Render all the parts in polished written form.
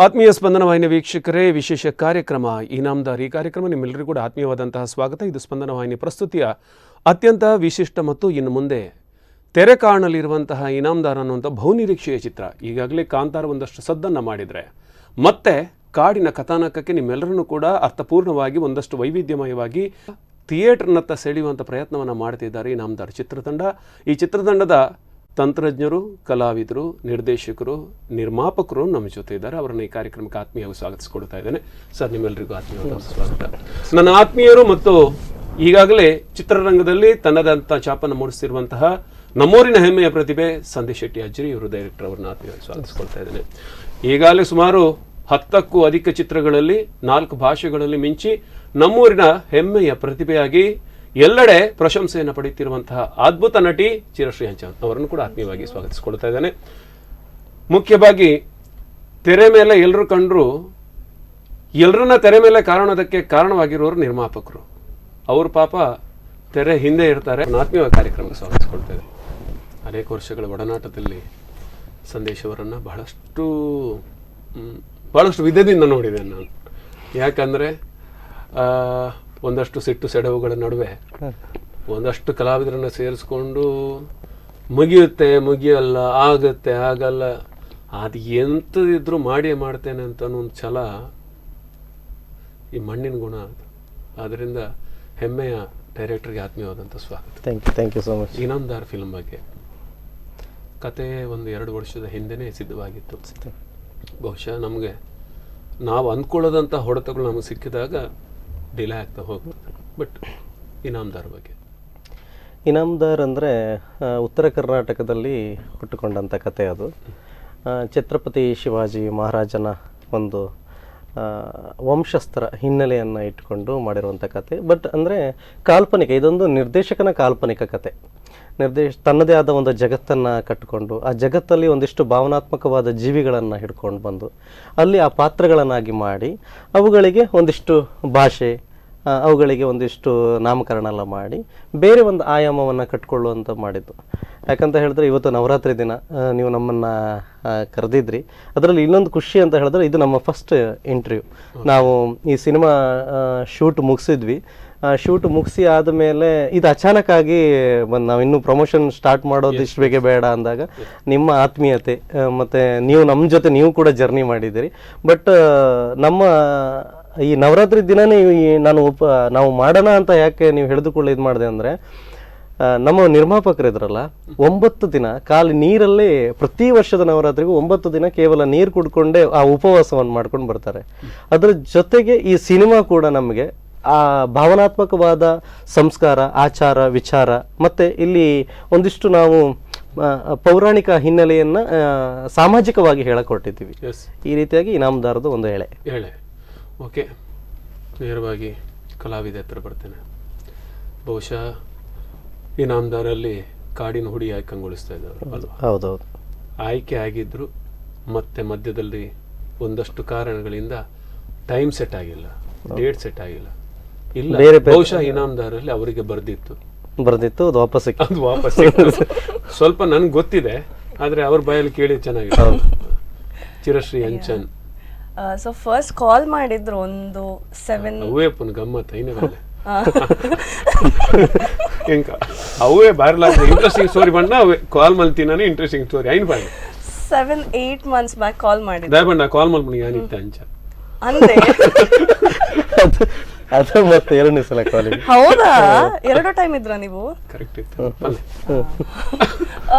ಆತ್ಮೀಯ ಸ್ಪಂದನ ವಾಹಿನಿ ವೀಕ್ಷಕರೇ, ವಿಶೇಷ ಕಾರ್ಯಕ್ರಮ ಇನಾಮದಾರ್. ಈ ಕಾರ್ಯಕ್ರಮ ನಿಮ್ಮೆಲ್ಲರಿಗೂ ಕೂಡ ಆತ್ಮೀಯವಾದಂತಹ ಸ್ವಾಗತ. ಇದು ಸ್ಪಂದನ ವಾಹಿನಿ ಪ್ರಸ್ತುತಿಯ ಅತ್ಯಂತ ವಿಶಿಷ್ಟ ಮತ್ತು ಇನ್ನು ಮುಂದೆ ತೆರೆ ಕಾಣಲಿರುವಂತಹ ಇನಾಮದಾರ್ ಅನ್ನುವಂಥ ಬಹುನಿರೀಕ್ಷೆಯ ಚಿತ್ರ. ಈಗಾಗಲೇ ಕಾಂತಾರ ಒಂದಷ್ಟು ಸದ್ದನ್ನು ಮಾಡಿದರೆ ಮತ್ತೆ ಕಾಡಿನ ಕಥಾನಕಕ್ಕೆ ನಿಮ್ಮೆಲ್ಲರನ್ನೂ ಕೂಡ ಅರ್ಥಪೂರ್ಣವಾಗಿ ಒಂದಷ್ಟು ವೈವಿಧ್ಯಮಯವಾಗಿ ಥಿಯೇಟರ್ನತ್ತ ಸೆಳೆಯುವಂಥ ಪ್ರಯತ್ನವನ್ನು ಮಾಡ್ತಿದ್ದಾರೆ ಇನಾಮದಾರ್ ಚಿತ್ರತಂಡ. ಈ ಚಿತ್ರತಂಡದ ತಂತ್ರಜ್ಞರು, ಕಲಾವಿದರು, ನಿರ್ದೇಶಕರು, ನಿರ್ಮಾಪಕರು ನಮ್ಮ ಜೊತೆ ಇದ್ದಾರೆ. ಅವರನ್ನು ಈ ಕಾರ್ಯಕ್ರಮಕ್ಕೆ ಆತ್ಮೀಯವಾಗಿ ಸ್ವಾಗತಿಸಿಕೊಡ್ತಾ ಇದ್ದೇನೆ. ಸರ್, ನಿಮ್ಮೆಲ್ಲರಿಗೂ ಆತ್ಮೀಯವಾದ ಸ್ವಾಗತ. ನನ್ನ ಆತ್ಮೀಯರು ಮತ್ತು ಈಗಾಗಲೇ ಚಿತ್ರರಂಗದಲ್ಲಿ ತನ್ನದಂಥ ಛಾಪನ್ನು ಮೂಡಿಸಿರುವಂತಹ ನಮ್ಮೂರಿನ ಹೆಮ್ಮೆಯ ಪ್ರತಿಭೆ ಸಂದೇಶ್ ಶೆಟ್ಟಿ ಅಜ್ಜರಿ, ಇವರು ಡೈರೆಕ್ಟರ್, ಅವರನ್ನು ಆತ್ಮೀಯವಾಗಿ ಸ್ವಾಗತಿಸಿಕೊಳ್ತಾ ಇದ್ದೇನೆ. ಈಗಾಗಲೇ ಸುಮಾರು 10ಕ್ಕೂ ಅಧಿಕ ಚಿತ್ರಗಳಲ್ಲಿ 4 ಭಾಷೆಗಳಲ್ಲಿ ಮಿಂಚಿ ನಮ್ಮೂರಿನ ಹೆಮ್ಮೆಯ ಪ್ರತಿಭೆಯಾಗಿ ಎಲ್ಲೆಡೆ ಪ್ರಶಂಸೆಯನ್ನು ಪಡೆಯುತ್ತಿರುವಂತಹ ಅದ್ಭುತ ನಟಿ ಚಿರಶ್ರೀ ಹಂಚನ್ ಅವರನ್ನು ಕೂಡ ಆತ್ಮೀಯವಾಗಿ ಸ್ವಾಗತಿಸಿಕೊಳ್ತಾ ಇದ್ದೇನೆ. ಮುಖ್ಯವಾಗಿ ತೆರೆ ಮೇಲೆ ಎಲ್ಲರೂ ಕಂಡ್ರು, ಎಲ್ಲರನ್ನ ತೆರೆ ಮೇಲೆ ಕಾರಣೋದಕ್ಕೆ ಕಾರಣವಾಗಿರೋರು ನಿರ್ಮಾಪಕರು. ಅವರು ಪಾಪ ತೆರೆ ಹಿಂದೆ ಇರ್ತಾರೆ. ಆತ್ಮೀಯವಾಗಿ ಕಾರ್ಯಕ್ರಮಕ್ಕೆ ಸ್ವಾಗತಿಸಿಕೊಳ್ತಾ ಇದ್ದೇನೆ. ಅನೇಕ ವರ್ಷಗಳ ಒಡನಾಟದಲ್ಲಿ ಸಂದೇಶ್ ಅವರನ್ನು ಬಹಳಷ್ಟು ವಿಧದಿಂದ ನೋಡಿದ್ದೇನೆ ನಾನು. ಯಾಕಂದರೆ ಒಂದಷ್ಟು ಸಿಟ್ಟು ಸೆಡವುಗಳ ನಡುವೆ ಒಂದಷ್ಟು ಕಲಾವಿದರನ್ನು ಸೇರಿಸ್ಕೊಂಡು ಮುಗಿಯಲ್ಲ, ಆಗುತ್ತೆ, ಆಗಲ್ಲ, ಅದು ಎಂಥದಿದ್ರು ಮಾಡ್ತೇನೆ ಅಂತ ಒಂದು ಛಲ ಈ ಮಣ್ಣಿನ ಗುಣ. ಅದರಿಂದ ಹೆಮ್ಮೆಯ ಡೈರೆಕ್ಟರ್ಗೆ ಆತ್ಮೀಯವಾದಂಥ ಸ್ವಾಗತ. Thank you so much. Inamdar film ಬಗ್ಗೆ ಕತೆ 1-2 ವರ್ಷದ ಹಿಂದೆನೇ ಸಿದ್ಧವಾಗಿತ್ತು. ಬಹುಶಃ ನಾವು ಅಂದ್ಕೊಳ್ಳೋದಂಥ ಹೊಡೆತಗಳು ನಮಗೆ ಸಿಕ್ಕಿದಾಗ ಡಿಲೇ ಆಗ್ತಾ ಹೋಗ್ತದೆ. ಬಟ್ ಇನಾಮದಾರ್ ಬಗ್ಗೆ, ಇನಾಮದಾರ್ ಅಂದರೆ ಉತ್ತರ ಕರ್ನಾಟಕದಲ್ಲಿ ಹುಟ್ಟುಕೊಂಡಂಥ ಕತೆ. ಅದು ಛತ್ರಪತಿ ಶಿವಾಜಿ ಮಹಾರಾಜನ ಒಂದು ವಂಶಸ್ಥರ ಹಿನ್ನೆಲೆಯನ್ನು ಇಟ್ಟುಕೊಂಡು ಮಾಡಿರುವಂಥ ಕತೆ. ಬಟ್ ಅಂದರೆ ಕಾಲ್ಪನಿಕ, ಇದೊಂದು ನಿರ್ದೇಶಕನ ಕಾಲ್ಪನಿಕ ಕತೆ. ತನ್ನದೇ ಆದ ಒಂದು ಜಗತ್ತನ್ನು ಕಟ್ಟಿಕೊಂಡು ಆ ಜಗತ್ತಲ್ಲಿ ಒಂದಿಷ್ಟು ಭಾವನಾತ್ಮಕವಾದ ಜೀವಿಗಳನ್ನು ಹಿಡ್ಕೊಂಡು ಬಂದು ಅಲ್ಲಿ ಆ ಪಾತ್ರಗಳನ್ನಾಗಿ ಮಾಡಿ ಅವುಗಳಿಗೆ ಒಂದಿಷ್ಟು ಭಾಷೆ, ಅವುಗಳಿಗೆ ಒಂದಿಷ್ಟು ನಾಮಕರಣ ಎಲ್ಲ ಮಾಡಿ ಬೇರೆ ಒಂದು ಆಯಾಮವನ್ನು ಕಟ್ಕೊಳ್ಳುವಂಥ ಮಾಡಿದ್ದು. ಯಾಕಂತ ಹೇಳಿದ್ರೆ ಇವತ್ತು ನವರಾತ್ರಿ ದಿನ ನೀವು ನಮ್ಮನ್ನು ಕರೆದಿದ್ರಿ. ಅದರಲ್ಲಿ ಇನ್ನೊಂದು ಖುಷಿ ಅಂತ ಹೇಳಿದ್ರೆ ಇದು ನಮ್ಮ ಫಸ್ಟ್ ಇಂಟರ್ವ್ಯೂ. ನಾವು ಈ ಸಿನಿಮಾ ಶೂಟ್ ಮುಗಿಸಿದ್ವಿ. ಶೂಟ್ ಮುಗಿಸಿ ಆದಮೇಲೆ ಇದು ಅಚಾನಕ್ಕಾಗಿ ನಾವು ಇನ್ನೂ ಪ್ರಮೋಷನ್ ಸ್ಟಾರ್ಟ್ ಮಾಡೋದು ಇಷ್ಟು ಬೇಗ ಬೇಡ ಅಂದಾಗ ನಿಮ್ಮ ಆತ್ಮೀಯತೆ ಮತ್ತು ನೀವು ಕೂಡ ಜರ್ನಿ ಮಾಡಿದ್ದೀರಿ. ಬಟ್ ನಮ್ಮ ಈ ನವರಾತ್ರಿ ದಿನನೇ ನಾವು ಮಾಡೋಣ ಅಂತ ಯಾಕೆ ನೀವು ಹಿಡಿದುಕೊಳ್ಳಿ ಇದು ಮಾಡಿದೆ ಅಂದರೆ, ನಮ್ಮ ನಿರ್ಮಾಪಕರು ಇದ್ರಲ್ಲ 9 ದಿನ ಖಾಲಿ ನೀರಲ್ಲೇ ಪ್ರತಿ ವರ್ಷದ ನವರಾತ್ರಿಗೂ 9 ದಿನ ಕೇವಲ ನೀರು ಕುಡ್ಕೊಂಡೇ ಆ ಉಪವಾಸವನ್ನು ಮಾಡ್ಕೊಂಡು ಬರ್ತಾರೆ. ಅದರ ಜೊತೆಗೆ ಈ ಸಿನಿಮಾ ಕೂಡ ನಮಗೆ ಆ ಭಾವನಾತ್ಮಕವಾದ ಸಂಸ್ಕಾರ, ಆಚಾರ, ವಿಚಾರ ಮತ್ತು ಇಲ್ಲಿ ಒಂದಿಷ್ಟು ನಾವು ಪೌರಾಣಿಕ ಹಿನ್ನೆಲೆಯನ್ನು ಸಾಮಾಜಿಕವಾಗಿ ಹೇಳಕೊಟ್ಟಿದ್ದೀವಿ. ಈ ರೀತಿಯಾಗಿ ಇನಾಮದಾರದು ಒಂದು ಎಳೆ. ಓಕೆ, ನೇರವಾಗಿ ಕಲಾವಿದ ಹತ್ರ ಬರ್ತೇನೆ. ಬಹುಶಃ ಇನಾಮದಾರಲ್ಲಿ ಕಾಡಿನ ಹುಡಿ ಆಯ್ಕೆ ಕಂಗೊಳಿಸ್ತಾ ಇದ್ದವರು. ಹೌದೌದು, ಆಯ್ಕೆ ಆಗಿದ್ರು. ಮತ್ತೆ ಮಧ್ಯದಲ್ಲಿ ಒಂದಷ್ಟು ಕಾರಣಗಳಿಂದ ಟೈಮ್ ಸೆಟ್ ಆಗಿಲ್ಲ, ಡೇಟ್ ಸೆಟ್ ಆಗಿಲ್ಲ. ಇಲ್ಲ, ಬಹುಶಃ ಇನಾಮದಾರಲ್ಲಿ ಅವರಿಗೆ ಬರ್ದಿತ್ತು, ಅದು ವಾಪಸ್ ಸ್ವಲ್ಪ ನನ್ಗೆ ಗೊತ್ತಿದೆ, ಆದ್ರೆ ಅವ್ರ ಬಾಯಲ್ಲಿ ಕೇಳಿ ಚೆನ್ನಾಗಿದೆ. ಚಿರಶ್ರೀ ಹಂಚನ್. ಸೊ ಫಸ್ಟ್ ಕಾಲ್ ಮಾಡಿದ್ರು ಒಂದು 7 ಅವೇಪನ್ ಗಮ್ಮತ್ ಐನವಲ್ಲ ಎಂಕ ಅವೇ ಬಾರ್ಲಾಗ ಇಂಟ್ರೆಸ್ಟಿಂಗ್ ಸ್ಟೋರಿ ಬಂಡ ಅವೇ ಕಾಲ್ ಮಲ್ತಿನಾನೆ ಇಂಟ್ರೆಸ್ಟಿಂಗ್ ಸ್ಟೋರಿ ಐನ್ ಬಾರ್ಲ 7-8 months ಬ್ಯಾಕ್ ಕಾಲ್ ಮಾಡಿದ್ರು. ದಯ ಬಂಡ ಕಾಲ್ ಮಲ್ಪನಿ ಯಾನಿತ್ತ ಅಂಚ ಅಂದ್ರೆ ಅದು ಮತ್ತೆ 2ನೇ ಸಲ ಕಾಲ್. ಹೌದಾ, 2 ಟೈಮ್ ಇದ್ರಾ ನೀವು? ಕರೆಕ್ಟ್ ಇತ್ತು.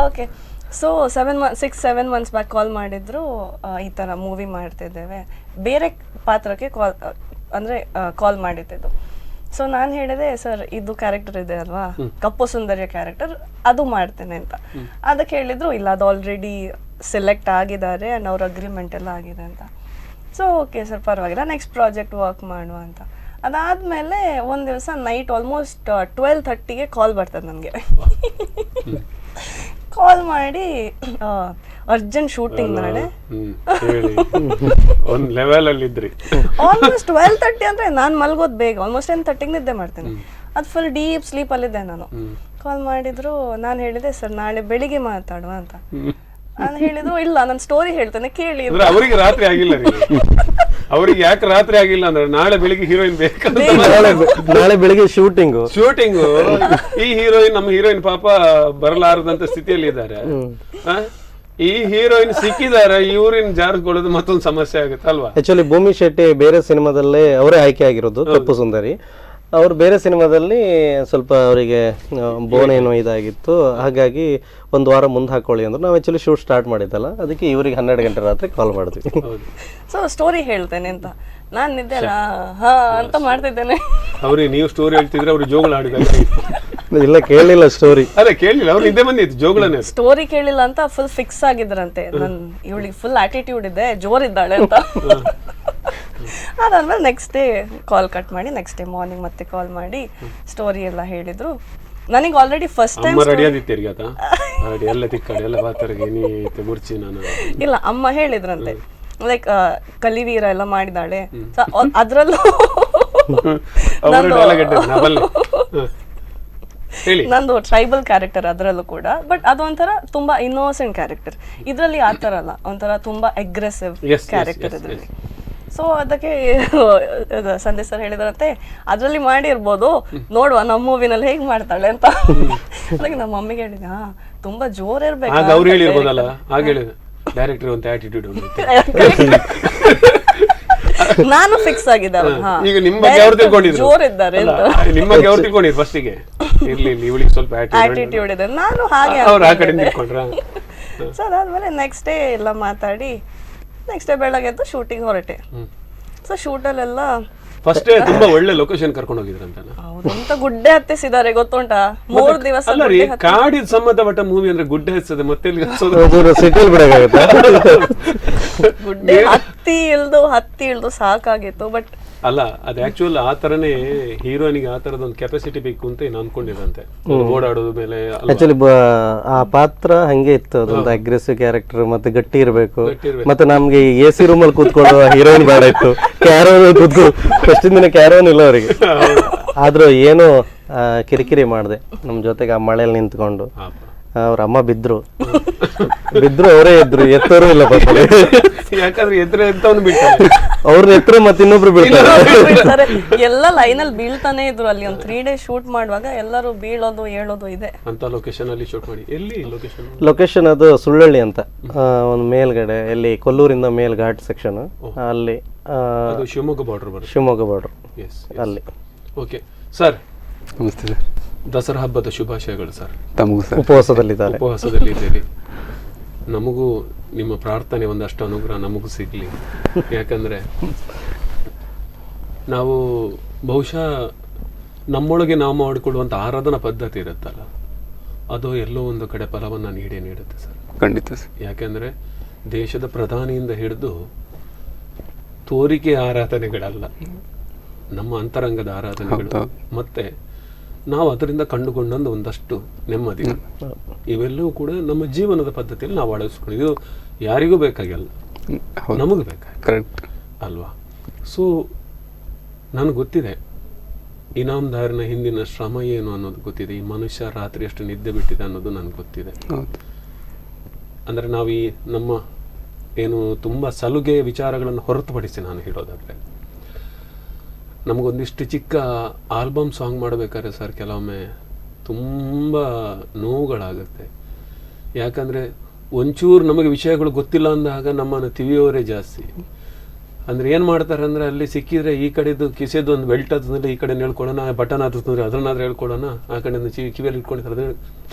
ಓಕೆ, ಸೊ 6-7 months ಬ್ಯಾಕ್ ಕಾಲ್ ಮಾಡಿದ್ರು. ಈ ಥರ ಮೂವಿ ಮಾಡ್ತಿದ್ದೇವೆ, ಬೇರೆ ಪಾತ್ರಕ್ಕೆ ಕಾಲ್ ಮಾಡಿದ್ದು. ಸೊ ನಾನು ಹೇಳಿದೆ, ಸರ್ ಇದು ಕ್ಯಾರೆಕ್ಟರ್ ಇದೆ ಅಲ್ವಾ, ಕಪ್ಪು ಸುಂದರಿಯ ಕ್ಯಾರೆಕ್ಟರ್, ಅದು ಮಾಡ್ತೇನೆ ಅಂತ. ಅದಕ್ಕೆ ಹೇಳಿದ್ರು, ಇಲ್ಲ ಅದು ಆಲ್ರೆಡಿ ಸೆಲೆಕ್ಟ್ ಆಗಿದ್ದಾರೆ ಆ್ಯಂಡ್ ಅವ್ರ ಅಗ್ರಿಮೆಂಟ್ ಎಲ್ಲ ಆಗಿದೆ ಅಂತ. ಸೊ ಓಕೆ ಸರ್, ಪರವಾಗಿಲ್ಲ, ನೆಕ್ಸ್ಟ್ ಪ್ರಾಜೆಕ್ಟ್ ವರ್ಕ್ ಮಾಡುವ ಅಂತ. ಅದಾದಮೇಲೆ ಒಂದು ದಿವಸ ನೈಟ್ ಆಲ್ಮೋಸ್ಟ್ 12:30ಗೆ ಕಾಲ್ ಬರ್ತದೆ ನನಗೆ. ಕಾಲ್ ಮಾಡಿ ಅರ್ಜೆಂಟ್ ಶೂಟಿಂಗ್ ನಾಳೆ ಒಂದು ಲೆವೆಲ್ ಅಲ್ಲಿ ಇದ್ರಿ. ಆಲ್ಮೋಸ್ಟ್ 12:30 ಅಂದ್ರೆ ನಾನು ಮಲ್ಗೋದು ಬೇಗ, ಆಲ್ಮೋಸ್ಟ್ 10:30 ನಿದ್ದೆ ಮಾಡ್ತೇನೆ. ಅದು ಫುಲ್ ಡೀಪ್ ಸ್ಲೀಪ್ ಅಲ್ಲಿದ್ದೆ ನಾನು. ಕಾಲ್ ಮಾಡಿದ್ರು, ನಾನು ಹೇಳಿದೆ ಸರ್ ನಾಳೆ ಬೆಳಿಗ್ಗೆ ಮಾತಾಡುವ ಅಂತ. ಅಂತ ಹೇಳಿದ್ರು, ಇಲ್ಲ ನಾನು ಸ್ಟೋರಿ ಹೇಳ್ತೇನೆ ಕೇಳಿ. ಅಂದ್ರೆ ಅವರಿಗೆ ರಾತ್ರಿ ಆಗಿಲ್ಲ ರೀ, ಅವ್ರಿಗೆ ಯಾಕೆ ರಾತ್ರಿ ಆಗಿಲ್ಲ ಅಂದ್ರೆ ನಾಳೆ ಬೆಳಿಗ್ಗೆ ಹೀರೋಯಿನ್ ಬೇಕಂತ. ನಾಳೆ ಬೆಳಿಗ್ಗೆ ಶೂಟಿಂಗು ಈ ಹೀರೋಯಿನ್ ನಮ್ಮ ಹೀರೋಯಿನ್ ಪಾಪ ಬರಲಾರದಂತ ಸ್ಥಿತಿಯಲ್ಲಿ ಇದ್ದಾರೆ. ಈ ಹೀರೋಯಿನ್ ಸಿಕ್ಕಿದಾರೆ, ಇವ್ರಿನ್ ಜಾರಿಕೊಳ್ಳೋದು ಮತ್ತೊಂದು ಸಮಸ್ಯೆ ಆಗುತ್ತೆ ಅಲ್ವಾ. ಆಕ್ಚುಲಿ ಭೂಮಿ ಶೆಟ್ಟಿ ಬೇರೆ ಸಿನಿಮಾದಲ್ಲೇ ಅವರೇ ಆಯ್ಕೆ ಆಗಿರೋದು, ಕಪ್ಪು ಸುಂದರಿ. ಅವ್ರು ಬೇರೆ ಸಿನಿಮಾದಲ್ಲಿ ಸ್ವಲ್ಪ ಅವರಿಗೆ ಬೋನ್ ಏನೋ ಇದಾಗಿತ್ತು, ಹಾಗಾಗಿ ಒಂದು ವಾರ ಮುಂದೆ ಹಾಕೊಳ್ಳಿ ಅಂದ್ರೆ ನಾವು ಆಕ್ಚುಲಿ ಶೂಟ್ ಸ್ಟಾರ್ಟ್ ಮಾಡಿದ್ದಲ್ಲ, ಅದಕ್ಕೆ ಇವ್ರಿಗೆ 12 ಗಂಟೆ ರಾತ್ರಿ ಕಾಲ್ ಮಾಡಿದ್ವಿ. ಸೊ ಸ್ಟೋರಿ ಹೇಳ್ತೇನೆ ಅಂತ ನಾನು ನಿದ್ದೆ ಹಾ ಅಂತ ಮಾಡ್ತಿದ್ದೇನೆ. ಅವ್ರಿಗೆ ನೀವು ಸ್ಟೋರಿ ಹೇಳ್ತಿದ್ರೆ ಅವ್ರಿಗೆ ಜೋಗಳ ಆಡಿದಾಗ ಇಲ್ಲ ಕೇಳಲಿಲ್ಲ ಸ್ಟೋರಿ. ಅದೇ ಕೇಳಲಿಲ್ಲ, ಅವ್ರು ನಿದ್ದೆ ಬಂದಿತ್ತು, ಜೋಗಳನ್ನೇ ಸ್ಟೋರಿ ಕೇಳಿಲ್ಲ ಅಂತ ಫುಲ್ ಫಿಕ್ಸ್ ಆಗಿದ್ರಂತೆ. ಇವಳಿಗೆ ಫುಲ್ ಆಟಿಟ್ಯೂಡ್ ಇದೆ, ಜೋರಿದ್ದಾಳೆ ಅಂತ. ಅದಾದ್ಮೇಲೆ ನೆಕ್ಸ್ಟ್ ಡೇ ಕಾಲ್ ಕಟ್ ಮಾಡಿ ನೆಕ್ಸ್ಟ್ ಡೇ ಮಾರ್ನಿಂಗ್ ಮತ್ತೆ ಕಾಲ್ ಮಾಡಿ ಸ್ಟೋರಿ ಎಲ್ಲ ಹೇಳಿದ್ರು. ನನಗೆ ಆಲ್ರೆಡಿ ಫಸ್ಟ್ ಟೈಮ್ ಇಲ್ಲ, ಅಮ್ಮ ಹೇಳಿದ್ರಂತೆ ಲೈಕ್ ಕಲಿವೀರ ಎಲ್ಲ ಮಾಡಿದಾಳೆ, ಅದ್ರಲ್ಲೂ ನಂದು ಟ್ರೈಬಲ್ ಕ್ಯಾರೆಕ್ಟರ್ ಅದ್ರಲ್ಲೂ ಕೂಡ. ಬಟ್ ಅದೊಂಥರ ತುಂಬಾ ಇನ್ನೋಸೆಂಟ್ ಕ್ಯಾರೆಕ್ಟರ್, ಇದ್ರಲ್ಲಿ ಆ ತರ ಅಲ್ಲ, ಒಂಥರ ತುಂಬಾ ಅಗ್ರೆಸಿವ್ ಕ್ಯಾರೆಕ್ಟರ್ ಇದ್ರಲ್ಲಿ. ಸೊ ಅದಕ್ಕೆ ಸಂದೇಶ್ ಸರ್ ಹೇಳಿದ್ರಂತೆ ಅದ್ರಲ್ಲಿ ಮಾಡಿರ್ಬೋದು, ನೋಡುವ ನಮ್ಮ ಮೂವಿನಲ್ಲಿ ಹೇಗ್ ಮಾಡ್ತಾಳೆ ಅಂತ. ಅದಕ್ಕೆ ನಮ್ಮ ಮಮ್ಮಿಗೆ ಹೇಳಿದ, ತುಂಬಾ ಜೋರ್ ಇರ್ಬೇಕು. ನಾನು ಫಿಕ್ಸ್ ಆಗಿದ್ದೆ, ಈಗ ನಿಮ್ಮ ಬಗ್ಗೆ ಅವ್ರು ತಿಳ್ಕೊಂಡಿದ್ರು, ಜೋರ್ ಇದ್ದಾರೆ ಅಂತ. ನಿಮ್ಮ ಬಗ್ಗೆ ಅವ್ರು ತಿಳ್ಕೊಂಡಿದ್ರು ಫಸ್ಟಿಗೆ, ಇರ್ಲಿ ಇವಳಿಗೆ ಸ್ವಲ್ಪ ಆಟಿಟ್ಯೂಡ್ ಇದೆ, ನಾನು ಹಾಗೆ. ಸೊ ಅದಾದ್ಮೇಲೆ ನೆಕ್ಸ್ಟ್ ಡೇ ಎಲ್ಲ ಮಾತಾಡಿ ನೆಕ್ಸ್ಟ್ ಡೇ ಬೆಳಗ್ಗೆ ಎದ್ದು ಶೂಟಿಂಗ್ ಹೊರಟೆ. ಸೊ ಶೂಟಲ್ಲೆಲ್ಲ ಫಸ್ಟ್ ತುಂಬಾ ಒಳ್ಳೆ ಲೊಕೇಶನ್ ಕರ್ಕೊಂಡು ಹೋಗಿದ್ರಂತ. ಹೌದಂತ ಗುಡ್ಡೆ ಹತ್ತಿಸಿದ್ದಾರೆ ಗೊತ್ತುಂಟಾ, 3 ದಿವಸ. ಕಾಡಿನ ಸಂಬಂಧಪಟ್ಟ ಮೂವಿ ಅಂದ್ರೆ ಗುಡ್ಡೆ ಹಚ್ಚದೆ ಮತ್ತೆ ಗುಡ್ಡೆ ಹತ್ತಿ ಇಳ್ದು ಸಾಕಾಗಿತ್ತು. ಬಟ್ ಅಲ್ಲ, ಅದು ಆಕ್ಚುಲ್ ಆ ತರನೇ ಹೀರೋನಿಗೆ ಆ ತರದ ಒಂದು ಕೆಪಾಸಿಟಿ ಬೇಕು ಅಂತ ಏನು ಅನ್ಕೊಂಡಿರಂತೆ, ಓಡಾಡೋದು ಮೇಲೆ. ಆಕ್ಚುಲಿ ಆ ಪಾತ್ರ ಹಂಗೆ ಇತ್ತು, ಅದೊಂದು ಅಗ್ರೆಸಿವ್ ಕ್ಯಾರೆಕ್ಟರ್, ಮತ್ತೆ ಗಟ್ಟಿ ಇರಬೇಕು. ಮತ್ತೆ ನಮ್ಗೆ AC ರೂಮಲ್ಲಿ ಕೂತ್ಕೊಳ್ಳುವ ಹೀರೋಯಿನ್ ಬೇಡ ಇತ್ತು, ಕ್ಯಾರೋನ್ ಕೂತ್ಕೊ. ಫಸ್ಟ್ ದಿನ ಕ್ಯಾರೋನ್ ಇಲ್ಲ ಅವರಿಗೆ, ಆದ್ರೂ ಏನೋ ಕಿರಿಕಿರಿ ಮಾಡಿದೆ ನಮ್ಮ ಜೊತೆಗೆ. ಆ ಮಳೆಯಲ್ಲಿ ನಿಂತ್ಕೊಂಡು ಅವ್ರ ಅಮ್ಮ ಬಿದ್ರು, ಅವರೇ ಎದ್ರು, ಎತ್ತರೂ ಇಲ್ಲ ಪಾಪ. ಯಾಕಂದ್ರೆ ಅವ್ರನ್ನ ಎತ್ತರು ಮತ್ತೆ ಇನ್ನೊಬ್ರು ಬೀಳ್ತಾರೆ. ಎಲ್ಲ ಲೈನಲ್ಲಿ ಬೀಳ್ತಾನೆ ಇದ್ರು. ಅಲ್ಲಿ ಒಂದು 3 days ಶೂಟ್ ಮಾಡುವಾಗ ಎಲ್ಲರೂ ಬೀಳೋದು ಹೇಳೋದು ಇದೆ ಅಂತ ಲೊಕೇಶನ್ ಅಲ್ಲಿ ಶೂಟ್ ಮಾಡಿ. ಎಲ್ಲಿ ಲೊಕೇಶನ್? ಅದು ಸುಳ್ಳಳ್ಳಿ ಅಂತ, ಒಂದು ಮೇಲ್ಗಡೆ ಎಲ್ಲಿ ಕೊಲ್ಲೂರಿಂದ ಮೇಲ್ ಘಾಟ್ ಸೆಕ್ಷನ್, ಅಲ್ಲಿ ಶಿವಮೊಗ್ಗ ಬಾರ್ಡರ್. ಶಿವಮೊಗ್ಗ ಬಾರ್ಡರ್ ಅಲ್ಲಿ. ಓಕೆ ಸರ್, ನಮಸ್ತೆ ಸರ್. ದಸರಾ ಹಬ್ಬದ ಶುಭಾಶಯಗಳು ಸರ್. ತಮಗೂ ಸರ್. ಉಪವಾಸದಲ್ಲಿದ್ದೀರಿ. ನಮಗೂ ನಿಮ್ಮ ಪ್ರಾರ್ಥನೆ ಒಂದಷ್ಟು ಅನುಗ್ರಹ ನಮಗೂ ಸಿಗಲಿ. ಯಾಕಂದರೆ ನಾವು ಬಹುಶಃ ನಮ್ಮೊಳಗೆ ನಾವು ಮಾಡಿಕೊಳ್ಳುವಂಥ ಆರಾಧನಾ ಪದ್ಧತಿ ಇರುತ್ತಲ್ಲ, ಅದು ಎಲ್ಲೋ ಒಂದು ಕಡೆ ಫಲವನ್ನು ನೀಡುತ್ತೆ ಸರ್. ಖಂಡಿತ ಸರ್. ಯಾಕೆಂದರೆ ದೇಶದ ಪ್ರಧಾನಿಯಿಂದ ಹಿಡಿದು ತೋರಿಕೆ ಆರಾಧನೆಗಳಲ್ಲ, ನಮ್ಮ ಅಂತರಂಗದ ಆರಾಧನೆಗಳು, ಮತ್ತೆ ನಾವು ಅದರಿಂದ ಕಂಡುಕೊಂಡಂದು ಒಂದಷ್ಟು ನೆಮ್ಮದಿ, ಇವೆಲ್ಲವೂ ಕೂಡ ನಮ್ಮ ಜೀವನದ ಪದ್ಧತಿಯಲ್ಲಿ ನಾವು ಅಳವಡಿಸ್ಕೊಂಡು, ಇದು ಯಾರಿಗೂ ಬೇಕಾಗಿಲ್ಲ, ನಮಗೆ ಬೇಕಾಗಿ, ಕರೆಕ್ಟ್ ಅಲ್ವಾ? ಸೊ ನನಗೆ ಗೊತ್ತಿದೆ ಇನಾಮದಾರನ ಹಿಂದಿನ ಶ್ರಮ ಏನು ಅನ್ನೋದು ಗೊತ್ತಿದೆ. ಈ ಮನುಷ್ಯ ರಾತ್ರಿ ಎಷ್ಟು ನಿದ್ದೆ ಬಿಟ್ಟಿದೆ ಅನ್ನೋದು ನನಗೆ ಗೊತ್ತಿದೆ. ಅಂದರೆ ನಾವು ಈ ನಮ್ಮ ಏನು ತುಂಬ ಸಲುಗೆಯ ವಿಚಾರಗಳನ್ನು ಹೊರತುಪಡಿಸಿ ನಾನು ಹೇಳೋದಾದರೆ, ನಮಗೊಂದಿಷ್ಟು ಚಿಕ್ಕ ಆಲ್ಬಮ್ ಸಾಂಗ್ ಮಾಡಬೇಕಾದ್ರೆ ಸರ್ ಕೆಲವೊಮ್ಮೆ ತುಂಬ ನೋವುಗಳಾಗುತ್ತೆ. ಯಾಕಂದರೆ ಒಂಚೂರು ನಮಗೆ ವಿಷಯಗಳು ಗೊತ್ತಿಲ್ಲ ಅಂದಾಗ ನಮ್ಮನ್ನು ತಿವಿಯೋರೇ ಜಾಸ್ತಿ. ಅಂದರೆ ಏನು ಮಾಡ್ತಾರೆ ಅಂದರೆ, ಅಲ್ಲಿ ಸಿಕ್ಕಿದ್ರೆ ಈ ಕಡೆದು ಕಿಸೆದು ಒಂದು ಬೆಲ್ಟ್ ಹತ್ತಂದ್ರೆ ಈ ಕಡೆ ಹೇಳ್ಕೊಳ್ಳೋಣ, ಬಟನ್ ಹತ್ತಂದ್ರೆ ಅದನ್ನಾದ್ರೂ ಹೇಳ್ಕೊಳ್ಳೋಣ, ಆ ಕಡೆಯಿಂದ ಕಿವಿಯಲ್ಲಿ ಇಟ್ಕೊಂಡಿರ್ತಾರೆ.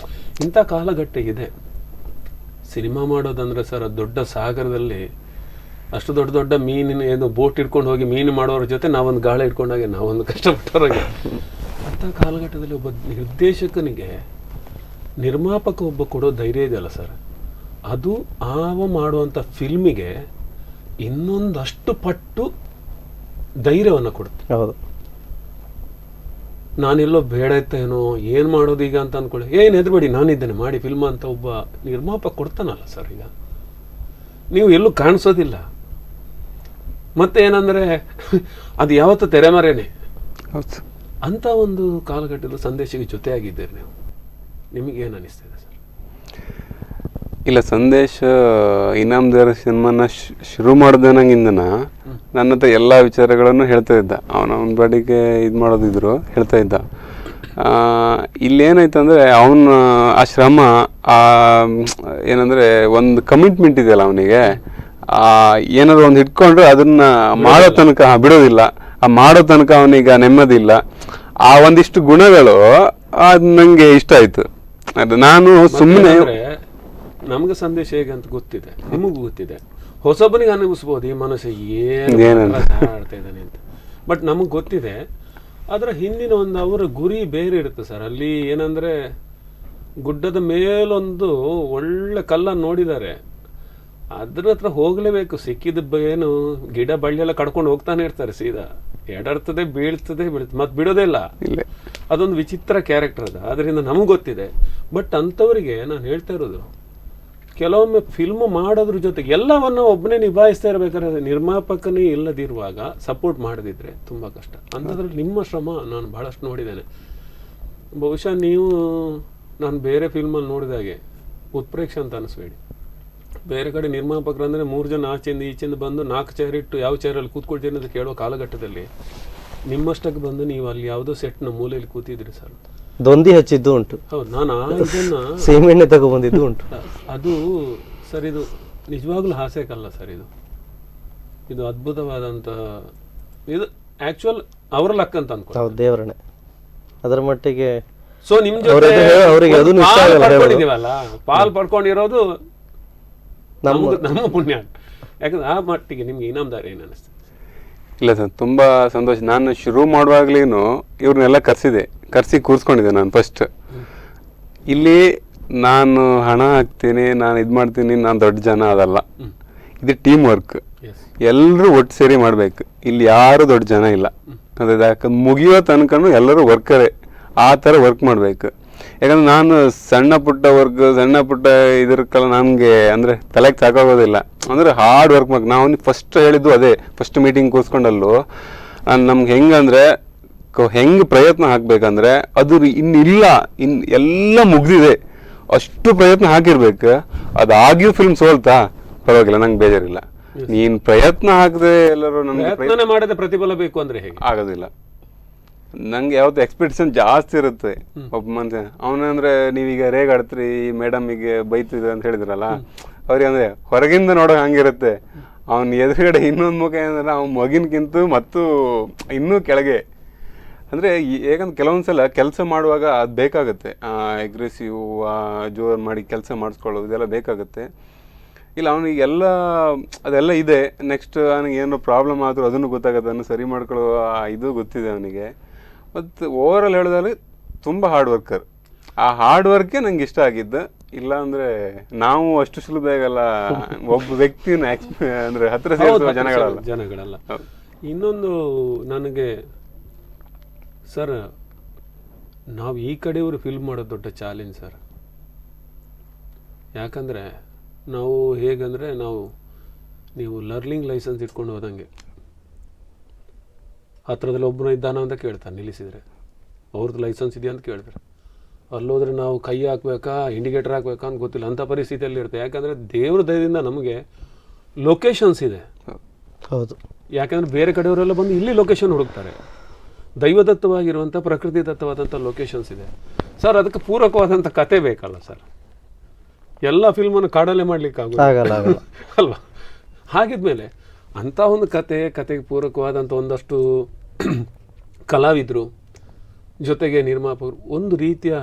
ಇಂಥ ಕಾಲಘಟ್ಟ ಇದೆ. ಸಿನಿಮಾ ಮಾಡೋದಂದ್ರೆ ಸರ್, ಅದು ದೊಡ್ಡ ಸಾಗರದಲ್ಲಿ ಅಷ್ಟು ದೊಡ್ಡ ದೊಡ್ಡ ಮೀನಿನ ಏನು ಬೋಟ್ ಇಟ್ಕೊಂಡು ಹೋಗಿ ಮೀನು ಮಾಡೋರ ಜೊತೆ ನಾವೊಂದು ಗಾಳ ಇಟ್ಕೊಂಡಾಗೆ ನಾವೊಂದು ಕಷ್ಟಪಟ್ಟವ್ರಾಗೆ. ಅಂಥ ಕಾಲಘಟ್ಟದಲ್ಲಿ ಒಬ್ಬ ನಿರ್ದೇಶಕನಿಗೆ ನಿರ್ಮಾಪಕ ಒಬ್ಬ ಕೊಡೋ ಧೈರ್ಯ ಇದೆಯಲ್ಲ ಸರ್, ಅದು ಆವ ಮಾಡುವಂಥ ಫಿಲ್ಮಿಗೆ ಇನ್ನೊಂದಷ್ಟು ಪಟ್ಟು ಧೈರ್ಯವನ್ನು ಕೊಡುತ್ತೆ. ಹೌದು. ನಾನೆಲ್ಲೋ ಬೇಡ ಇತ್ತೇನೋ, ಏನು ಮಾಡೋದು ಈಗ ಅಂತ ಅಂದ್ಕೊಳ್ಳಿ, ಏನು ಹೆದರ್ಬೇಡಿ ನಾನಿದ್ದೇನೆ ಮಾಡಿ ಫಿಲ್ಮ್ ಅಂತ ಒಬ್ಬ ನಿರ್ಮಾಪಕ ಕೊಡ್ತಾನಲ್ಲ ಸರ್. ಈಗ ನೀವು ಎಲ್ಲೂ ಕಾಣಿಸೋದಿಲ್ಲ. ಮತ್ತೆ ಏನಂದರೆ ಅದು ಯಾವತ್ತೂ ತೆರೆಮರೆನೇ. ಅಂಥ ಒಂದು ಕಾಲಘಟ್ಟದ ಸಂದೇಶಕ್ಕೆ ಜೊತೆಯಾಗಿದ್ದೀರಿ ನೀವು. ನಿಮಗೇನು ಅನ್ನಿಸ್ತಿದೆ ಸರ್? ಇಲ್ಲ, ಸಂದೇಶ್ ಇನಾಮ್ದಾರ್ ಸಿನಿಮಾನ ಶುರು ಮಾಡಿದನಂಗಿಂದನ ನನ್ನ ಹತ್ರ ಎಲ್ಲ ವಿಚಾರಗಳನ್ನು ಹೇಳ್ತಾ ಇದ್ದ. ಅವನ ಬಾಡಿಗೆ ಇದು ಮಾಡೋದಿದ್ರು ಹೇಳ್ತಾ ಇದ್ದ. ಇಲ್ಲೇನಾಯ್ತು ಅಂದರೆ ಅವನ ಆ ಶ್ರಮ, ಏನಂದರೆ ಒಂದು ಕಮಿಟ್ಮೆಂಟ್ ಇದೆಯಲ್ಲ ಅವನಿಗೆ, ಏನಾದ್ರು ಒಂದು ಇಟ್ಕೊಂಡ್ರೆ ಅದನ್ನು ಮಾಡೋ ತನಕ ಬಿಡೋದಿಲ್ಲ. ಆ ಮಾಡೋ ತನಕ ಅವನಿಗೆ ನೆಮ್ಮದಿ ಇಲ್ಲ. ಆ ಒಂದಿಷ್ಟು ಗುಣಗಳು ಅದು ನನಗೆ ಇಷ್ಟ ಆಯಿತು. ಅದು ನಾನು ಸುಮ್ಮನೆ ನಮ್ಗೆ ಸಂದೇಶ ಹೇಗೆ ಅಂತ ಗೊತ್ತಿದೆ, ನಿಮಗೂ ಗೊತ್ತಿದೆ. ಹೊಸಬನಿಗೆ ಅನಿಸ್ಬೋದು ಈ ಮನುಷ್ಯ ಏನು ಆಡ್ತಾ ಇದ್ದಾನೆ ಅಂತ, ಬಟ್ ನಮಗೆ ಗೊತ್ತಿದೆ ಅದರ ಹಿಂದಿನ ಒಂದು ಅವರ ಗುರಿ ಬೇರೆ ಇರುತ್ತೆ ಸರ್. ಅಲ್ಲಿ ಏನಂದ್ರೆ ಗುಡ್ಡದ ಮೇಲೊಂದು ಒಳ್ಳೆ ಕಲ್ಲನ್ನು ನೋಡಿದ್ದಾರೆ, ಅದ್ರ ಹತ್ರ ಹೋಗ್ಲೇಬೇಕು. ಸಿಕ್ಕಿದ ಏನು ಗಿಡ ಬಳ್ಳಿಯೆಲ್ಲ ಕಡ್ಕೊಂಡು ಹೋಗ್ತಾನೆ ಇರ್ತಾರೆ, ಸೀದಾ ಎಡರ್ತದೆ ಬೀಳ್ತದೆ ಮತ್ತೆ ಬಿಡೋದೇ ಇಲ್ಲ. ಅದೊಂದು ವಿಚಿತ್ರ ಕ್ಯಾರೆಕ್ಟರ್ ಅದು, ಅದರಿಂದ ನಮ್ಗೆ ಗೊತ್ತಿದೆ. ಬಟ್ ಅಂಥವರಿಗೆ ನಾನು ಹೇಳ್ತಾ ಇರೋದು, ಕೆಲವೊಮ್ಮೆ ಫಿಲ್ಮ್ ಮಾಡೋದ್ರ ಜೊತೆಗೆ ಎಲ್ಲವನ್ನು ಒಬ್ಬನೇ ನಿಭಾಯಿಸ್ತಾ ಇರಬೇಕಾದ್ರೆ ನಿರ್ಮಾಪಕನೇ ಇಲ್ಲದಿರುವಾಗ ಸಪೋರ್ಟ್ ಮಾಡದಿದ್ರೆ ತುಂಬ ಕಷ್ಟ. ಅಂಥದ್ರಲ್ಲಿ ನಿಮ್ಮ ಶ್ರಮ ನಾನು ಬಹಳಷ್ಟು ನೋಡಿದ್ದೇನೆ. ಬಹುಶಃ ನೀವು ನಾನು ಬೇರೆ ಫಿಲ್ಮಲ್ಲಿ ನೋಡಿದಾಗೆ ಉತ್ಪ್ರೇಕ್ಷೆ ಅಂತ ಅನಿಸ್ಬೇಡಿ. ಬೇರೆ ಕಡೆ ನಿರ್ಮಾಪಕರು ಅಂದರೆ 3 ಜನ ಆಚೆಯಿಂದ ಈಚೆಯಿಂದ ಬಂದು 4 ಚೇರ್ ಇಟ್ಟು ಯಾವ ಚೇರಲ್ಲಿ ಕೂತ್ಕೊಳ್ತೀನಿ ಅಂತ ಕೇಳೋ ಕಾಲಘಟ್ಟದಲ್ಲಿ ನಿಮ್ಮಷ್ಟಕ್ಕೆ ಬಂದು ನೀವು ಅಲ್ಲಿ ಯಾವುದೋ ಸೆಟ್ನ ಮೂಲೆಯಲ್ಲಿ ಕೂತಿದ್ರಿ ಸರ್. ದೊಂದಿ ಹಚ್ಚಿದ್ದು ಉಂಟು. ಹೌದು, ನಾನು ಇದನ್ನು ಸೀಮೆಣ್ಣೆ ತಗೊಬಂದಿದ್ದು ಉಂಟು. ಅದು ಸರ್, ಇದು ನಿಜವಾಗ್ಲೂ ಹಾಸ್ಯಕ್ಕಲ್ಲ ಸರ್. ಇದು ಅದ್ಭುತವಾದಂಥ ಇದು ಆ್ಯಕ್ಚುಯಲ್ ಅವರ ಲಕ್ ಅಂತ ಅನ್ಕೊ. ಹೌದು, ದೇವರಣೆ ಅದರ ಮಟ್ಟಿಗೆ. ಸೊ ನಿಮ್ ಜೊತೆ ಪಾಲ್ ಪಡ್ಕೊಂಡಿರೋದು ನಮ್ಮ ಪುಣ್ಯ. ಯಾಕಂದ್ರೆ ಆ ಮಟ್ಟಿಗೆ ನಿಮ್ಗೆ ಇನಾಮ್ದಾರ್ ಏನು ಅನಿಸ್ತದೆ? ಇಲ್ಲ ಸರ್, ತುಂಬ ಸಂತೋಷ. ನಾನು ಶುರು ಮಾಡುವಾಗ್ಲೇನು ಇವ್ರನ್ನೆಲ್ಲ ಕರೆಸಿ ಕೂರಿಸ್ಕೊಂಡಿದ್ದೆ ನಾನು ಫಸ್ಟ್. ಇಲ್ಲಿ ನಾನು ಹಣ ಹಾಕ್ತೀನಿ, ನಾನು ಇದು ಮಾಡ್ತೀನಿ, ನಾನು ದೊಡ್ಡ ಜನ ಅದಲ್ಲ. ಇದು ಟೀಮ್ ವರ್ಕ್, ಎಲ್ಲರೂ ಒಟ್ಟು ಸೇರಿ ಮಾಡಬೇಕು. ಇಲ್ಲಿ ಯಾರು ದೊಡ್ಡ ಜನ ಇಲ್ಲ. ಅದೇ ಯಾಕಂದ್ರೆ ಮುಗಿಯೋ ತನಕನೂ ಎಲ್ಲರೂ ವರ್ಕರೇ, ಆ ಥರ ವರ್ಕ್ ಮಾಡಬೇಕು. ಯಾಕಂದ್ರೆ ನಾನು ಸಣ್ಣ ಪುಟ್ಟ ಇದಕ್ಕೆಲ್ಲ ನನಗೆ ಅಂದರೆ ತಲೆಗೆ ಸಾಕಾಗೋದಿಲ್ಲ. ಅಂದರೆ ಹಾರ್ಡ್ ವರ್ಕ್ ಮಾಡಿ ನಾವು ಫಸ್ಟ್ ಹೇಳಿದ್ದು ಅದೇ. ಫಸ್ಟ್ ಮೀಟಿಂಗ್ ಕೂರಿಸ್ಕೊಂಡಲ್ಲೂ ನಮ್ಗೆ ಹೆಂಗಂದರೆ ಹೆಂಗೆ ಪ್ರಯತ್ನ ಹಾಕಬೇಕಂದ್ರೆ ಅದು ಎಲ್ಲ ಮುಗ್ದಿದೆ, ಅಷ್ಟು ಪ್ರಯತ್ನ ಹಾಕಿರ್ಬೇಕು. ಅದಾಗಿಯೂ ಫಿಲ್ಮ್ ಸೋಲ್ತಾ ಪರವಾಗಿಲ್ಲ, ನಂಗೆ ಬೇಜಾರಿಲ್ಲ. ನೀನು ಪ್ರಯತ್ನ ಹಾಕದೆ ಎಲ್ಲರೂ ನಮ್ಗೆ ಮಾಡಿದ ಪ್ರತಿಫಲ ಬೇಕು ಅಂದರೆ ಹೇಗೆ ಆಗೋದಿಲ್ಲ. ನಂಗೆ ಯಾವತ್ತು ಎಕ್ಸ್ಪೆಕ್ಟೇಷನ್ ಜಾಸ್ತಿ ಇರುತ್ತೆ ಒಬ್ಬ ಮನುಷ್ಯ. ಅವನಂದ್ರೆ ನೀವೀಗ ರೇಗಾಡ್ತೀರಿ, ಮೇಡಮಿಗೆ ಬೈತಿದ್ರು ಅಂತ ಹೇಳಿದ್ರಲ್ಲ, ಅವ್ರಿಗೆ ಅಂದರೆ ಹೊರಗಿಂದ ನೋಡೋ ಹಂಗಿರುತ್ತೆ. ಅವ್ನ ಎದುರುಗಡೆ ಇನ್ನೊಂದು ಮುಖ ಏನಂದ್ರೆ ಅವ್ನ ಮಗಿನ್ಗಿಂತ ಮತ್ತು ಇನ್ನೂ ಕೆಳಗೆ. ಅಂದರೆ ಯಾಕಂದ್ರೆ ಕೆಲವೊಂದ್ಸಲ ಕೆಲಸ ಮಾಡುವಾಗ ಅದು ಬೇಕಾಗುತ್ತೆ, ಅಗ್ರೆಸಿವ್ ಜೋರು ಮಾಡಿ ಕೆಲಸ ಮಾಡಿಸ್ಕೊಳ್ಳೋದು ಇದೆಲ್ಲ ಬೇಕಾಗುತ್ತೆ. ಇಲ್ಲ ಅವನಿಗೆಲ್ಲ ಅದೆಲ್ಲ ಇದೆ. ನೆಕ್ಸ್ಟ್ ಅವನಿಗೆ ಏನೋ ಪ್ರಾಬ್ಲಮ್ ಆದರೂ ಅದನ್ನು ಗೊತ್ತಾಗುತ್ತೆ, ಅದನ್ನು ಸರಿ ಮಾಡ್ಕೊಳ್ಳೋ ಇದು ಗೊತ್ತಿದೆ ಅವನಿಗೆ. ಮತ್ತು ಓವರಾಲ್ ಹೇಳೋದಾದ್ರೆ ತುಂಬ ಹಾರ್ಡ್ ವರ್ಕರ್. ಆ ಹಾರ್ಡ್ ವರ್ಕೇ ನಂಗೆ ಇಷ್ಟ ಆಗಿದ್ದು. ಇಲ್ಲ ಅಂದರೆ ನಾವು ಅಷ್ಟು ಸುಲಭವಾಗಲ್ಲ ಒಬ್ಬ ವ್ಯಕ್ತಿನ ಅಂದರೆ ಹತ್ತಿರ ಸೇರಿಸುವ ಜನಗಳಲ್ಲ. ಇನ್ನೊಂದು ನನಗೆ ಸರ್, ನಾವು ಈ ಕಡೆಯವರು ಫಿಲ್ಮ್ ಮಾಡೋದು ದೊಡ್ಡ ಚಾಲೆಂಜ್ ಸರ್. ಯಾಕಂದರೆ ನಾವು ಹೇಗಂದರೆ ನೀವು ಲರ್ನಿಂಗ್ ಲೈಸೆನ್ಸ್ ಇಟ್ಕೊಂಡು ಹೋದಂಗೆ ಹತ್ರದಲ್ಲಿ ಒಬ್ಬನ ಇದ್ದಾನ ಅಂತ ಕೇಳ್ತಾರೆ, ನಿಲ್ಲಿಸಿದರೆ ಅವ್ರದ್ದು ಲೈಸೆನ್ಸ್ ಇದೆಯಾ ಅಂತ ಕೇಳ್ತಾರೆ. ಅಲ್ಲೋದ್ರೆ ನಾವು ಕೈ ಹಾಕ್ಬೇಕಾ ಇಂಡಿಕೇಟರ್ ಹಾಕ್ಬೇಕಾ ಅಂತ ಗೊತ್ತಿಲ್ಲ, ಅಂಥ ಪರಿಸ್ಥಿತಿಯಲ್ಲಿ ಇರುತ್ತೆ. ಯಾಕಂದರೆ ದೇವ್ರ ದಯದಿಂದ ನಮಗೆ ಲೊಕೇಶನ್ಸ್ ಇದೆ. ಹೌದು, ಯಾಕಂದರೆ ಬೇರೆ ಕಡೆಯವರೆಲ್ಲ ಬಂದು ಇಲ್ಲಿ ಲೊಕೇಶನ್ ಹುಡುಕ್ತಾರೆ. ದೈವದತ್ತವಾಗಿರುವಂಥ ಪ್ರಕೃತಿ ದತ್ತವಾದಂಥ ಲೊಕೇಶನ್ಸ್ ಇದೆ ಸರ್. ಅದಕ್ಕೆ ಪೂರಕವಾದಂಥ ಕತೆ ಬೇಕಲ್ಲ ಸರ್. ಎಲ್ಲ ಫಿಲ್ಮನ್ನು ಕಾಡಲ್ಲೇ ಮಾಡ್ಲಿಕ್ಕೆ ಆಗಲ್ಲ ಅಲ್ವಾ? ಹಾಗಿದ್ಮೇಲೆ ಅಂಥ ಒಂದು ಕತೆಗೆ ಪೂರಕವಾದಂಥ ಒಂದಷ್ಟು ಕಲಾವಿದರು ಜೊತೆಗೆ ನಿರ್ಮಾಪಕರು ಒಂದು ರೀತಿಯ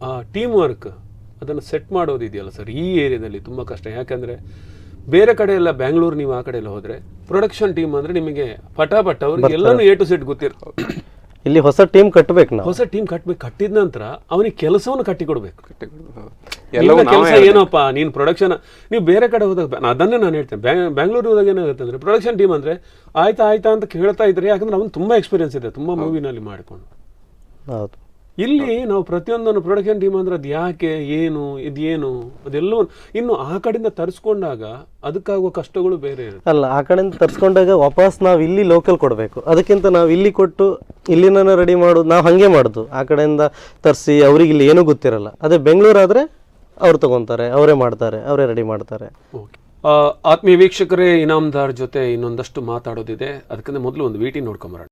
ಆ ಟೀಮ್ ವರ್ಕ್ ಅದನ್ನು ಸೆಟ್ ಮಾಡೋದಿದೆಯಲ್ಲ ಸರ್, ಈ ಏರಿಯಾದಲ್ಲಿ ತುಂಬ ಕಷ್ಟ. ಯಾಕಂದರೆ ಬೇರೆ ಕಡೆ ಎಲ್ಲ ಬ್ಯಾಂಗ್ಳೂರು, ನೀವು ಆ ಕಡೆ ಎಲ್ಲ ಹೋದರೆ ಪ್ರೊಡಕ್ಷನ್ ಟೀಮ್ ಅಂದರೆ ನಿಮಗೆ ಪಟಾಪಟ್ ಅವ್ರಿಗೆ ಎಲ್ಲನೂ A to Z ಗೊತ್ತಿರ್ತವೆ. ಇಲ್ಲಿ ಹೊಸ ಟೀಮ್ ಕಟ್ಟಬೇಕು, ನಾವು ಹೊಸ ಟೀಮ್ ಕಟ್ಟಿದ ನಂತರ ಅವನಿಗೆ ಕೆಲಸವನ್ನು ಕಟ್ಟಿಕೊಡ್ಬೇಕು. ಕೆಲಸ ಏನಪ್ಪ ನೀನು ಪ್ರೊಡಕ್ಷನ್, ನೀವು ಬೇರೆ ಕಡೆ ಹೋದಾಗ ಅದನ್ನೇ ನಾನು ಹೇಳ್ತೇನೆ. ಬ್ಯಾಂಗ್ಳೂರು ಹೋದಾಗ ಏನಾಗುತ್ತೆ ಅಂದರೆ ಪ್ರೊಡಕ್ಷನ್ ಟೀಮ್ ಅಂದರೆ ಆಯ್ತಾ ಅಂತ ಹೇಳ್ತಾ ಇದ್ರೆ, ಯಾಕಂದ್ರೆ ಅವನು ತುಂಬ ಎಕ್ಸ್ಪೀರಿಯನ್ಸ್ ಇದೆ, ತುಂಬ ಮೂವಿನಲ್ಲಿ ಮಾಡಿಕೊಂಡು. ಹೌದು, ಇಲ್ಲಿ ನಾವು ಪ್ರತಿಯೊಂದನ್ನು ಪ್ರೊಡಕ್ಷನ್ ಟೀಮ್ ಅಂದ್ರೆ ಅದು ಯಾಕೆ, ಏನು, ಇದೇನು, ಅದೆಲ್ಲವೂ ಇನ್ನು ಆ ಕಡೆಯಿಂದ ತರಿಸ್ಕೊಂಡಾಗ ಅದಕ್ಕಾಗುವ ಕಷ್ಟಗಳು ಬೇರೆ ಇರುತ್ತೆ. ಅಲ್ಲ, ಆ ಕಡೆಯಿಂದ ತರಿಸ್ಕೊಂಡಾಗ ವಾಪಸ್ ನಾವು ಇಲ್ಲಿ ಲೋಕಲ್ ಕೊಡಬೇಕು. ಅದಕ್ಕಿಂತ ನಾವು ಇಲ್ಲಿ ಕೊಟ್ಟು ಇಲ್ಲಿನ ರೆಡಿ ಮಾಡೋದು, ನಾವು ಹಾಗೆ ಮಾಡೋದು. ಆ ಕಡೆಯಿಂದ ತರಿಸಿ ಅವ್ರಿಗೆ ಇಲ್ಲಿ ಏನೂ ಗೊತ್ತಿರಲ್ಲ. ಅದೇ ಬೆಂಗಳೂರು ಆದರೆ ಅವ್ರು ತಗೊತಾರೆ, ಅವರೇ ಮಾಡ್ತಾರೆ, ಅವರೇ ರೆಡಿ ಮಾಡ್ತಾರೆ. ಓಕೆ, ಆತ್ಮೀಯ ವೀಕ್ಷಕರೇ, ಇನಾಮ್ದಾರ್ ಜೊತೆ ಇನ್ನೊಂದಷ್ಟು ಮಾತಾಡೋದಿದೆ. ಅದಕ್ಕಿಂತ ಮೊದಲು ಒಂದು ವಿಟಿ ನೋಡ್ಕೊಂಬರೋಣ.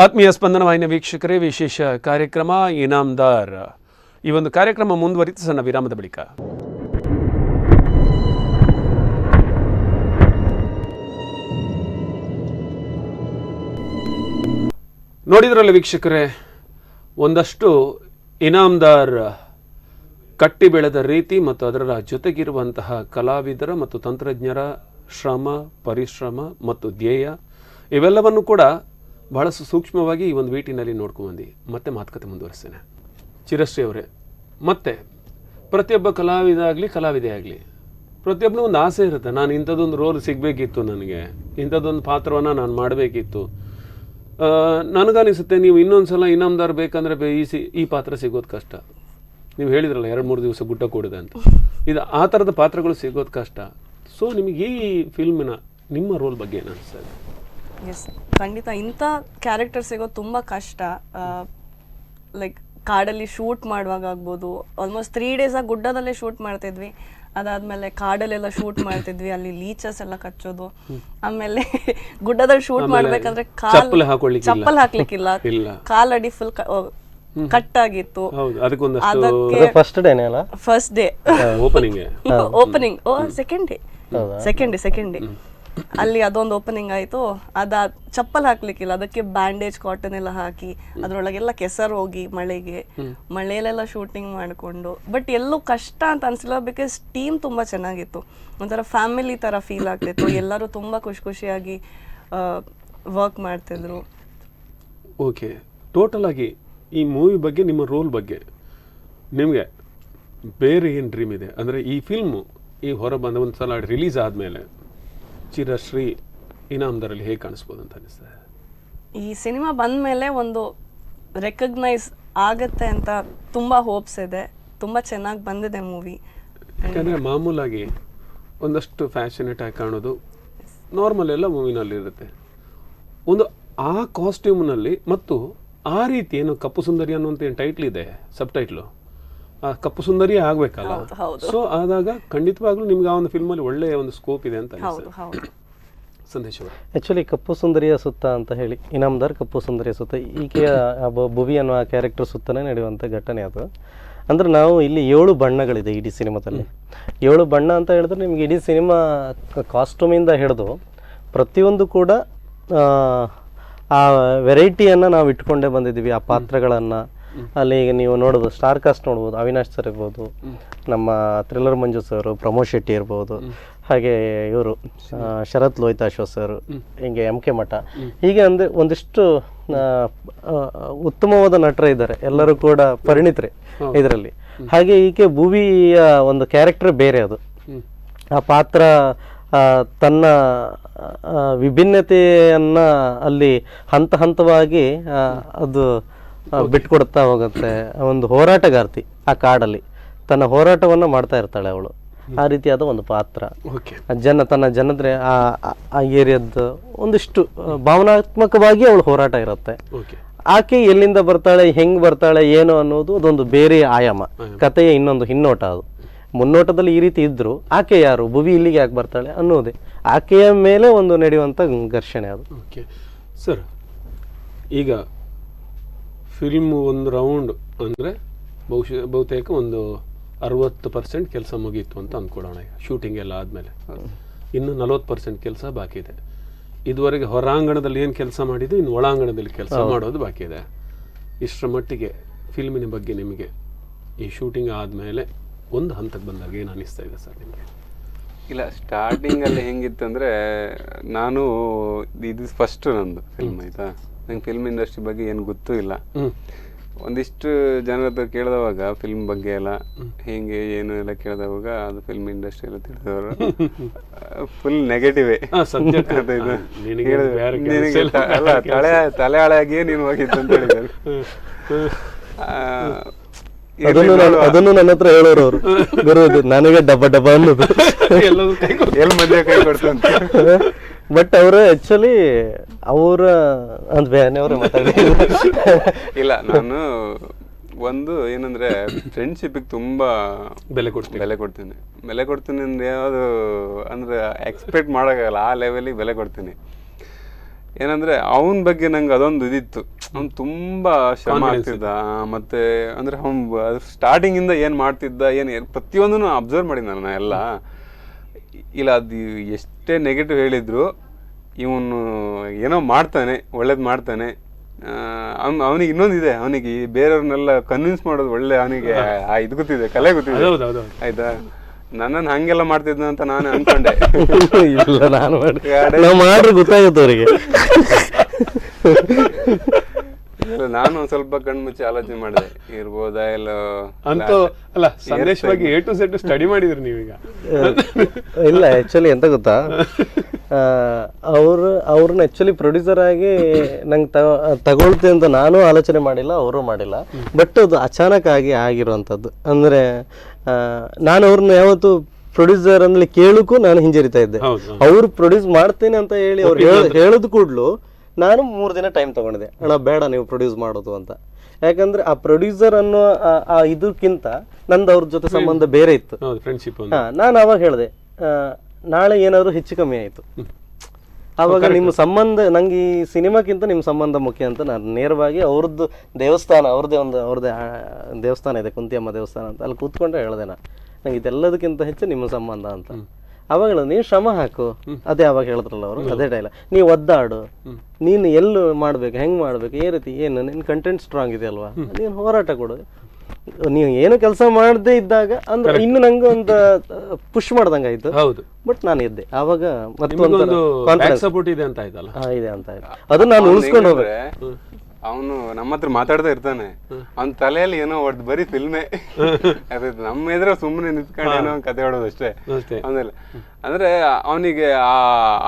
ಆತ್ಮೀಯ ಸ್ಪಂದನ ವಾಹಿನಿಯ ವೀಕ್ಷಕರೇ, ವಿಶೇಷ ಕಾರ್ಯಕ್ರಮ ಇನಾಮ್ದಾರ್. ಈ ಒಂದು ಕಾರ್ಯಕ್ರಮ ಮುಂದುವರಿತು ಸಣ್ಣ ವಿರಾಮದ ಬಳಿಕ. ನೋಡಿದ್ರಲ್ಲ ವೀಕ್ಷಕರೇ, ಒಂದಷ್ಟು ಇನಾಮ್ದಾರ್ ಕಟ್ಟಿ ಬೆಳೆದ ರೀತಿ ಮತ್ತು ಅದರ ಜೊತೆಗಿರುವಂತಹ ಕಲಾವಿದರ ಮತ್ತು ತಂತ್ರಜ್ಞರ ಶ್ರಮ, ಪರಿಶ್ರಮ ಮತ್ತು ಧ್ಯೇಯ ಇವೆಲ್ಲವನ್ನು ಕೂಡ ಬಹಳಷ್ಟು ಸೂಕ್ಷ್ಮವಾಗಿ ಈ ಒಂದು ವೀಟಿನಲ್ಲಿ ನೋಡ್ಕೊಂಡ್ಬಂದು ಮತ್ತೆ ಮಾತುಕತೆ ಮುಂದುವರಿಸ್ತೇನೆ. ಚಿರಶ್ರೀ ಅವರೇ, ಮತ್ತೆ ಪ್ರತಿಯೊಬ್ಬ ಕಲಾವಿದ ಆಗಲಿ ಕಲಾವಿದೆ ಆಗಲಿ ಪ್ರತಿಯೊಬ್ಬನೂ ಒಂದು ಆಸೆ ಇರುತ್ತೆ, ನಾನು ಇಂಥದ್ದೊಂದು ರೋಲ್ ಸಿಗಬೇಕಿತ್ತು, ನನಗೆ ಇಂಥದ್ದೊಂದು ಪಾತ್ರವನ್ನು ನಾನು ಮಾಡಬೇಕಿತ್ತು. ನನಗನಿಸುತ್ತೆ ನೀವು ಇನ್ನೊಂದು ಸಲ ಇನಾಮ್ದಾರ್ ಬೇಕಂದರೆ ಈ ಪಾತ್ರ ಸಿಗೋದು ಕಷ್ಟ. ನೀವು ಹೇಳಿದ್ರಲ್ಲ 2-3 ದಿವಸ ಗುಡ್ಡ ಕೂಡಿದೆ ಅಂತ, ಇದು ಆ ಥರದ ಪಾತ್ರಗಳು ಸಿಗೋದು ಕಷ್ಟ. ಸೊ ನಿಮಗೆ ಈ ಫಿಲ್ಮಿನ ನಿಮ್ಮ ರೋಲ್ ಬಗ್ಗೆ ಏನು ಅನಿಸ್ತದೆ? ಎಸ್, ಖಂಡಿತ ಇಂಥ ಕ್ಯಾರೆಕ್ಟರ್ ಸಿಗೋದು ತುಂಬ ಕಷ್ಟ. ಲೈಕ್ ಕಾಡಲ್ಲಿ ಶೂಟ್ ಮಾಡುವಾಗ ಆಗ್ಬೋದು, ಆಲ್ಮೋಸ್ಟ್ 3 days ಗುಡ್ಡದಲ್ಲೇ ಶೂಟ್ ಮಾಡ್ತಿದ್ವಿ. ಅದಾದ್ಮೇಲೆ ಕಾಡಲ್ಲೆಲ್ಲ ಶೂಟ್ ಮಾಡ್ತಿದ್ವಿ, ಅಲ್ಲಿ ಲೀಚಸ್ ಎಲ್ಲ ಕಚ್ಚೋದು. ಆಮೇಲೆ ಗುಡ್ಡದಲ್ಲಿ ಶೂಟ್ ಮಾಡ್ಬೇಕಂದ್ರೆ ಚಪ್ಪಲ್ ಹಾಕ್ಲಿಕ್ಕಿಲ್ಲ, ಕಾಲಡಿ ಫುಲ್ ಕಟ್ಟಾಗಿತ್ತು. ಅದಕ್ಕೆ first day opening second day ಅಲ್ಲಿ ಅದೊಂದು ಓಪನಿಂಗ್ ಆಯಿತು. ಚಪ್ಪಲ್ ಹಾಕ್ಲಿಕ್ಕಿಲ್ಲ, ಅದಕ್ಕೆ ಬ್ಯಾಂಡೇಜ್ ಕಾಟನ್ ಎಲ್ಲ ಹಾಕಿ ಅದ್ರೊಳಗೆಲ್ಲ ಕೆಸರು ಹೋಗಿ ಮಳೆಯಲ್ಲೆಲ್ಲ ಶೂಟಿಂಗ್ ಮಾಡಿಕೊಂಡು. ಬಟ್ ಎಲ್ಲೂ ಕಷ್ಟ ಅಂತ ಅನ್ಸಿಲ್ಲ, ಬಿಕಾಸ್ ಟೀಮ್ ತುಂಬ ಚೆನ್ನಾಗಿತ್ತು. ಒಂಥರ ಫ್ಯಾಮಿಲಿ ಥರ ಫೀಲ್ ಆಗ್ತಿತ್ತು. ಎಲ್ಲರೂ ತುಂಬ ಖುಷಿಯಾಗಿ ವರ್ಕ್ ಮಾಡ್ತಿದ್ರು. ಓಕೆ, ಟೋಟಲ್ ಆಗಿ ಈ ಮೂವಿ ಬಗ್ಗೆ, ನಿಮ್ಮ ರೋಲ್ ಬಗ್ಗೆ ನಿಮಗೆ ಬೇರೆ ಏನು ಡ್ರೀಮ್ ಇದೆ? ಅಂದರೆ ಈ ಫಿಲ್ಮು ಈ ಹೊರ ಬಂದ ಒಂದು ಸಲ ರಿಲೀಸ್ ಆದಮೇಲೆ ಚಿರಶ್ರೀ ಇನಾಮ್ದಾರಲ್ಲಿ ಹೇಗೆ ಕಾಣಿಸ್ಬೋದು ಅಂತ ಅನಿಸ್ತದೆ? ಈ ಸಿನಿಮಾ ಬಂದ ಮೇಲೆ ಒಂದು ರೆಕಗ್ನೈಸ್ ಆಗತ್ತೆ ಅಂತ ತುಂಬ ಹೋಪ್ಸ್ ಇದೆ. ತುಂಬ ಚೆನ್ನಾಗಿ ಬಂದಿದೆ ಮೂವಿ. ಯಾಕಂದರೆ ಮಾಮೂಲಾಗಿ ಒಂದಷ್ಟು ಫ್ಯಾಷನೇಟ್ ಆಗಿ ಕಾಣೋದು ನಾರ್ಮಲ್ ಎಲ್ಲ ಮೂವಿನಲ್ಲಿ ಇರುತ್ತೆ. ಒಂದು ಆ ಕಾಸ್ಟ್ಯೂಮ್ನಲ್ಲಿ ಮತ್ತು ಆ ರೀತಿ ಏನು ಕಪ್ಪು ಸುಂದರಿ ಅನ್ನುವಂಥ ಏನು ಟೈಟ್ಲ್ ಇದೆ, ಸಬ್ ಟೈಟ್ಲು, ಆ ಕಪ್ಪು ಸುಂದರಿ ಆಗಬೇಕಲ್ಲ. ಸೊ ಆದಾಗ ಖಂಡಿತವಾಗ್ಲೂ ನಿಮ್ಗೆ ಆ ಒಂದು ಫಿಲ್ಮಲ್ಲಿ ಒಳ್ಳೆಯ ಒಂದು ಸ್ಕೋಪ್ ಇದೆ ಅಂತ ಸಂದೇಶ. ಆ್ಯಕ್ಚುಲಿ ಕಪ್ಪು ಸುಂದರಿಯ ಸುತ್ತ ಅಂತ ಹೇಳಿ, ಇನಾಮ್ದಾರ್ ಕಪ್ಪು ಸುಂದರಿಯ ಸುತ್ತ, ಈಕೆಯ ಭುವಿ ಅನ್ನುವ ಕ್ಯಾರೆಕ್ಟರ್ ಸುತ್ತನೇ ನಡೆಯುವಂಥ ಘಟನೆ ಅದು. ಅಂದರೆ ನಾವು ಇಲ್ಲಿ 7 ಬಣ್ಣಗಳಿದೆ ಇಡೀ ಸಿನಿಮಾದಲ್ಲಿ. 7 ಬಣ್ಣ ಅಂತ ಹೇಳಿದ್ರೆ ನಿಮ್ಗೆ ಇಡೀ ಸಿನಿಮಾ ಕಾಸ್ಟ್ಯೂಮಿಂದ ಹಿಡಿದು ಪ್ರತಿಯೊಂದು ಕೂಡ ಆ ವೆರೈಟಿಯನ್ನು ನಾವು ಇಟ್ಕೊಂಡೇ ಬಂದಿದ್ದೀವಿ. ಆ ಪಾತ್ರಗಳನ್ನು ಅಲ್ಲಿ ಈಗ ನೀವು ನೋಡ್ಬೋದು, ಸ್ಟಾರ್ ಕಾಸ್ಟ್ ನೋಡ್ಬೋದು, ಅವಿನಾಶ್ ಸರ್ ಇರ್ಬೋದು, ನಮ್ಮ ಥ್ರಿಲ್ಲರ್ ಮಂಜು ಸರ್, ಪ್ರಮೋದ್ ಶೆಟ್ಟಿ ಇರ್ಬೋದು, ಹಾಗೆ ಇವರು ಶರತ್ ಲೋಹಿತಾಶ್ವ ಸರ್, ಹಿಂಗೆ MK ಮಠ, ಹೀಗೆ ಅಂದರೆ ಒಂದಿಷ್ಟು ಉತ್ತಮವಾದ ನಟರು ಇದ್ದಾರೆ. ಎಲ್ಲರೂ ಕೂಡ ಪರಿಣಿತರೆ ಇದರಲ್ಲಿ. ಹಾಗೆ ಈಕೆ ಭುವಿಯ ಒಂದು ಕ್ಯಾರೆಕ್ಟರ್ ಬೇರೆ, ಅದು ಆ ಪಾತ್ರ ತನ್ನ ವಿಭಿನ್ನತೆಯನ್ನು ಅಲ್ಲಿ ಹಂತ ಹಂತವಾಗಿ ಅದು ಬಿಟ್ಕೊಡ್ತಾ ಹೋಗುತ್ತೆ. ಒಂದು ಹೋರಾಟಗಾರ್ತಿ ಆ ಕಾಡಲ್ಲಿ ತನ್ನ ಹೋರಾಟವನ್ನು ಮಾಡ್ತಾ ಇರ್ತಾಳೆ ಅವಳು. ಆ ರೀತಿಯಾದ ಒಂದು ಪಾತ್ರ. ತನ್ನ ಜನದ್ರೆ ಆ ಏರಿಯಾದ ಒಂದಿಷ್ಟು ಭಾವನಾತ್ಮಕವಾಗಿ ಅವಳು ಹೋರಾಟ ಇರುತ್ತೆ. ಆಕೆ ಎಲ್ಲಿಂದ ಬರ್ತಾಳೆ, ಹೆಂಗ್ ಬರ್ತಾಳೆ, ಏನು ಅನ್ನೋದು ಅದೊಂದು ಬೇರೆ ಆಯಾಮ, ಕಥೆಯ ಇನ್ನೊಂದು ಹಿನ್ನೋಟ. ಅದು ಮುನ್ನೋಟದಲ್ಲಿ ಈ ರೀತಿ ಇದ್ರು ಆಕೆ ಯಾರು, ಭುವಿ ಇಲ್ಲಿಗೆ ಯಾಕೆ ಬರ್ತಾಳೆ ಅನ್ನೋದೇ ಆಕೆಯ ಮೇಲೆ ಒಂದು ನಡೆಯುವಂಥ ಘರ್ಷಣೆ ಅದು. ಓಕೆ ಸರ್, ಈಗ ಫಿಲ್ಮ್ ಒಂದು ರೌಂಡ್ ಅಂದರೆ ಬಹುತೇಕ ಒಂದು 60% ಕೆಲಸ ಮುಗೀತು ಅಂತ ಅಂದ್ಕೊಳ್ಳೋಣ. ಈಗ ಶೂಟಿಂಗ್ ಎಲ್ಲ ಆದಮೇಲೆ ಇನ್ನು 40% ಕೆಲಸ ಬಾಕಿ ಇದೆ. ಇದುವರೆಗೆ ಹೊರಾಂಗಣದಲ್ಲಿ ಏನು ಕೆಲಸ ಮಾಡಿದ್ದು, ಇನ್ನು ಒಳಾಂಗಣದಲ್ಲಿ ಕೆಲಸ ಮಾಡೋದು ಬಾಕಿ ಇದೆ. ಇಷ್ಟರ ಮಟ್ಟಿಗೆ ಫಿಲ್ಮಿನ ಬಗ್ಗೆ ನಿಮಗೆ ಈ ಶೂಟಿಂಗ್ ಆದಮೇಲೆ ಒಂದು ಹಂತಕ್ಕೆ ಬಂದಾಗ ಏನು ಅನಿಸ್ತಾ ಇದೆ ಸರ್ ನಿಮಗೆ? ಇಲ್ಲ, ಸ್ಟಾರ್ಟಿಂಗಲ್ಲಿ ಹೆಂಗಿತ್ತಂದರೆ, ನಾನು ಇದು ಫಸ್ಟ್ ನಂದು ಫಿಲ್ಮ್ ಆಯಿತಾ, ನಂಗೆ ಫಿಲ್ಮ್ ಇಂಡಸ್ಟ್ರಿ ಬಗ್ಗೆ ಏನು ಗೊತ್ತೂ ಇಲ್ಲ. ಒಂದಿಷ್ಟು ಜನರ ಹತ್ರ ಕೇಳಿದವಾಗ ಫಿಲ್ಮ್ ಬಗ್ಗೆ ಎಲ್ಲ ಹೇಗೆ ಏನು ಎಲ್ಲ ಕೇಳಿದವಾಗ ಅದು ಫಿಲ್ಮ್ ಇಂಡಸ್ಟ್ರಿ ಎಲ್ಲ ತಿಳಿದವರು ಫುಲ್ ನೆಗೆಟಿವೇ. ಅಲ್ಲ, ತಲೆ ಹಾಳಾಗಿಯೇ ನೀನು ಹೋಗಿದ್ದು ಅಂತ ಹೇಳಿದ್ದಾರೆ. ಅದನ್ನು ನನ್ನ ಹತ್ರ ಹೇಳೋರು ಅವರು, ಗುರು ನನಗೆ ಡಬ್ಬ ಅನ್ನೋದು ಎಲ್ಲಿ ಮಧ್ಯೆ ಕೈ ಕೊಡ್ತಂತ. ಬಟ್ ಅವರು ಆಕ್ಚುಲಿ ಅವರ ಬೇರೆಯವ್ರೆ ಮಾತಾಡಿ ಇಲ್ಲ, ನಾನು ಒಂದು ಏನಂದ್ರೆ ಫ್ರೆಂಡ್ಶಿಪ್ಪಿಗೆ ತುಂಬಾ ಬೆಲೆ ಕೊಡ್ತೀನಿ ಅಂದ್ರೆ ಯಾವುದು ಅಂದ್ರೆ ಎಕ್ಸ್ಪೆಕ್ಟ್ ಮಾಡೋಕ್ಕಾಗಲ್ಲ, ಆ ಲೆವೆಲಿಗೆ ಬೆಲೆ ಕೊಡ್ತೀನಿ. ಏನಂದ್ರೆ ಅವನ ಬಗ್ಗೆ ನಂಗೆ ಅದೊಂದು ಇದಿತ್ತು, ಅವ್ನು ತುಂಬಾ ಶ್ರಮ ಆಗ್ತಿದ್ದ. ಮತ್ತೆ ಅಂದ್ರೆ ಅವ್ನು ಸ್ಟಾರ್ಟಿಂಗ್ ಇಂದ ಏನ್ ಮಾಡ್ತಿದ್ದ, ಏನು ಪ್ರತಿಯೊಂದನ್ನು ಅಬ್ಸರ್ವ್ ಮಾಡಿದ್ದೆ ನಾನು ಎಲ್ಲ. ಇಲ್ಲ, ಅದು ಎಷ್ಟೇ ನೆಗೆಟಿವ್ ಹೇಳಿದ್ರು ಇವನು ಏನೋ ಮಾಡ್ತಾನೆ, ಒಳ್ಳೇದು ಮಾಡ್ತಾನೆ. ಅವನಿಗೆ ಇನ್ನೊಂದಿದೆ, ಅವನಿಗೆ ಬೇರೆಯವ್ರನ್ನೆಲ್ಲ ಕನ್ವಿನ್ಸ್ ಮಾಡೋದು ಒಳ್ಳೆ, ಅವನಿಗೆ ಇದು ಗೊತ್ತಿದೆ, ಕಲೆ ಗೊತ್ತಿದೆ ಆಯ್ತಾ. ನನ್ನನ್ನು ಹಂಗೆಲ್ಲ ಮಾಡ್ತಿದ್ದ ಅಂತ ನಾನು ಅನ್ಕೊಂಡೆ. ಇಲ್ಲ, ನಾನು ಮಾಡ್ರಿ ಗೊತ್ತಾಗುತ್ತೆ ಅವರಿಗೆ. ನಾನು ಒಂದ್ ಸ್ವಲ್ಪ ಕಣ್ಮುಚ್ಚಿ ಆಲೋಚನೆ ಮಾಡಿದೆ, ಇರ್ಬೋದಾ ಇಲ್ಲ ಅಂತ. ಅಲ್ಲ, ಸಂದೇಶ್ ಬಗ್ಗೆ A to Z ಸ್ಟಡಿ ಮಾಡಿದ್ರಿ ನೀವೀಗ? ಇಲ್ಲ, ಆಕ್ಚುಲಿ ಎಂತ ಗೊತ್ತಾ, ಅವ್ರನ್ನ ಆಕ್ಚುಲಿ ಪ್ರೊಡ್ಯೂಸರ್ ಆಗಿ ನಂಗೆ ತಗೊಳ್ತೆ ಅಂತ ನಾನು ಆಲೋಚನೆ ಮಾಡಿಲ್ಲ, ಅವರು ಮಾಡಿಲ್ಲ. ಬಟ್ ಅದು ಅಚಾನಕ್ ಆಗಿ ಆಗಿರುವಂಥದ್ದು. ಅಂದರೆ ನಾನು ಅವ್ರನ್ನ ಯಾವತ್ತು ಪ್ರೊಡ್ಯೂಸರ್ ಅಂದ್ರೆ ಕೇಳಕ್ಕೂ ನಾನು ಹಿಂಜರಿತಾ ಇದ್ದೆ. ಅವ್ರು ಪ್ರೊಡ್ಯೂಸ್ ಮಾಡ್ತೇನೆ ಅಂತ ಹೇಳಿ ಅವ್ರು ಹೇಳದ್ ಕೂಡ್ಲು ನಾನು 3 ದಿನ ಟೈಮ್ ತಗೊಂಡಿದ್ದೆ, ಅಣ್ಣ ಬೇಡ ನೀವು ಪ್ರೊಡ್ಯೂಸ್ ಮಾಡೋದು ಅಂತ. ಯಾಕಂದ್ರೆ ಆ ಪ್ರೊಡ್ಯೂಸರ್ ಅನ್ನೋ ಆ ಇದಕ್ಕಿಂತ ನಂದು ಅವ್ರ ಜೊತೆ ಸಂಬಂಧ ಬೇರೆ ಇತ್ತು. ನಾನು ಅವಾಗ ಹೇಳಿದೆ, ನಾಳೆ ಏನಾದ್ರು ಹೆಚ್ಚು ಕಮ್ಮಿ ಆಯಿತು, ಆವಾಗ ನಿಮ್ಮ ಸಂಬಂಧ, ನಂಗೆ ಈ ಸಿನಿಮಾಕ್ಕಿಂತ ನಿಮ್ಮ ಸಂಬಂಧ ಮುಖ್ಯ ಅಂತ ನಾನು ನೇರವಾಗಿ ಅವ್ರದ್ದು ದೇವಸ್ಥಾನ, ಅವ್ರದ್ದೇ ದೇವಸ್ಥಾನ ಇದೆ, ಕುಂತಿಯಮ್ಮ ದೇವಸ್ಥಾನ ಅಂತ, ಅಲ್ಲಿ ಕೂತ್ಕೊಂಡ್ರೆ ಹೇಳಿದೆ ನಂಗೆ ಇದೆಲ್ಲದಕ್ಕಿಂತ ಹೆಚ್ಚು ನಿಮ್ಮ ಸಂಬಂಧ ಅಂತ. ಅವಾಗ ಹೇಳೋದು, ನೀನು ಶ್ರಮ ಹಾಕು, ಅದೇ ಅವಾಗ ಹೇಳಿದ್ರಲ್ಲ ಅವರು, ಅದೇ ಡೈಲಾಗ್, ನೀವು ಒದ್ದಾಡು, ನೀನು ಎಲ್ಲೂ ಮಾಡ್ಬೇಕು, ಹೆಂಗೆ ಮಾಡ್ಬೇಕು, ಈ ರೀತಿ ಏನು ನಿನ್ನ ಕಂಟೆಂಟ್ ಸ್ಟ್ರಾಂಗ್ ಇದೆ ಅಲ್ವಾ, ನೀನು ಹೋರಾಟ ಕೊಡು. ನೀವು ಏನು ಕೆಲಸ ಮಾಡದೇ ಇದ್ದಾಗ ಅಂದ್ರೆ ಇನ್ನು ನಂಗೆ ಒಂದು ಪುಷ್ ಮಾಡ್ದಂಗೆ ಆಯ್ತು. ಬಟ್ ನಾನು ಇದ್ದೆ ಆವಾಗ, ಸಪೋರ್ಟ್ ಇದೆ ಅಂತ ಆಯ್ತಲ್ಲ. ಇದೆ ಅಂತ ಆಯ್ತು, ಅದನ್ನ ನಾನು ಉಳಿಸ್ಕೊಂಡು ಹೋಗ್ಬೇಕು. ಅವನು ನಮ್ಮ ಹತ್ರ ಮಾತಾಡ್ತಾ ಇರ್ತಾನೆ, ಅವ್ನ ತಲೆಯಲ್ಲಿ ಏನೋ ಒಟ್ಟು ಬರೀ ಫಿಲ್ಮೇ ನಮ್ಮ ಎದುರ ಸುಮ್ಮನೆ ನಿಂತ್ಕೊಂಡು ಏನೋ ಕತೆ ಹೇಳೋದು ಅಷ್ಟೇ. ಆಮೇಲೆ ಅಂದ್ರೆ ಅವನಿಗೆ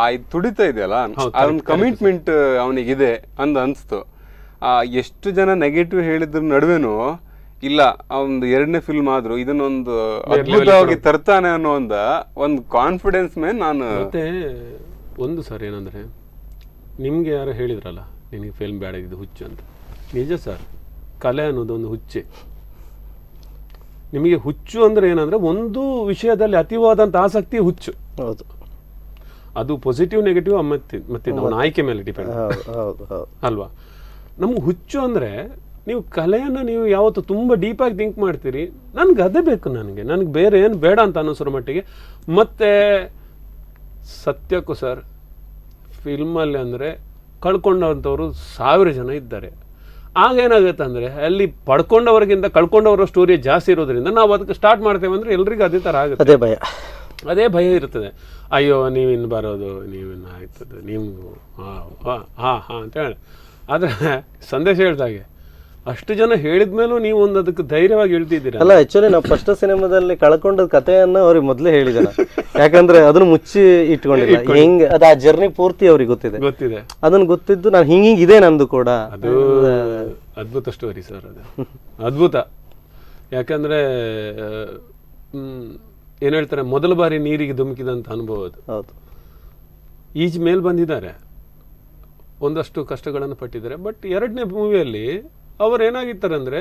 ಆ ತುಡಿತಾ ಇದೆಯಲ್ಲ, ಅದೊಂದು ಕಮಿಟ್ಮೆಂಟ್ ಅವನಿಗಿದೆ ಅಂದ ಅನ್ಸ್ತು. ಎಷ್ಟು ಜನ ನೆಗೆಟಿವ್ ಹೇಳಿದ್ರ ನಡುವೆನೂ ಇಲ್ಲ, ಒಂದು 2ನೇ ಫಿಲ್ಮ್ ಆದ್ರೂ ಇದನ್ನೊಂದು ಅದ್ಭುತವಾಗಿ ತರ್ತಾನೆ ಅನ್ನೋ ಒಂದು ಕಾನ್ಫಿಡೆನ್ಸ್ ಮೇಲೆ ನಾನು. ಮತ್ತೆ ಒಂದು ಸರ್ ಏನಂದ್ರೆ, ನಿಮ್ಗೆ ಯಾರು ಹೇಳಿದ್ರಲ್ಲ ನಿನಗೆ ಫಿಲ್ಮ್ ಬೇಡ, ಇದು ಹುಚ್ಚು ಅಂತ. ನಿಜ ಸರ್, ಕಲೆ ಅನ್ನೋದೊಂದು ಹುಚ್ಚೆ. ನಿಮಗೆ ಹುಚ್ಚು ಅಂದ್ರೆ ಏನಂದ್ರೆ, ಒಂದು ವಿಷಯದಲ್ಲಿ ಅತಿವಾದಂಥ ಆಸಕ್ತಿ ಹುಚ್ಚು. ಹೌದು, ಅದು ಪಾಸಿಟಿವ್ ನೆಗೆಟಿವ್ ಮತ್ತೆ ನಮ್ಮ ಆಯ್ಕೆ ಮೇಲೆ ಡಿಪೆಂಡ್ ಅಲ್ವಾ. ನಮ್ಗೆ ಹುಚ್ಚು ಅಂದ್ರೆ, ನೀವು ಕಲೆಯನ್ನು ನೀವು ಯಾವತ್ತು ತುಂಬ ಡೀಪಾಗಿ ಥಿಂಕ್ ಮಾಡ್ತೀರಿ, ನನಗೆ ಅದೇ ಬೇಕು, ನನಗೆ ಬೇರೆ ಏನು ಬೇಡ ಅಂತ ಅನ್ನಿಸೋ ಮಟ್ಟಿಗೆ. ಮತ್ತು ಸತ್ಯಕ್ಕೂ ಸರ್, ಫಿಲ್ಮಲ್ಲಿ ಅಂದರೆ ಕಳ್ಕೊಂಡಂಥವ್ರು 1000 ಜನ ಇದ್ದಾರೆ. ಆಗೇನಾಗುತ್ತೆ ಅಂದರೆ, ಅಲ್ಲಿ ಪಡ್ಕೊಂಡವ್ರಿಗಿಂತ ಕಳ್ಕೊಂಡವ್ರ ಸ್ಟೋರಿ ಜಾಸ್ತಿ ಇರೋದ್ರಿಂದ ನಾವು ಅದಕ್ಕೆ ಸ್ಟಾರ್ಟ್ ಮಾಡ್ತೇವೆ ಅಂದರೆ ಎಲ್ರಿಗೂ ಅದೇ ಥರ ಆಗುತ್ತೆ, ಅದೇ ಭಯ ಇರ್ತದೆ. ಅಯ್ಯೋ ನೀವಿನ್ನು ಬರೋದು, ನೀವಿನ್ನು ಆಯ್ತದು, ನೀವು ಹಾಂ ಅಂತ ಹೇಳಿ. ಆದರೆ ಸಂದೇಶ ಹೇಳ್ದಾಗೆ ಅಷ್ಟು ಜನ ಹೇಳಿದ ಮೇಲೂ ನೀವು ಒಂದು ಅದಕ್ಕೆ ಧೈರ್ಯವಾಗಿ ಹೇಳ್ತಿದ್ದೀರಾ. ಅಲ್ಲ, ಆಕ್ಚುಲಿ ನಾವು ಫಸ್ಟ್ ಸಿನಿಮಾದಲ್ಲಿ ಕಳ್ಕೊಂಡ ಕಥೆಯನ್ನ ಅವ್ರಿಗೆ ಮೊದಲೇ ಹೇಳಿದೆ. ಯಾಕಂದ್ರೆ ಅದನ್ನು ಮುಚ್ಚಿ ಇಟ್ಕೊಂಡಿಲ್ಲ. ಹೆಂಗೆ ಅದು ಆ ಜರ್ನಿ ಪೂರ್ತಿ ಅವ್ರಿಗೆ ಗೊತ್ತಿದೆ. ಅದನ್ನ ಗೊತ್ತಿದ್ದು ನಾನು ಹಿಂಗಿದೆ ನಂದು ಕೂಡ. ಅದು ಅದ್ಭುತ ಸ್ಟೋರಿ ಸರ್, ಅದು ಅದ್ಭುತ. ಯಾಕಂದ್ರೆ ಏನ್ ಹೇಳ್ತಾರೆ, ಮೊದಲ ಬಾರಿ ನೀರಿಗೆ ಧುಮುಕಿದಂತ ಅನುಭವ ಅದು. ಹೌದು, ಈಜ್ ಮೇಲ್ ಬಂದಿದ್ದಾರೆ, ಒಂದಷ್ಟು ಕಷ್ಟಗಳನ್ನು ಪಟ್ಟಿದ್ದಾರೆ. ಬಟ್ ಎರಡನೇ ಮೂವಿಯಲ್ಲಿ ಅವರು ಏನಾಗಿರ್ತಾರೆ ಅಂದ್ರೆ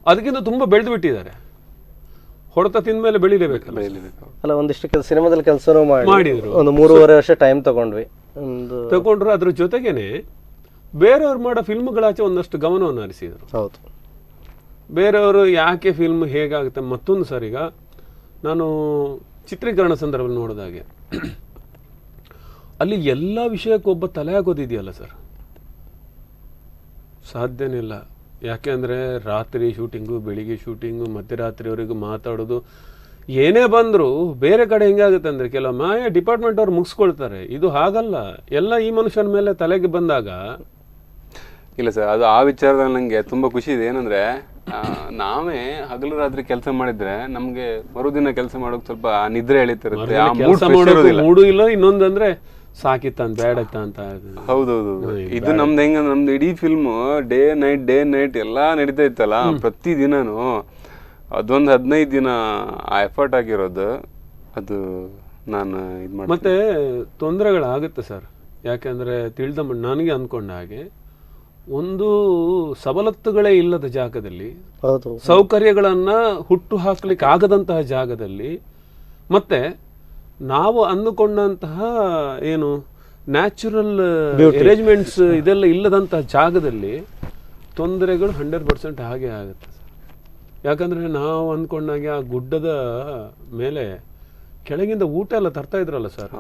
ಅದಕ್ಕಿಂತ ತುಂಬಾ ಬೆಳೆದು ಬಿಟ್ಟಿದ್ದಾರೆ. ಹೊಡೆತ ತಿಂದ ಮೇಲೆ ಬೆಳಿಲೇಬೇಕಲ್ಲ. ಅಲ್ಲ, ಒಂದಿಷ್ಟು ಸಿನಿಮಾದಲ್ಲಿ ಕೆಲಸನೂ ಮಾಡಿದ್ರು. ಒಂದು 3.5 ವರ್ಷ ಟೈಮ್ ತಗೊಂಡ್ರು. ಅದ್ರ ಜೊತೆಗೇನೆ ಬೇರೆಯವ್ರು ಮಾಡೋ ಫಿಲ್ಮ್ಗಳಾಚೆ ಒಂದಷ್ಟು ಗಮನವನ್ನು ಹರಿಸಿದ್ರು. ಹೌದು, ಬೇರೆಯವರು ಯಾಕೆ ಫಿಲ್ಮ್ ಹೇಗಾಗುತ್ತೆ. ಮತ್ತೊಂದು ಸರ್, ಈಗ ನಾನು ಚಿತ್ರೀಕರಣ ಸಂದರ್ಭದಲ್ಲಿ ನೋಡಿದಾಗೆ ಅಲ್ಲಿ ಎಲ್ಲ ವಿಷಯಕ್ಕೊಬ್ಬ ತಲೆ ಹಾಕೋದಿದೆಯಲ್ಲ ಸರ್, ಸಾಧ್ಯನೇ ಇಲ್ಲ. ಯಾಕೆ ಅಂದರೆ ರಾತ್ರಿ ಶೂಟಿಂಗು, ಬೆಳಿಗ್ಗೆ ಶೂಟಿಂಗು, ಮಧ್ಯರಾತ್ರಿವರೆಗೂ ಮಾತಾಡೋದು. ಏನೇ ಬಂದರೂ ಬೇರೆ ಕಡೆ ಹೆಂಗಾಗುತ್ತೆ ಅಂದರೆ ಕೆಲವೊಮ್ಮೆ ಡಿಪಾರ್ಟ್ಮೆಂಟ್ ಅವ್ರು ಮುಗಿಸ್ಕೊಳ್ತಾರೆ. ಇದು ಹಾಗಲ್ಲ, ಎಲ್ಲ ಈ ಮನುಷ್ಯನ ಮೇಲೆ ತಲೆಗೆ ಬಂದಾಗ. ಇಲ್ಲ ಸರ್, ಅದು ಆ ವಿಚಾರದಲ್ಲಿ ನನಗೆ ತುಂಬ ಖುಷಿ ಇದೆ. ಏನಂದರೆ ನಾವೇ ಹಗಲು ರಾತ್ರಿ ಕೆಲಸ ಮಾಡಿದ್ರೆ ನಮಗೆ ಮರುದಿನ ಕೆಲಸ ಮಾಡೋಕೆ ಸ್ವಲ್ಪ ನಿದ್ರೆ ಎಳಿತಿರುತ್ತೆ, ಮೂಡು ಇಲ್ಲ. ಇನ್ನೊಂದಂದ್ರೆ ಸಾಕಿತ್ತ ಬೇಡತ್ತ ಅಂತ. ಹೌದೌದು, ಇದು ನಮ್ದು ಹೆಂಗ, ನಮ್ದು ಇಡೀ ಫಿಲ್ಮ್ ಡೇ ನೈಟ್ ಎಲ್ಲ ನಡೀತಾ ಇತ್ತಲ್ಲ ಪ್ರತಿದಿನನು. ಅದೊಂದು 15 ದಿನ ಆ ಎಫರ್ಟ್ ಆಗಿರೋದು, ಅದು ನಾನು ಇದು ಮಾಡಿ. ಮತ್ತೆ ತೊಂದರೆಗಳಾಗುತ್ತೆ ಸರ್. ಯಾಕೆಂದ್ರೆ ನನಗೆ ಅಂದ್ಕೊಂಡ ಹಾಗೆ ಒಂದು ಸವಲತ್ತುಗಳೇ ಇಲ್ಲದ ಜಾಗದಲ್ಲಿ, ಸೌಕರ್ಯಗಳನ್ನ ಹುಟ್ಟು ಹಾಕ್ಲಿಕ್ಕೆ ಆಗದಂತಹ ಜಾಗದಲ್ಲಿ, ಮತ್ತೆ ನಾವು ಅಂದುಕೊಂಡಂತಹ ಏನು ನ್ಯಾಚುರಲ್ ಅರೇಂಜ್ಮೆಂಟ್ಸ್ ಇದೆಲ್ಲ ಇಲ್ಲದಂತಹ ಜಾಗದಲ್ಲಿ ತೊಂದರೆಗಳು 100% ಹಾಗೆ ಆಗುತ್ತೆ ಸರ್. ಯಾಕಂದ್ರೆ ನಾವು ಅಂದ್ಕೊಂಡಾಗೆ ಆ ಗುಡ್ಡದ ಮೇಲೆ ಕೆಳಗಿಂದ ಊಟ ಎಲ್ಲ ತರ್ತಾ ಇದ್ರಲ್ಲ ಸರ್,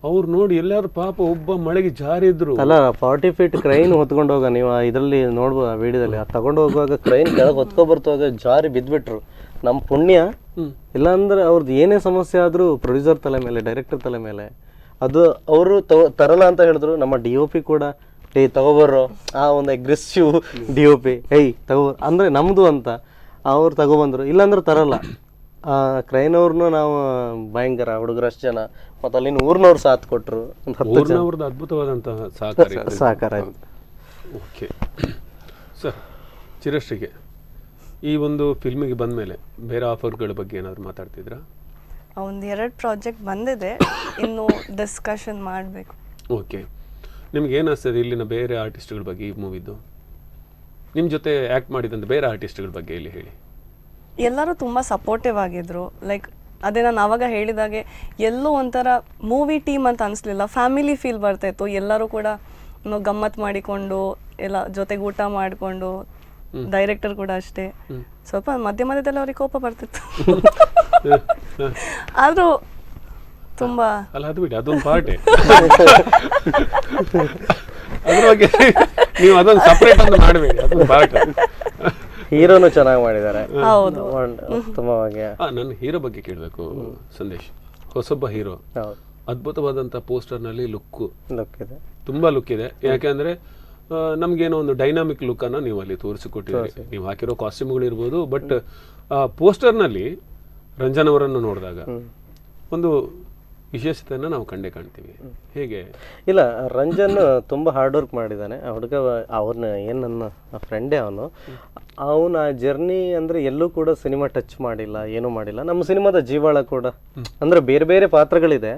ಅವ್ರು ನೋಡಿ ಎಲ್ಲಾರು ಪಾಪ ಒಬ್ಬ ಮಳೆಗೆ ಜಾರಿದ್ರು. ಅಲ್ಲ, 40 ಫೀಟ್ ಕ್ರೈನ್ ಹೊತ್ಕೊಂಡು ಹೋಗ, ನೀವು ಇದರಲ್ಲಿ ನೋಡ್ಬೋದು ಆ ವಿಡಿಯೋದಲ್ಲಿ. ತಗೊಂಡು ಹೋಗುವಾಗ ಕ್ರೈನ್ ಕೆಳಗೆ ಹೊತ್ಕೊಬರ್ತವಾಗ ಜಾರಿ ಬಿದ್ಬಿಟ್ರು. ನಮ್ಮ ಪುಣ್ಯ. ಇಲ್ಲಾಂದ್ರೆ ಅವ್ರದ್ದು ಏನೇ ಸಮಸ್ಯೆ ಆದ್ರೂ ಪ್ರೊಡ್ಯೂಸರ್ ತಲೆ ಮೇಲೆ, ಡೈರೆಕ್ಟರ್ ತಲೆ ಮೇಲೆ. ಅದು ಅವರು ತರಲ್ಲ ಅಂತ ಹೇಳಿದ್ರು. ನಮ್ಮ DOP ಕೂಡ ತಗೋಬರ್ರೋ, ಆ ಒಂದು ಅಗ್ರೆಸಿವ್ DOP, ತಗೋ ಅಂದ್ರೆ ನಮ್ದು ಅಂತ ಅವ್ರು ತಗೊಬಂದ್ರು. ಇಲ್ಲಾಂದ್ರೆ ತರಲ್ಲ. ಕ್ರೈನ್ ಅವ್ರನ್ನು ನಾವು ಭಯಂಕರ ಹುಡುಗರಷ್ಟು ಜನ, ಮತ್ತೆ ಅಲ್ಲಿನ ಊರ್ನವ್ರು ಸಾಥ್ ಕೊಟ್ರು. ಅದ್ಭುತವಾದಂತಹ ಸಹಕಾರ. ಓಕೆ ಸರ್, ಚಿರಶ್ರೀಗೆ ಈ ಒಂದು ಫಿಲ್ಮಿಗೆ ಬಂದ ಮೇಲೆ ಬೇರೆ ಆಫರ್ಗಳ ಬಗ್ಗೆ ಏನಾದ್ರು ಮಾತಾಡ್ತಿದ್ರಾ? 1-2 ಪ್ರಾಜೆಕ್ಟ್ ಬಂದಿದೆ, ಇನ್ನು ಡಿಸ್ಕಷನ್ ಮಾಡಬೇಕು. ಓಕೆ, ನಿಮ್ಗೆ ಏನಿಸ್ತದೆ ಇಲ್ಲಿನ ಬೇರೆ ಆರ್ಟಿಸ್ಟ್ಗಳ ಬಗ್ಗೆ? ಈ ಮೂವಿದ್ದು ನಿಮ್ಮ ಜೊತೆ ಆ್ಯಕ್ಟ್ ಮಾಡಿದಂಥ ಬೇರೆ ಆರ್ಟಿಸ್ಟ್ಗಳ ಬಗ್ಗೆ ಇಲ್ಲಿ ಹೇಳಿ. ಎಲ್ಲರೂ ತುಂಬ ಸಪೋರ್ಟಿವ್ ಆಗಿದ್ರು. ಲೈಕ್ ಅದೇ ನಾನು ಆವಾಗ ಹೇಳಿದಾಗೆ ಎಲ್ಲೋ ಒಂಥರ ಮೂವಿ ಟೀಮ್ ಅಂತ ಅನಿಸ್ಲಿಲ್ಲ, ಫ್ಯಾಮಿಲಿ ಫೀಲ್ ಬರ್ತಾಯಿತ್ತು. ಎಲ್ಲರೂ ಕೂಡ ಗಮ್ಮತ್ ಮಾಡಿಕೊಂಡು ಎಲ್ಲ ಜೊತೆಗೆ ಊಟ ಮಾಡಿಕೊಂಡು, ಡೈರೆಕ್ಟರ್ ಕೂಡ ಅಷ್ಟೇ. ಸ್ವಲ್ಪ ಮಧ್ಯದಲ್ಲಿ ಅವ್ರಿಗೆ ಕೋಪ ಬರ್ತಿತ್ತು, ಆದ್ರೂ ತುಂಬಾ ಅಲ್ಲ, ಅದು ಬಿಡಿ, ಅದೊಂದು ಪಾರ್ಟಿ. ಅದ್ರ ಬಗ್ಗೆ ನೀವು ಅದೊಂದು ಸಪರೇಟ್ ಅಂತ ಮಾಡಬೇಡಿ, ಅದೊಂದು ಪಾರ್ಟ್. ಹೀರೋನು ಚೆನ್ನಾಗಿ ಮಾಡಿದ್ದಾರೆ. ಹೌದು, ಉತ್ತಮವಾಗಿ. ನನ್ನ ಹೀರೋ ಬಗ್ಗೆ ಕೇಳಬೇಕು ಸಂದೇಶ್. ಹೊಸೊಬ್ಬ ಹೀರೋ, ಅದ್ಭುತವಾದಂಥ ಪೋಸ್ಟರ್ನಲ್ಲಿ ಲುಕ್ ಇದೆ, ತುಂಬಾ ಲುಕ್ ಇದೆ. ಯಾಕೆಂದ್ರೆ ನಮ್ಗೇನೋ ಒಂದು ಡೈನಾಮಿಕ್ ಲುಕ್ ಅನ್ನ ನೀವು ಅಲ್ಲಿ ತೋರಿಸಿಕೊಟ್ಟಿದ್ದೀರಿ. ನೀವು ಹಾಕಿರೋ ಕಾಸ್ಟ್ಯೂಮ್ಗಳು ಇರ್ಬೋದು, ಬಟ್ ಪೋಸ್ಟರ್ನಲ್ಲಿ ರಂಜನ್ ಅವರನ್ನು ನೋಡಿದಾಗ ಒಂದು ವಿಶೇಷತೆಯನ್ನು ನಾವು ಕಂಡೇ ಕಾಣ್ತೀವಿ. ಹೇಗೆ? ಇಲ್ಲ, ರಂಜನ್ ತುಂಬ ಹಾರ್ಡ್ ವರ್ಕ್ ಮಾಡಿದ್ದಾನೆ. ಆ ಹುಡುಗ ಅವ್ರನ್ನ ಏನು ನನ್ನ ಫ್ರೆಂಡೇ ಅವನು. ಅವನ ಜರ್ನಿ ಅಂದರೆ ಎಲ್ಲೂ ಕೂಡ ಸಿನಿಮಾ ಟಚ್ ಮಾಡಿಲ್ಲ, ಏನೂ ಮಾಡಿಲ್ಲ. ನಮ್ಮ ಸಿನಿಮಾದ ಜೀವಾಳ ಕೂಡ ಅಂದರೆ ಬೇರೆ ಬೇರೆ ಪಾತ್ರಗಳಿದೆ.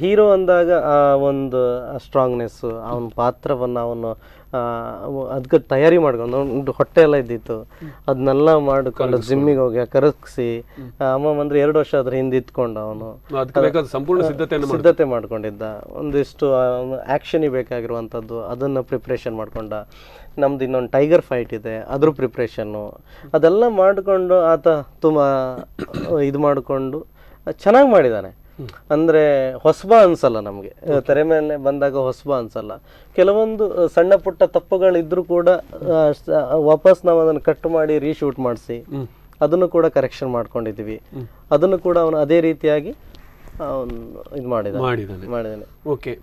ಹೀರೋ ಅಂದಾಗ ಆ ಒಂದು ಸ್ಟ್ರಾಂಗ್ನೆಸ್ಸು, ಅವನ ಪಾತ್ರವನ್ನು ಅವನು ಅದಕ್ಕೆ ತಯಾರಿ ಮಾಡ್ಕೊಂಡು, ಒಂದು ಹೊಟ್ಟೆ ಎಲ್ಲ ಇದ್ದಿತ್ತು, ಅದನ್ನೆಲ್ಲ ಮಾಡಿಕೊಂಡು ಜಿಮ್ಮಿಗೆ ಹೋಗಿ ಕರಗಿಸಿ ಅಮ್ಮ ಅಂದರೆ 2 ವರ್ಷ ಅದ್ರ ಹಿಂದೆ ಇತ್ಕೊಂಡು ಅವನು ಸಂಪೂರ್ಣ ಸಿದ್ಧತೆ ಮಾಡ್ಕೊಂಡಿದ್ದ. ಒಂದಿಷ್ಟು ಆ್ಯಕ್ಷನಿಗೆ ಬೇಕಾಗಿರುವಂಥದ್ದು ಅದನ್ನು ಪ್ರಿಪ್ರೇಷನ್ ಮಾಡ್ಕೊಂಡ. ನಮ್ದು ಇನ್ನೊಂದು ಟೈಗರ್ ಫೈಟ್ ಇದೆ, ಅದ್ರ ಪ್ರಿಪ್ರೇಷನ್ನು ಅದೆಲ್ಲ ಮಾಡಿಕೊಂಡು ಆತ ತುಂಬ ಇದು ಮಾಡಿಕೊಂಡು ಚೆನ್ನಾಗಿ ಮಾಡಿದ್ದಾನೆ. ಅಂದರೆ ಹೊಸಬ ಅನ್ಸಲ್ಲ ನಮಗೆ, ತೆರೆ ಮೇಲೆ ಬಂದಾಗ ಹೊಸಬ ಅನ್ಸಲ್ಲ. ಕೆಲವೊಂದು ಸಣ್ಣ ಪುಟ್ಟ ತಪ್ಪುಗಳಿದ್ರೂ ಕೂಡ ವಾಪಸ್ ನಾವು ಅದನ್ನು ಕಟ್ ಮಾಡಿ ರೀಶೂಟ್ ಮಾಡಿಸಿ ಅದನ್ನು ಕೂಡ ಕರೆಕ್ಷನ್ ಮಾಡ್ಕೊಂಡಿದ್ದೀವಿ. ಅದನ್ನು ಕೂಡ ಅವನು ಅದೇ ರೀತಿಯಾಗಿ ಅವನು ಇದು ಮಾಡಿದ್ದಾನೆ. ಓಕೆ,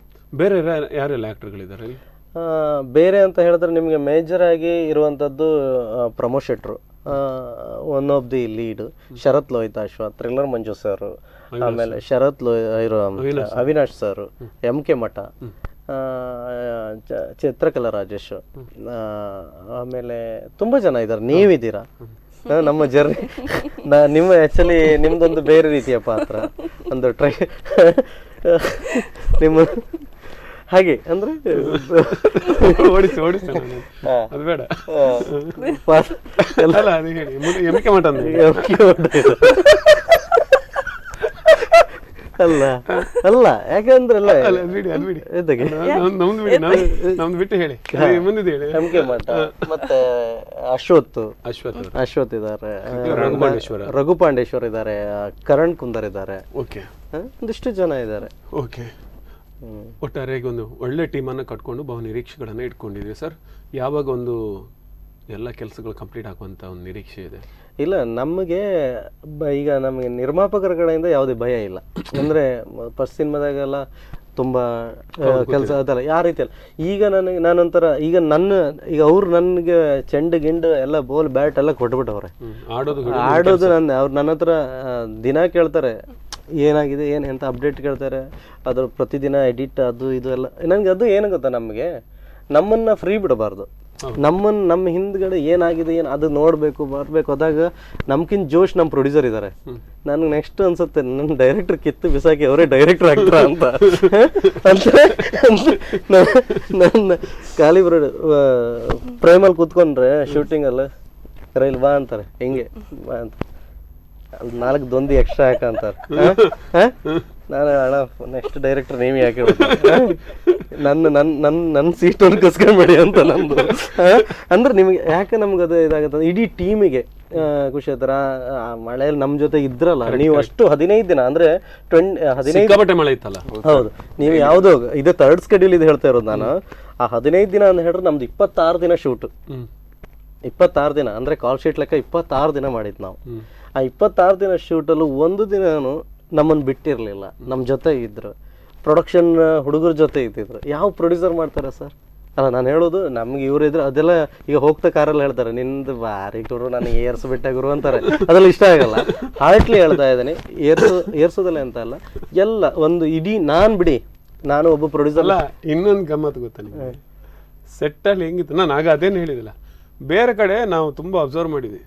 ಬೇರೆ ಯಾರೆಲ್ಲ ಆ್ಯಕ್ಟರ್ಗಳಿದ್ದಾರೆ? ಬೇರೆ ಅಂತ ಹೇಳಿದ್ರೆ ನಿಮಗೆ ಮೇಜರ್ ಆಗಿ ಇರುವಂಥದ್ದು ಪ್ರಮೋದ್ ಶೆಟ್ರು, one of the lead, Sharath Lohithashwa, thriller Manju sir, ಆಮೇಲೆ ಶರತ್ ಇರೋ ಅವಿನಾಶ್ ಸರ್, MK ಮಠ, ಚಿತ್ರಕಲಾ ರಾಜೇಶ್, ಆಮೇಲೆ ತುಂಬ ಜನ ಇದ್ದಾರೆ. ನೀವಿದ್ದೀರಾ ನಮ್ಮ ಜರ್ನಿ. ನಿಮ್ಮ ಆ್ಯಕ್ಚುಲಿ ನಿಮ್ದೊಂದು ಬೇರೆ ರೀತಿಯ ಪಾತ್ರ, ಒಂದು ನಿಮ್ಮ ಹಾಗೆ ಅಂದರೆ ಓಡಿಸಿ ಅದು ಬೇಡ ಎಮ್ಕೆ ಮಠ ಅಲ್ಲ ಅಲ್ಲ ಯಾಕಂದ್ರಲ್ಲ ನಮ್ದು ಬಿಟ್ಟು ಹೇಳಿ, ಮುಂದಿದೆ ಹೇಳಿ. MK ಮಠ ಮತ್ತೆ ಅಶ್ವಥ್ ಇದ್ದಾರೆ, ರಘುಪಾಂಡೇಶ್ವರ್ ಇದ್ದಾರೆ, ಕರಣ್ ಕುಂದರ್ ಇದ್ದಾರೆ, ಒಂದಿಷ್ಟು ಜನ ಇದ್ದಾರೆ. ಓಕೆ, ಒಟ್ಟಾರೆಯಾಗಿ ಒಂದು ಒಳ್ಳೆ ಟೀಮನ್ನು ಕಟ್ಕೊಂಡು ಬಹು ನಿರೀಕ್ಷೆಗಳನ್ನು ಇಟ್ಕೊಂಡಿದ್ವಿ ಸರ್. ಯಾವಾಗ ಒಂದು ಎಲ್ಲ ಕೆಲಸಗಳು ಕಂಪ್ಲೀಟ್ ಆಗುವಂಥ ಒಂದು ನಿರೀಕ್ಷೆ ಇದೆ? ಇಲ್ಲ, ನಮಗೆ ಈಗ ನಮಗೆ ನಿರ್ಮಾಪಕರ ಕಡೆಯಿಂದ ಯಾವುದೇ ಭಯ ಇಲ್ಲ. ಅಂದರೆ ಫಸ್ಟ್ ಸಿನಿಮಾದಾಗೆಲ್ಲ ತುಂಬ ಕೆಲಸ ಅದಲ್ಲ, ಯಾವ ರೀತಿ ಅಲ್ಲ. ಈಗ ನಾನೊಂಥರ ಈಗ ಅವ್ರು ನನಗೆ ಚೆಂಡು ಗಿಂಡು ಎಲ್ಲ ಬೋಲ್ ಬ್ಯಾಟ್ ಎಲ್ಲ ಕೊಟ್ಬಿಟ್ಟವ್ರೆ. ಆಡೋದು ಅವ್ರು ನನ್ನ ಹತ್ರ ದಿನ ಕೇಳ್ತಾರೆ ಏನಾಗಿದೆ ಎಂತ ಅಪ್ಡೇಟ್ ಕೇಳ್ತಾರೆ. ಅದ್ರ ಪ್ರತಿದಿನ ಎಡಿಟ್ ಅದು ಇದು ಎಲ್ಲ. ನನಗೆ ಅದು ಏನು ಗೊತ್ತಾ, ನಮಗೆ ನಮ್ಮನ್ನು ಫ್ರೀ ಬಿಡಬಾರ್ದು. ನಮ್ಮ ಹಿಂದ್ಗಡೆ ಏನಾಗಿದೆ ಅದು ನೋಡಬೇಕು ಬರಬೇಕು. ಅದಾಗ ನಮ್ಗಿಂತ ಜೋಶ್ ನಮ್ಮ ಪ್ರೊಡ್ಯೂಸರ್ ಇದ್ದಾರೆ. ನನಗೆ ನೆಕ್ಸ್ಟ್ ಅನ್ಸುತ್ತೆ ನನ್ನ ಡೈರೆಕ್ಟರ್ ಕಿತ್ತು ಬಿಸಾಕಿ ಅವರೇ ಡೈರೆಕ್ಟರ್ ಆಗ್ತಾರ ಅಂತ. ನನ್ನ ಖಾಲಿ ಪ್ರೇಮಲ್ಲಿ ಕೂತ್ಕೊಂಡ್ರೆ ಶೂಟಿಂಗಲ್ಲಿ ರೈಲ್ ಬಾ ಅಂತಾರೆ, ಹಿಂಗೆ ಬಾ ಅಂತ, ಅಲ್ಲಿ 4 ದೊಂದಿ ಎಕ್ಸ್ಟ್ರಾ ಹಾಕಂತಾರೆ. ನಾನು ಅಣ್ಣ ನೆಕ್ಸ್ಟ್ ಡೈರೆಕ್ಟರ್ ನೀವೇ ಹಾಕಿ ನನ್ನ ಸೀಟನ್ನು ಕಸ್ಕೊಂಡ್ಬೇಡಿ ಅಂತ ನಂದು. ಅಂದ್ರೆ ನಿಮಗೆ ಯಾಕೆ ನಮ್ಗೆ ಅದು ಇದಾಗುತ್ತೆ, ಇಡೀ ಟೀಮಿಗೆ ಖುಷಿ ಆಯ್ತಾರ. ಮಳೆಯಲ್ಲಿ ನಮ್ಮ ಜೊತೆ ಇದ್ರಲ್ಲ ನೀವು ಅಷ್ಟು 15 ದಿನ ಅಂದ್ರೆ 15 ಮಳೆ ಇತ್ತಲ್ಲ. ಹೌದು, ನೀವು ಯಾವುದೋ ಇದು 3rd ಸ್ಕೆಡ್ಯೂಲ್ ಇದು ಹೇಳ್ತಾ ಇರೋದು ನಾನು. ಆ 15 ದಿನ ಅಂತ ಹೇಳಿದ್ರೆ ನಮ್ದು 26 ದಿನ ಶೂಟ್. 26 ದಿನ ಅಂದ್ರೆ ಕಾಲ್ ಶೀಟ್ ಲೆಕ್ಕ 26 ದಿನ ಮಾಡಿದ್ದು ನಾವು. ಆ 26 ದಿನ ಶೂಟಲ್ಲೂ ಒಂದು ದಿನನೂ ನಮ್ಮನ್ನು ಬಿಟ್ಟಿರಲಿಲ್ಲ, ನಮ್ಮ ಜೊತೆ ಇದ್ರು. ಪ್ರೊಡಕ್ಷನ್ ಹುಡುಗರ ಜೊತೆ ಇದ್ದಿದ್ರು. ಯಾವ ಪ್ರೊಡ್ಯೂಸರ್ ಮಾಡ್ತಾರೆ ಸರ್? ಅಲ್ಲ, ನಾನು ಹೇಳೋದು ನಮ್ಗೆ ಇವ್ರು ಇದ್ರೆ ಅದೆಲ್ಲ ಈಗ ಹೋಗ್ತಾ ಕಾರಲ್ಲಿ ಹೇಳ್ತಾರೆ, ನಿಂದು ಬಾರಿ ಗುರು ನನಗೆ ಏರ್ಸ್ಬಿಟ್ಟೆ ಗುರು ಅಂತಾರೆ. ಅದೆಲ್ಲ ಇಷ್ಟ ಆಗಲ್ಲ. ಹಾರ್ಟ್ಲಿ ಹೇಳ್ತಾ ಇದ್ದೀನಿ, ಏರ್ಸೋದಲ್ಲ ಅಂತ ಅಲ್ಲ, ಎಲ್ಲ ಒಂದು ಇಡೀ ನಾನು ಒಬ್ಬ ಪ್ರೊಡ್ಯೂಸರ್ ಅಲ್ಲ. ಇನ್ನೊಂದು ಗಮ್ಮತ್ತು ಗೊತ್ತಾ ನಿಮಗೆ, ಸೆಟ್ಟಲ್ಲಿ ಹೆಂಗಿತ್ತು, ನಾನು ಆಗ ಅದೇನು ಹೇಳಿದಿಲ್ಲ. ಬೇರೆ ಕಡೆ ನಾವು ತುಂಬ ಅಬ್ಸರ್ವ್ ಮಾಡಿದ್ವಿ,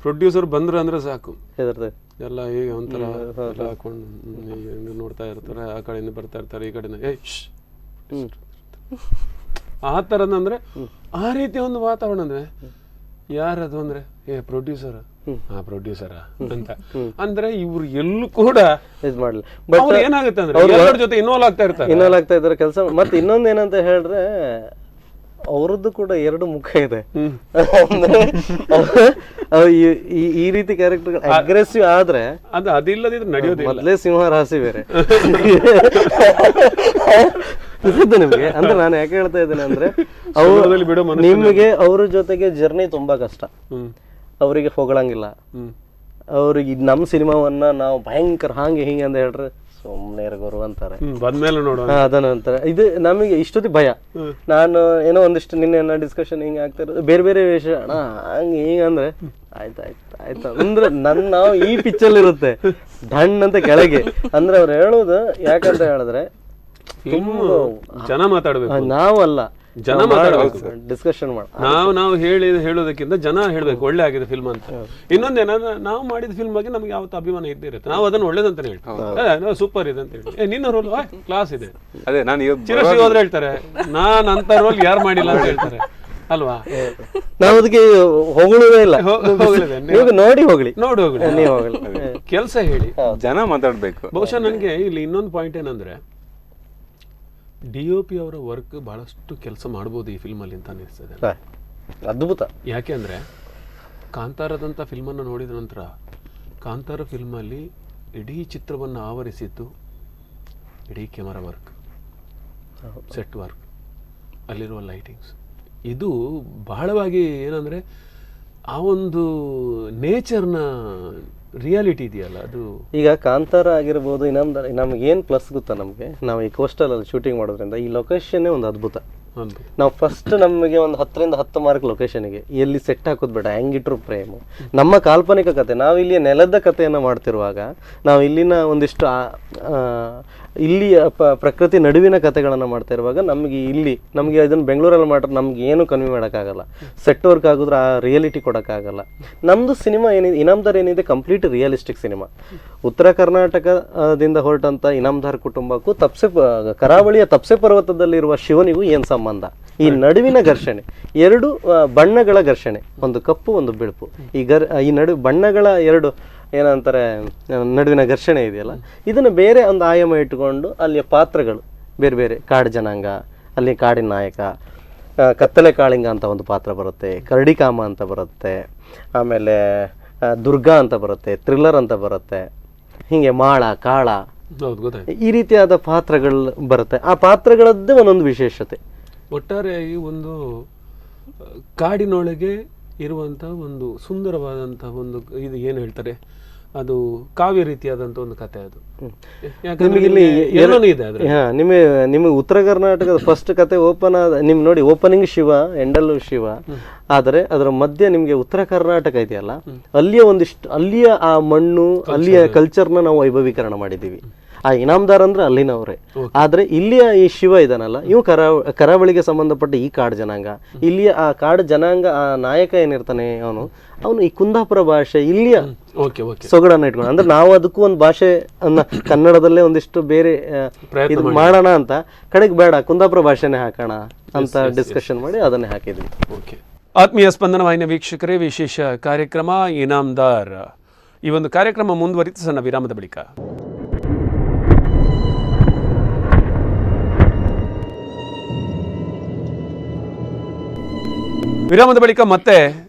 ಪ್ರೊಡ್ಯೂಸರ್ ಬಂದ್ರು ಅಂದ್ರೆ ಸಾಕು ಎಲ್ಲ ಈಗ ಒಂಥರ ಹಾಕೊಂಡು ನೋಡ್ತಾ ಇರ್ತಾರೆ, ಆ ಕಡೆಯಿಂದ ಬರ್ತಾ ಇರ್ತಾರೆ, ಈ ಕಡೆಯಿಂದ ಆ ಥರದಂದ್ರೆ ಆ ರೀತಿ ಒಂದು ವಾತಾವರಣ ಅಂದ್ರೆ ಯಾರದು ಅಂದ್ರೆ ಪ್ರೊಡ್ಯೂಸರ್ ಪ್ರೊಡ್ಯೂಸರ ಅಂತ ಅಂದ್ರೆ ಇವ್ರು ಎಲ್ಲೂ ಕೂಡ ಇದು ಮಾಡಲಿ. ಏನಾಗುತ್ತೆ ಅಂದ್ರೆ ಎಲ್ಲರ ಜೊತೆ ಇನ್ವಾಲ್ವ್ ಆಗ್ತಾ ಇದ್ದಾರೆ ಕೆಲಸ. ಮತ್ತೆ ಇನ್ನೊಂದು ಏನಂತ ಹೇಳಿದ್ರೆ, ಅವ್ರದ್ದು ಕೂಡ 2 ಮುಖ ಇದೆ. ಈ ರೀತಿ ಕ್ಯಾರೆಕ್ಟರ್ ಅಗ್ರೆಸಿವ್ ಆದ್ರೆ ಅದಿಲ್ಲದಿದ್ರೆ ನಡೆಯೋದಿಲ್ಲ. ಮೊದಲೇ ಸಿಂಹ ರಾಶಿ ಬೇರೆ ನಿಮ್ಗೆ. ಅಂದ್ರೆ ನಾನು ಯಾಕೆ ಹೇಳ್ತಾ ಇದ್ದೇನೆ ಅಂದ್ರೆ, ನಿಮ್ಗೆ ಅವ್ರ ಜೊತೆಗೆ ಜರ್ನಿ ತುಂಬಾ ಕಷ್ಟ. ಅವರಿಗೆ ಹೊಗಳಂಗಿಲ್ಲ. ಅವ್ರಿಗೆ ನಮ್ಮ ಸಿನಿಮಾವನ್ನ ನಾವು ಭಯಂಕರ ಹಾಗೆ ಹಿಂಗೆ ಅಂತ ಹೇಳ್ರೆ ಸುಮ್ಮನೆ ಇರಗೋರು ಅಂತಾರೆ, ಅದನ್ನ ಅಂತಾರೆ. ಇದು ನಮಗೆ ಇಷ್ಟೊತ್ತಿ ಭಯ. ನಾನು ಏನೋ ಒಂದಿಷ್ಟು ನಿನ್ನೆ ಡಿಸ್ಕಷನ್ ಹಿಂಗೆ ಆಗ್ತಾ ಇರೋದು, ಬೇರೆ ಬೇರೆ ವಿಷಯ ಅಣ್ಣ ಹಂಗೆ ಹಿಂಗೆ ಅಂದ್ರೆ ಆಯ್ತಾ ಅಂದ್ರೆ ನಾವು ಈ ಪಿಚ್ಚಲ್ಲಿ ಇರುತ್ತೆ ಢಣ್ ಅಂತ ಕೆಳಗೆ. ಅಂದ್ರೆ ಅವ್ರು ಹೇಳೋದು ಯಾಕಂತ ಹೇಳಿದ್ರೆ ಜನ ಮಾತಾಡ್ಬೇಕು, ನಾವಲ್ಲ ಜನ ಮಾತಾಡ್ಬೇಕು, ಡಿಸ್ಕಷನ್ ಮಾಡ. ನಾವು ಹೇಳೋದಕ್ಕಿಂತ ಜನ ಹೇಳ್ಬೇಕು ಒಳ್ಳೆ ಆಗಿದೆ ಫಿಲ್ಮ್ ಅಂತ. ಇನ್ನೊಂದೇನಾದ್ರೆ ನಾವು ಮಾಡಿದ ಫಿಲ್ಮ್ ಬಗ್ಗೆ ನಮ್ಗೆ ಯಾವತ್ತು ಅಭಿಮಾನ ಇದ್ದೇ ಇರುತ್ತೆ, ನಾವು ಅದನ್ನ ಒಳ್ಳೇದಂತ ಹೇಳ್ತೀವಿ, ಸೂಪರ್ ಇದೆ ಅಂತ ಹೇಳಿ. ನಿನ್ನ ರೋಲ್ ಕ್ಲಾಸ್ ಇದೆ, ಅದೇ ನಾನು ಚಿರಶ್ರೀ ಹೋದ್ರೆ ಹೇಳ್ತಾರೆ ನಾನ್ ಅಂತ ರೋಲ್ ಯಾರು ಮಾಡಿಲ್ಲ ಅಂತ ಹೇಳ್ತಾರೆ ಅಲ್ವಾ. ನಾವು ಅದಕ್ಕೆ ಹೊಗಳುದೇ ಇಲ್ಲ, ನೋಡಿ ಹೋಗ್ಲಿ ನೀವು ಹೋಗ್ಲಿ, ಕೆಲಸ ಹೇಳಿ, ಜನ ಮಾತಾಡ್ಬೇಕು. ಬಹುಶಃ ನನಗೆ ಇಲ್ಲಿ ಇನ್ನೊಂದು ಪಾಯಿಂಟ್ ಏನಂದ್ರೆ, DOP ಅವರ ವರ್ಕ್ ಬಹಳಷ್ಟು ಕೆಲಸ ಮಾಡ್ಬೋದು ಈ ಫಿಲ್ಮಲ್ಲಿ ಅಂತ ಅನಿಸ್ತದೆ. ಅದ್ಭುತ. ಯಾಕೆ ಅಂದರೆ, ಕಾಂತಾರದಂಥ ಫಿಲ್ಮನ್ನು ನೋಡಿದ ನಂತರ ಕಾಂತಾರ ಫಿಲ್ಮಲ್ಲಿ ಇಡೀ ಚಿತ್ರವನ್ನು ಆವರಿಸಿದ್ದು ಇಡೀ ಕ್ಯಾಮರಾ ವರ್ಕ್, ಸೆಟ್ ವರ್ಕ್, ಅಲ್ಲಿರುವ ಲೈಟಿಂಗ್ಸ್, ಇದು ಬಹಳವಾಗಿ ಏನಂದರೆ ಆ ಒಂದು ನೇಚರ್ನ ರಿಯಾಲಿಟಿ ಇದೆಯಲ್ಲ ಅದು. ಈಗ ಕಾಂತಾರ ಆಗಿರ್ಬೋದು, ಇನ್ನೊಂದು ನಮ್ಗೆ ಏನು ಪ್ಲಸ್ ಗೊತ್ತಾ, ನಮಗೆ ನಾವು ಈ ಕೋಸ್ಟಲ್ ಅಲ್ಲಿ ಶೂಟಿಂಗ್ ಮಾಡೋದ್ರಿಂದ ಈ ಲೊಕೇಶನ್ನೇ ಒಂದು ಅದ್ಭುತ. ಹೌದು. ನಾವು ಫಸ್ಟ್ ನಮಗೆ ಒಂದು 10ರಿಂದ 10 ಮಾರ್ಕ್ ಲೊಕೇಶನ್ಗೆ ಎಲ್ಲಿ ಸೆಟ್ ಹಾಕೋದು ಬೇಡ, ಹೆಂಗಿಟ್ರು ಪ್ರೇಮ್. ನಮ್ಮ ಕಾಲ್ಪನಿಕ ಕತೆ, ನಾವು ಇಲ್ಲಿ ನೆಲದ ಕಥೆಯನ್ನು ಮಾಡ್ತಿರುವಾಗ ನಾವು ಇಲ್ಲಿನ ಒಂದಿಷ್ಟು ಇಲ್ಲಿಯ ಪ್ರಕೃತಿ ನಡುವಿನ ಕಥೆಗಳನ್ನು ಮಾಡ್ತಾ ಇರುವಾಗ ನಮಗೆ ಇದನ್ನು ಬೆಂಗಳೂರಲ್ಲಿ ಮಾಡಿದ್ರೆ ನಮ್ಗೆ ಏನು ಕಮ್ಮಿ ಮಾಡೋಕ್ಕಾಗಲ್ಲ. ಸೆಟ್ ವರ್ಕ್ ಆಗಿದ್ರೆ ಆ ರಿಯಾಲಿಟಿ ಕೊಡೋಕ್ಕಾಗಲ್ಲ. ನಮ್ಮದು ಸಿನಿಮಾ ಏನಿದೆ, ಇನಾಮ್ದಾರ್ ಏನಿದೆ, ಕಂಪ್ಲೀಟ್ ರಿಯಲಿಸ್ಟಿಕ್ ಸಿನಿಮಾ. ಉತ್ತರ ಕರ್ನಾಟಕದಿಂದ ಹೊರಟಂಥ ಇನಾಮ್ದಾರ್ ಕುಟುಂಬಕ್ಕೂ ಕರಾವಳಿಯ ತಪ್ಸೆ ಪರ್ವತದಲ್ಲಿರುವ ಶಿವನಿಗೂ ಏನು ಸಂಬಂಧ, ಈ ನಡುವಿನ ಘರ್ಷಣೆ, 2 ಬಣ್ಣಗಳ ಘರ್ಷಣೆ, ಒಂದು ಕಪ್ಪು ಒಂದು ಬಿಳುಪು, ಈ ಬಣ್ಣಗಳ 2 ಏನಂತಾರೆ ನಡುವಿನ ಘರ್ಷಣೆ ಇದೆಯಲ್ಲ, ಇದನ್ನು ಬೇರೆ ಒಂದು ಆಯಾಮ ಇಟ್ಟುಕೊಂಡು ಅಲ್ಲಿಯ ಪಾತ್ರಗಳು ಬೇರೆ ಬೇರೆ, ಕಾಡು ಜನಾಂಗ, ಅಲ್ಲಿ ಕಾಡಿನ ನಾಯಕ, ಕತ್ತಲೆ ಕಾಳಿಂಗ ಅಂತ ಒಂದು ಪಾತ್ರ ಬರುತ್ತೆ, ಕರಡಿಕಾಮ ಅಂತ ಬರುತ್ತೆ, ಆಮೇಲೆ ದುರ್ಗಾ ಅಂತ ಬರುತ್ತೆ, ಥ್ರಿಲ್ಲರ್ ಅಂತ ಬರುತ್ತೆ, ಹೀಗೆ ಮಾಳ ಕಾಳ, ಈ ರೀತಿಯಾದ ಪಾತ್ರಗಳು ಬರುತ್ತೆ. ಆ ಪಾತ್ರಗಳದ್ದೇ ಒಂದೊಂದು ವಿಶೇಷತೆ. ಒಟ್ಟಾರೆ ಈ ಒಂದು ಕಾಡಿನೊಳಗೆ ಇರುವಂಥ ಒಂದು ಸುಂದರವಾದಂಥ ಒಂದು ಇದು ಏನು ಹೇಳ್ತಾರೆ, ಅದು ಕಾವ್ಯ ರೀತಿಯಾದಂಥ ಒಂದು ಕತೆ ಅದು. ನಿಮಗೆ ಉತ್ತರ ಕರ್ನಾಟಕದ ಫಸ್ಟ್ ಕತೆ ಓಪನ್ ನಿಮ್ಗೆ ನೋಡಿ, ಓಪನಿಂಗ್ ಶಿವ, ಎಂಡಲ್ಲೂ ಶಿವ, ಆದರೆ ಅದರ ಮಧ್ಯೆ ನಿಮಗೆ ಉತ್ತರ ಕರ್ನಾಟಕ ಇದೆಯಲ್ಲ, ಅಲ್ಲಿಯ ಆ ಮಣ್ಣು, ಅಲ್ಲಿಯ ಕಲ್ಚರ್ನ ನಾವು ವೈಭವೀಕರಣ ಮಾಡಿದ್ದೀವಿ. ಆ ಇನಾಮ್ದಾರ್ ಅಂದ್ರೆ ಅಲ್ಲಿನವ್ರೆ. ಆದ್ರೆ ಇಲ್ಲಿಯ ಈ ಶಿವ ಇದಾನಲ್ಲ, ಇವು ಕರಾವಳಿಗೆ ಸಂಬಂಧಪಟ್ಟ ಈ ಕಾಡು ಜನಾಂಗ. ಇಲ್ಲಿಯ ಆ ಕಾಡು ಜನಾಂಗ ಆ ನಾಯಕ ಏನಿರ್ತಾನೆ ಅವನು ಈ ಕುಂದಾಪುರ ಭಾಷೆ, ಇಲ್ಲಿಯ ಸೊಗಡನ್ನ ಇಟ್ಕೊಂಡು, ಅಂದ್ರೆ ನಾವು ಅದಕ್ಕೂ ಒಂದು ಭಾಷೆ ಕನ್ನಡದಲ್ಲೇ ಒಂದಿಷ್ಟು ಬೇರೆ ಇದು ಮಾಡೋಣ ಅಂತ, ಕಡೆಗೆ ಬೇಡ ಕುಂದಾಪುರ ಭಾಷೆನೇ ಹಾಕೋಣ ಅಂತ ಡಿಸ್ಕಷನ್ ಮಾಡಿ ಅದನ್ನೇ ಹಾಕಿದ್ವಿ. ಆತ್ಮೀಯ ಸ್ಪಂದನ ವಾಹಿನಿಯ ವೀಕ್ಷಕರೇ, ವಿಶೇಷ ಕಾರ್ಯಕ್ರಮ ಇನಾಮ್ದಾರ್. ಈ ಒಂದು ಕಾರ್ಯಕ್ರಮ ಮುಂದುವರಿತು ಸಣ್ಣ ವಿರಾಮದ ಬಳಿಕ. ವಿರಾಮದ ಬಳಿಕ ಮತ್ತೆ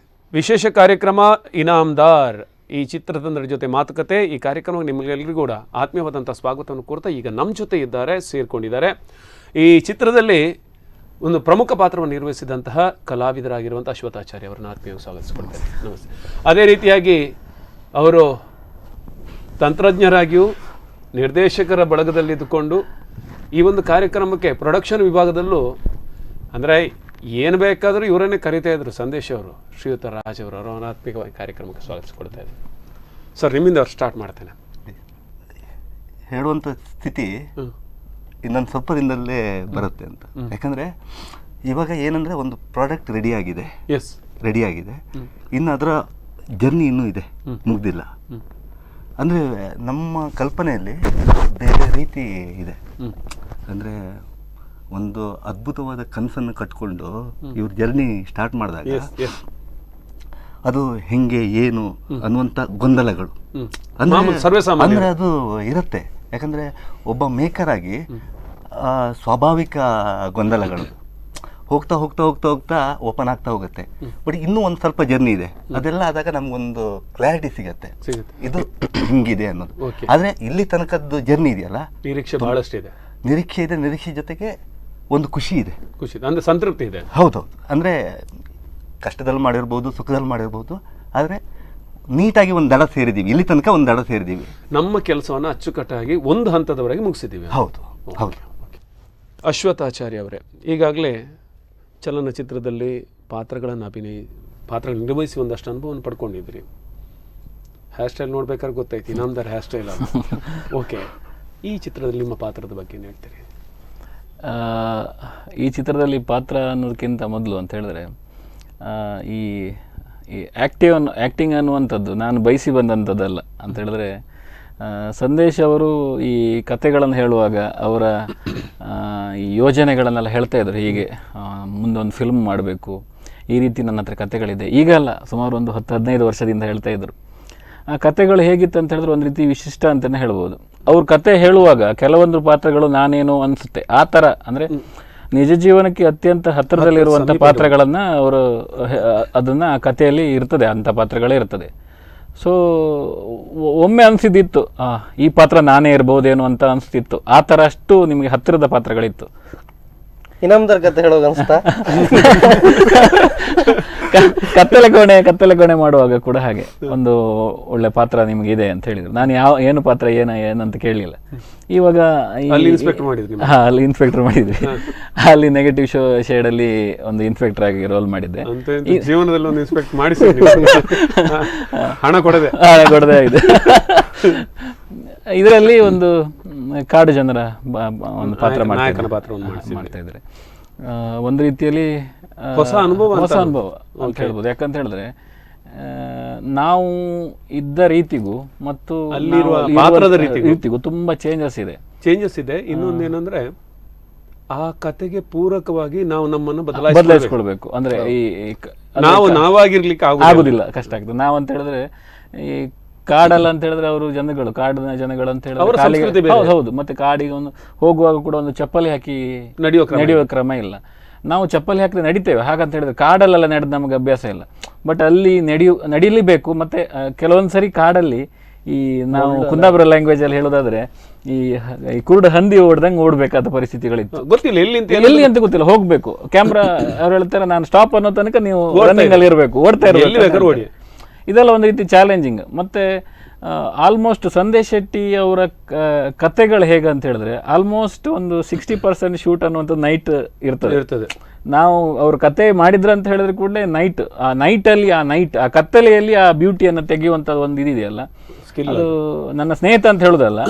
ವಿಶೇಷ ಕಾರ್ಯಕ್ರಮ ಇನಾಮ್ದಾರ್. ಈ ಚಿತ್ರತಂಡದ ಜೊತೆ ಮಾತುಕತೆ. ಈ ಕಾರ್ಯಕ್ರಮಕ್ಕೆ ನಿಮಗೆಲ್ಲರಿಗೂ ಕೂಡ ಆತ್ಮೀಯವಾದಂಥ ಸ್ವಾಗತವನ್ನು ಕೋರ್ತಾ ಈಗ ನಮ್ಮ ಜೊತೆ ಸೇರಿಕೊಂಡಿದ್ದಾರೆ. ಈ ಚಿತ್ರದಲ್ಲಿ ಒಂದು ಪ್ರಮುಖ ಪಾತ್ರವನ್ನು ನಿರ್ವಹಿಸಿದಂತಹ ಕಲಾವಿದರಾಗಿರುವಂಥ ಅಶ್ವಥಾಚಾರ್ಯ ಅವರನ್ನು ಆತ್ಮೀಯವಾಗಿ ಸ್ವಾಗತಿಸಿಕೊಳ್ತೇನೆ. ನಮಸ್ತೆ. ಅದೇ ರೀತಿಯಾಗಿ ಅವರು ತಂತ್ರಜ್ಞರಾಗಿಯೂ ನಿರ್ದೇಶಕರ ಬಳಗದಲ್ಲಿದ್ದುಕೊಂಡು ಈ ಒಂದು ಕಾರ್ಯಕ್ರಮಕ್ಕೆ ಪ್ರೊಡಕ್ಷನ್ ವಿಭಾಗದಲ್ಲೂ ಅಂದರೆ ಏನು ಬೇಕಾದರೂ ಇವರನ್ನೇ ಕರೀತಾ ಇದ್ರು. ಸಂದೇಶ್ ಅವರು, ಶ್ರೀಯುತ ರಾಜ್ ಅವರು, ಅವರ ಆತ್ಮಿಕವಾಗಿ ಕಾರ್ಯಕ್ರಮಕ್ಕೆ ಸ್ವಾಗತಿಸಿಕೊಡ್ತಾ ಇದ್ದಾರೆ. ಸರ್, ನಿಮ್ಮಿಂದ ಅವ್ರು ಸ್ಟಾರ್ಟ್ ಮಾಡ್ತೇನೆ. ಹೇಳುವಂಥ ಸ್ಥಿತಿ ಇನ್ನೊಂದು ಸ್ವಲ್ಪ ದಿನದಲ್ಲೇ ಬರುತ್ತೆ ಅಂತ. ಯಾಕಂದರೆ ಇವಾಗ ಏನಂದರೆ ಒಂದು ಪ್ರಾಡಕ್ಟ್ ರೆಡಿಯಾಗಿದೆ, ಇನ್ನು ಅದರ ಜರ್ನಿ ಇನ್ನೂ ಇದೆ, ಮುಗ್ದಿಲ್ಲ. ಅಂದರೆ ನಮ್ಮ ಕಲ್ಪನೆಯಲ್ಲಿ ಬೇರೆ ರೀತಿ ಇದೆ. ಅಂದರೆ ಒಂದು ಅದ್ಭುತವಾದ ಕನಸನ್ನು ಕಟ್ಕೊಂಡು ಇವ್ರ ಜರ್ನಿ ಸ್ಟಾರ್ಟ್ ಮಾಡಿದಾಗ ಅದು ಹೆಂಗೆ ಏನು ಅನ್ನುವಂಥ ಗೊಂದಲಗಳು ಅಂದರೆ ಅದು ಇರುತ್ತೆ. ಯಾಕಂದರೆ ಒಬ್ಬ ಮೇಕರ್ ಆಗಿ ಸ್ವಾಭಾವಿಕ ಗೊಂದಲಗಳು ಹೋಗ್ತಾ ಹೋಗ್ತಾ ಹೋಗ್ತಾ ಹೋಗ್ತಾ ಓಪನ್ ಆಗ್ತಾ ಹೋಗುತ್ತೆ. ಬಟ್ ಇನ್ನೂ ಒಂದು ಸ್ವಲ್ಪ ಜರ್ನಿ ಇದೆ. ಅದೆಲ್ಲ ಆದಾಗ ನಮಗೊಂದು ಕ್ಲಾರಿಟಿ ಸಿಗತ್ತೆ, ಇದು ಹಿಂಗಿದೆ ಅನ್ನೋದು. ಆದರೆ ಇಲ್ಲಿ ತನಕದ್ದು ಜರ್ನಿ ಇದೆಯಲ್ಲ, ನಿರೀಕ್ಷೆ ಬಹಳಷ್ಟು ಇದೆ. ನಿರೀಕ್ಷೆ ಇದೆ, ನಿರೀಕ್ಷೆ ಜೊತೆಗೆ ಒಂದು ಖುಷಿ ಇದೆ, ಅಂದರೆ ಸಂತೃಪ್ತಿ ಇದೆ. ಹೌದೌದು. ಅಂದರೆ ಕಷ್ಟದಲ್ಲಿ ಮಾಡಿರ್ಬೋದು, ಸುಖದಲ್ಲಿ ಮಾಡಿರ್ಬೋದು, ಆದರೆ ನೀಟಾಗಿ ಒಂದು ದಡ ಸೇರಿದ್ದೀವಿ. ಇಲ್ಲಿ ತನಕ ಒಂದು ದಡ ಸೇರಿದ್ದೀವಿ. ನಮ್ಮ ಕೆಲಸವನ್ನು ಅಚ್ಚುಕಟ್ಟಾಗಿ ಒಂದು ಹಂತದವರೆಗೆ ಮುಗಿಸಿದ್ದೀವಿ. ಹೌದು ಹೌದು. ಅಶ್ವಥಾಚಾರ್ಯ ಅವರೇ, ಈಗಾಗಲೇ ಚಲನಚಿತ್ರದಲ್ಲಿ ಪಾತ್ರ ನಿರ್ವಹಿಸಿ ಒಂದಷ್ಟು ಅನುಭವವನ್ನು ಪಡ್ಕೊಂಡಿದ್ರಿ. ಹೇರ್ ಸ್ಟೈಲ್ ನೋಡ್ಬೇಕಾದ್ರೆ ಗೊತ್ತಾಯ್ತು, ಇನಾಮ್ದಾರ್ ಹೇರ್ ಸ್ಟೈಲ್ ಅದು. ಓಕೆ, ಈ ಚಿತ್ರದಲ್ಲಿ ನಿಮ್ಮ ಪಾತ್ರದ ಬಗ್ಗೆ ಏನು ಹೇಳ್ತೀರಿ? ಈ ಚಿತ್ರದಲ್ಲಿ ಪಾತ್ರ ಅನ್ನೋದಕ್ಕಿಂತ ಮೊದಲು ಅಂತ ಹೇಳಿದ್ರೆ, ಈ ಆ್ಯಕ್ಟಿಂಗ್ ಅನ್ನುವಂಥದ್ದು ನಾನು ಬಯಸಿ ಬಂದಂಥದ್ದಲ್ಲ. ಅಂತ ಹೇಳಿದ್ರೆ, ಸಂದೇಶ್ ಅವರು ಈ ಕತೆಗಳನ್ನು ಹೇಳುವಾಗ ಅವರ ಈ ಯೋಜನೆಗಳನ್ನೆಲ್ಲ ಹೇಳ್ತಾ ಇದ್ರು. ಹೀಗೆ ಮುಂದೊಂದು ಫಿಲ್ಮ್ ಮಾಡಬೇಕು, ಈ ರೀತಿ ನನ್ನ ಹತ್ರ ಕತೆಗಳಿದೆ. ಈಗ ಅಲ್ಲ, ಸುಮಾರು ಒಂದು 10-15 ವರ್ಷದಿಂದ ಹೇಳ್ತಾ ಇದ್ರು. ಆ ಕತೆಗಳು ಹೇಗಿತ್ತು ಅಂತ ಹೇಳಿದ್ರೆ ಒಂದು ರೀತಿ ವಿಶಿಷ್ಟ ಅಂತಲೇ ಹೇಳ್ಬೋದು. ಅವ್ರ ಕತೆ ಹೇಳುವಾಗ ಕೆಲವೊಂದು ಪಾತ್ರಗಳು ನಾನೇನೋ ಅನಿಸುತ್ತೆ ಆ ಥರ, ಅಂದರೆ ನಿಜ ಜೀವನಕ್ಕೆ ಅತ್ಯಂತ ಹತ್ತಿರದಲ್ಲಿರುವಂಥ ಪಾತ್ರಗಳನ್ನು ಅವರು ಅದನ್ನು ಆ ಕಥೆಯಲ್ಲಿ ಇರ್ತದೆ, ಅಂಥ ಪಾತ್ರಗಳೇ ಇರ್ತದೆ. ಸೊ ಒಮ್ಮೆ ಅನಿಸಿದ್ದಿತ್ತು, ಈ ಪಾತ್ರ ನಾನೇ ಇರ್ಬೋದೇನೋ ಅಂತ ಅನಿಸ್ತಿತ್ತು. ಆ ಥರ ಅಷ್ಟು ನಿಮಗೆ ಹತ್ತಿರದ ಪಾತ್ರಗಳಿತ್ತು. ಇನಾಮ್ದಾರ್ ಕತೆ ಹೇಳೋಗ ಅನ್ಸ್ತಾ? ಕತ್ತಲೆ ಕೋಣೆ ಮಾಡುವಾಗ ಕೂಡ ಹಾಗೆ ಒಂದು ಒಳ್ಳೆ ಪಾತ್ರ ನಿಮ್ಗೆ ಇದೆ ಅಂತ ಹೇಳಿದ್ರು. ನಾನು ಏನು ಪಾತ್ರ ಏನಂತ ಕೇಳಲಿಲ್ಲ. ಇವಾಗ ಅಲ್ಲಿ ಇನ್ಸ್ಪೆಕ್ಟರ್ ಮಾಡಿದ್ವಿ. ಅಲ್ಲಿ ನೆಗೆಟಿವ್ ಶೇಡಲ್ಲಿ ಒಂದು ಇನ್ಸ್ಪೆಕ್ಟರ್ ಆಗಿ ರೋಲ್ ಮಾಡಿದ್ದೆ. ಜೀವನದಲ್ಲಿ ಒಂದು ಇನ್ಸ್ಪೆಕ್ಟರ್ ಮಾಡಿಸಿ ಹಣ ಕೊಡದೆ ಆಗಿದೆ. ಇದರಲ್ಲಿ ಒಂದು ಕಾಡು ಜನರ ಒಂದು ಪಾತ್ರ ಮಾಡ್ತಾ ಇದ್ದಾರೆ. ಒಂದು ರೀತಿಯಲ್ಲಿ ಹೊಸ ಅನುಭವ ಅಂತ ಹೇಳ್ಬೋದು. ಯಾಕಂತ ಹೇಳಿದ್ರೆ ನಾವು ಇದ್ದ ರೀತಿಗೂ ಮತ್ತು ಅಲ್ಲಿರುವ ಪಾತ್ರದ ರೀತಿಗೂ ತುಂಬಾ ಚೇಂಜಸ್ ಇದೆ. ಇನ್ನೊಂದೇನಂದ್ರೆ ಆ ಕತೆಗೆ ಪೂರಕವಾಗಿ ನಾವು ನಮ್ಮನ್ನು ಬದಲಾಯಿಸ್ಕೊಳ್ಬೇಕು. ಅಂದ್ರೆ ನಾವಾಗಿರ್ಲಿಕ್ಕೆ ಆಗುದಿಲ್ಲ, ಕಷ್ಟ ಆಗ್ತದೆ. ನಾವಂತ ಹೇಳಿದ್ರೆ ಈ ಕಾಡಲ್ಲ ಅಂತ ಹೇಳಿದ್ರೆ ಅವರು ಕಾಡಿನ ಜನಗಳು ಅಂತ ಹೇಳಿದ್ರೆ ಹೌದು. ಮತ್ತೆ ಕಾಡಿಗೆ ಒಂದು ಹೋಗುವಾಗ ಕೂಡ ಒಂದು ಚಪ್ಪಲಿ ಹಾಕಿ ನಡೆಯುವ ಕ್ರಮ ಇಲ್ಲ. ನಾವು ಚಪ್ಪಲಿ ಹಾಕಿದ್ರೆ ನಡಿತೇವೆ, ಹಾಗಂತ ಹೇಳಿದ್ರೆ ಕಾಡಲ್ಲೆಲ್ಲ ನಡೆದು ನಮಗೆ ಅಭ್ಯಾಸ ಇಲ್ಲ. ಬಟ್ ಅಲ್ಲಿ ನಡೀಲಿಬೇಕು. ಮತ್ತೆ ಕೆಲವೊಂದ್ಸರಿ ಕಾಡಲ್ಲಿ ಈ ನಾವು ಕುಂದಾಪುರ ಲ್ಯಾಂಗ್ವೇಜ್ ಅಲ್ಲಿ ಹೇಳೋದಾದ್ರೆ ಈ ಕುರುಡು ಹಂದಿ ಓಡ್ದಂಗೆ ಓಡ್ಬೇಕಾದ ಪರಿಸ್ಥಿತಿಗಳಿತ್ತು. ಗೊತ್ತಿಲ್ಲ ಎಲ್ಲಿ ಅಂತ ಗೊತ್ತಿಲ್ಲ, ಹೋಗ್ಬೇಕು. ಕ್ಯಾಮ್ರಾ ಅವ್ರು ಹೇಳ್ತಾರೆ ನಾನು ಸ್ಟಾಪ್ ಅನ್ನೋ ತನಕ ನೀವು ರನ್ನಿಂಗ್ ಅಲ್ಲಿ ಇರಬೇಕು, ಓಡ್ತಾ ಇರಬೇಕು. ಇದೆಲ್ಲ ಒಂದು ರೀತಿ ಚಾಲೆಂಜಿಂಗ್. ಮತ್ತೆ ಆಲ್ಮೋಸ್ಟ್ ಸಂದೇಶ್ ಶೆಟ್ಟಿ ಅವರ ಕತೆಗಳು ಹೇಗಂತ ಹೇಳಿದ್ರೆ ಆಲ್ಮೋಸ್ಟ್ ಒಂದು 60% ಶೂಟ್ ಅನ್ನುವಂಥದ್ದು ನೈಟ್ ಇರ್ತದೆ. ನಾವು ಅವ್ರ ಕತೆ ಮಾಡಿದ್ರ ಅಂತ ಹೇಳಿದ್ರೆ ಕೂಡಲೇ ಆ ಕತ್ತಲೆಯಲ್ಲಿ ಆ ಬ್ಯೂಟಿಯನ್ನು ತೆಗೆಯುವಂಥದ್ದು ಒಂದು ಇದೆಯಲ್ಲ, ಅದು ನನ್ನ ಸ್ನೇಹಿತ ಅಂತ ಹೇಳುದಲ್ಲ,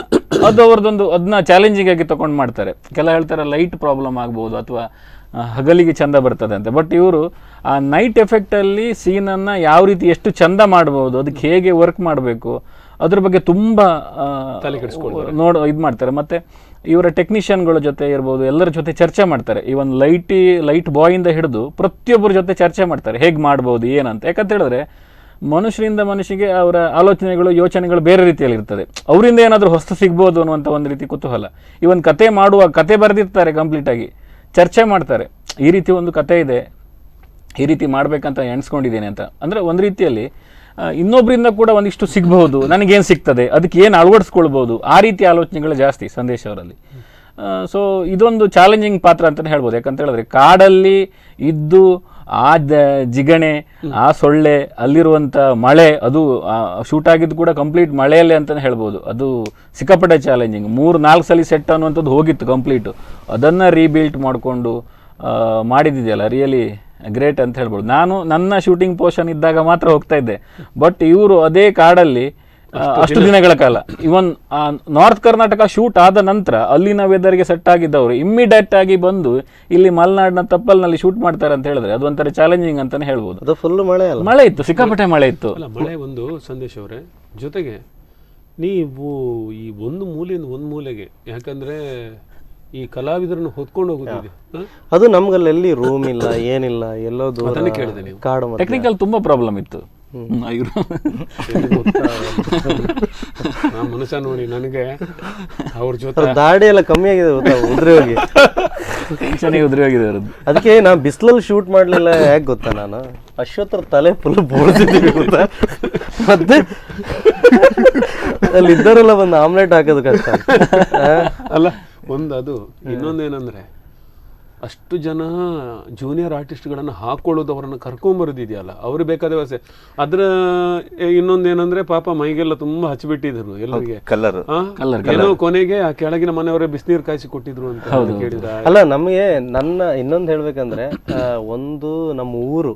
ಅದು ಅವ್ರದ್ದೊಂದು ಅದನ್ನ ಚಾಲೆಂಜಿಂಗ್ ಆಗಿ ತಗೊಂಡು ಮಾಡ್ತಾರೆ. ಕೆಲ ಹೇಳ್ತಾರೆ ಲೈಟ್ ಪ್ರಾಬ್ಲಮ್ ಆಗ್ಬೋದು ಅಥವಾ ಹಗಲಿಗೆ ಚಂದ ಬರ್ತದೆ ಅಂತ. ಬಟ್ ಇವರು ಆ ನೈಟ್ ಎಫೆಕ್ಟಲ್ಲಿ ಸೀನನ್ನು ಯಾವ ರೀತಿ ಎಷ್ಟು ಚಂದ ಮಾಡ್ಬೋದು, ಅದಕ್ಕೆ ಹೇಗೆ ವರ್ಕ್ ಮಾಡಬೇಕು ಅದ್ರ ಬಗ್ಗೆ ತುಂಬ ಇದು ಮಾಡ್ತಾರೆ. ಮತ್ತು ಇವರ ಟೆಕ್ನಿಷಿಯನ್ಗಳ ಜೊತೆ ಇರ್ಬೋದು, ಎಲ್ಲರ ಜೊತೆ ಚರ್ಚೆ ಮಾಡ್ತಾರೆ. ಇವನ್ ಲೈಟ್ ಬಾಯಿಂದ ಹಿಡಿದು ಪ್ರತಿಯೊಬ್ಬರ ಜೊತೆ ಚರ್ಚೆ ಮಾಡ್ತಾರೆ, ಹೇಗೆ ಮಾಡ್ಬೋದು ಏನಂತ. ಯಾಕಂತ ಹೇಳಿದ್ರೆ ಮನುಷ್ಯರಿಂದ ಮನುಷ್ಯಗೆ ಅವರ ಆಲೋಚನೆಗಳು ಯೋಚನೆಗಳು ಬೇರೆ ರೀತಿಯಲ್ಲಿ ಇರ್ತದೆ. ಅವರಿಂದ ಏನಾದರೂ ಹೊಸ ಸಿಗ್ಬೋದು ಅನ್ನುವಂಥ ಒಂದು ರೀತಿ ಕುತೂಹಲ. ಇವನ್ ಕತೆ ಬರೆದಿರ್ತಾರೆ, ಕಂಪ್ಲೀಟಾಗಿ ಚರ್ಚೆ ಮಾಡ್ತಾರೆ. ಈ ರೀತಿ ಒಂದು ಕತೆ ಇದೆ, ಈ ರೀತಿ ಮಾಡ್ಬೇಕಂತ ಎಣಿಸ್ಕೊಂಡಿದ್ದೇನೆ ಅಂತ. ಅಂದರೆ ಒಂದು ರೀತಿಯಲ್ಲಿ ಇನ್ನೊಬ್ಬರಿಂದ ಕೂಡ ಒಂದಿಷ್ಟು ಸಿಗ್ಬಹುದು, ನನಗೇನು ಸಿಗ್ತದೆ, ಅದಕ್ಕೆ ಏನು ಅಳವಡಿಸ್ಕೊಳ್ಬೋದು, ಆ ರೀತಿ ಆಲೋಚನೆಗಳು ಜಾಸ್ತಿ ಸಂದೇಶ್ ಅವರಲ್ಲಿ. ಸೊ ಇದೊಂದು ಚಾಲೆಂಜಿಂಗ್ ಪಾತ್ರ ಅಂತಲೇ ಹೇಳ್ಬೋದು. ಯಾಕಂತ ಹೇಳಿದ್ರೆ ಕಾಡಲ್ಲಿ ಇದ್ದು ಆ ಜಿಗಣೆ, ಆ ಸೊಳ್ಳೆ, ಅಲ್ಲಿರುವಂಥ ಮಳೆ, ಅದು ಶೂಟ್ ಆಗಿದ್ದು ಕೂಡ ಕಂಪ್ಲೀಟ್ ಮಳೆಯಲ್ಲೇ ಅಂತಲೇ ಹೇಳ್ಬೋದು. ಅದು ಸಿಕ್ಕಾಪಟ್ಟೆ ಚಾಲೆಂಜಿಂಗ್. 3-4 ಸಲ ಸೆಟ್ ಅನ್ನುವಂಥದ್ದು ಹೋಗಿತ್ತು ಕಂಪ್ಲೀಟು. ಅದನ್ನು ರೀಬಿಲ್ಟ್ ಮಾಡಿಕೊಂಡು ಮಾಡಿದ್ದಿದೆಯಲ್ಲ, ರಿಯಲಿ ಗ್ರೇಟ್ ಅಂತ ಹೇಳ್ಬೋದು. ನನ್ನ ಶೂಟಿಂಗ್ ಪೋರ್ಷನ್ ಇದ್ದಾಗ ಮಾತ್ರ ಹೋಗ್ತಾ ಇದ್ದೆ. ಬಟ್ ಇವರು ಅದೇ ಕಾಡಲ್ಲಿ ಅಷ್ಟು ದಿನಗಳ ಕಾಲ, ಇವನ್ ನಾರ್ತ್ ಕರ್ನಾಟಕ ಶೂಟ್ ಆದ ನಂತರ ಅಲ್ಲಿನ ವೆದರ್ಗೆ ಸೆಟ್ ಆಗಿದ್ದವರು ಇಮ್ಮಿಡಿಯೇಟ್ ಆಗಿ ಬಂದು ಇಲ್ಲಿ ಮಲೆನಾಡಿನ ತಪ್ಪಲ್ನಲ್ಲಿ ಶೂಟ್ ಮಾಡ್ತಾರೆ ಅಂತ ಹೇಳಿದ್ರೆ ಅದು ಒಂಥರ ಚಾಲೆಂಜಿಂಗ್ ಅಂತಾನೆ ಹೇಳ್ಬೋದು. ಅದು ಫುಲ್ ಮಳೆ ಇತ್ತು, ಸಿಕ್ಕಾಪಟ್ಟೆ ಮಳೆ ಇತ್ತು. ಮಳೆ ಒಂದು ಸಂದೇಶ್ ಅವರೇ, ಜೊತೆಗೆ ನೀವು ಈ ಒಂದು ಮೂಲೆಯಿಂದ ಒಂದು ಮೂಲೆಗೆ, ಯಾಕಂದ್ರೆ ಈ ಕಲಾವಿದರನ್ನು ಹೊತ್ಕೊಂಡು ಹೋಗುತ್ತಿದೆ. ಅದು ನಮ್ಗಲ್ಲಿ ಎಲ್ಲಿ ರೂಮ್ ಇಲ್ಲ, ಏನಿಲ್ಲ, ಎಲ್ಲೋ ದೂರ ಕಾಡು. ಟೆಕ್ನಿಕಲ್ ತುಂಬಾ ಪ್ರಾಬ್ಲಮ್ ಇತ್ತು. ಮನುಷ್ಯ ನೋಡಿ, ನನಗೆ ಅವ್ರ ಜೊತೆ ದಾಡಿ ಎಲ್ಲ ಕಮ್ಮಿ ಆಗಿದೆ ಗೊತ್ತಾ, ಉದ್ರಿ ಹೋಗಿ ಅದಕ್ಕೆ ನಾ ಬಿಸಿಲಲ್ಲಿ ಶೂಟ್ ಮಾಡ್ಲಿಲ್ಲ. ಯಾಕೆ ಗೊತ್ತಾ, ನಾನು ಅಶ್ವತ್ಥರ ತಲೆ ಫುಲ್ ಬೋಳ್ತಿದ್ದೀವಿ ಗೊತ್ತಾ. ಮತ್ತೆ ಅಲ್ಲಿ ಇದ್ದರೆಲ್ಲ ಬಂದು ಆಮ್ಲೆಟ್ ಹಾಕೋದು ಕಷ್ಟ ಅಲ್ಲ. ಅದು ಇನ್ನೊಂದೇನಂದ್ರೆ ಅಷ್ಟು ಜನ ಜೂನಿಯರ್ ಆರ್ಟಿಸ್ಟ್ಗಳನ್ನು ಹಾಕೊಳ್ಳೋದು, ಅವರನ್ನು ಕರ್ಕೊಂಬರೋದಿದೆಯಲ್ಲ, ಅವ್ರಿಗೆ ಬೇಕಾದ ವ್ಯವಸ್ಥೆ. ಅದ್ರ ಇನ್ನೊಂದೇನಂದ್ರೆ ಪಾಪ ಮೈಗೆಲ್ಲ ತುಂಬಾ ಹಚ್ಚಿಬಿಟ್ಟಿದ್ರು ಎಲ್ಲರಿಗೆ ಕಲರ್. ಏನೋ ಕೊನೆಗೆ ಆ ಕೆಳಗಿನ ಮನೆಯವರೇ ಬಿಸಿನೀರು ಕಾಯಿಸಿ ಕೊಟ್ಟಿದ್ರು ಅಂತ ಕೇಳಿದ್ರೆ. ಅಲ್ಲ, ನಮಗೆ ಇನ್ನೊಂದು ಹೇಳ್ಬೇಕಂದ್ರೆ, ಒಂದು ನಮ್ಮ ಊರು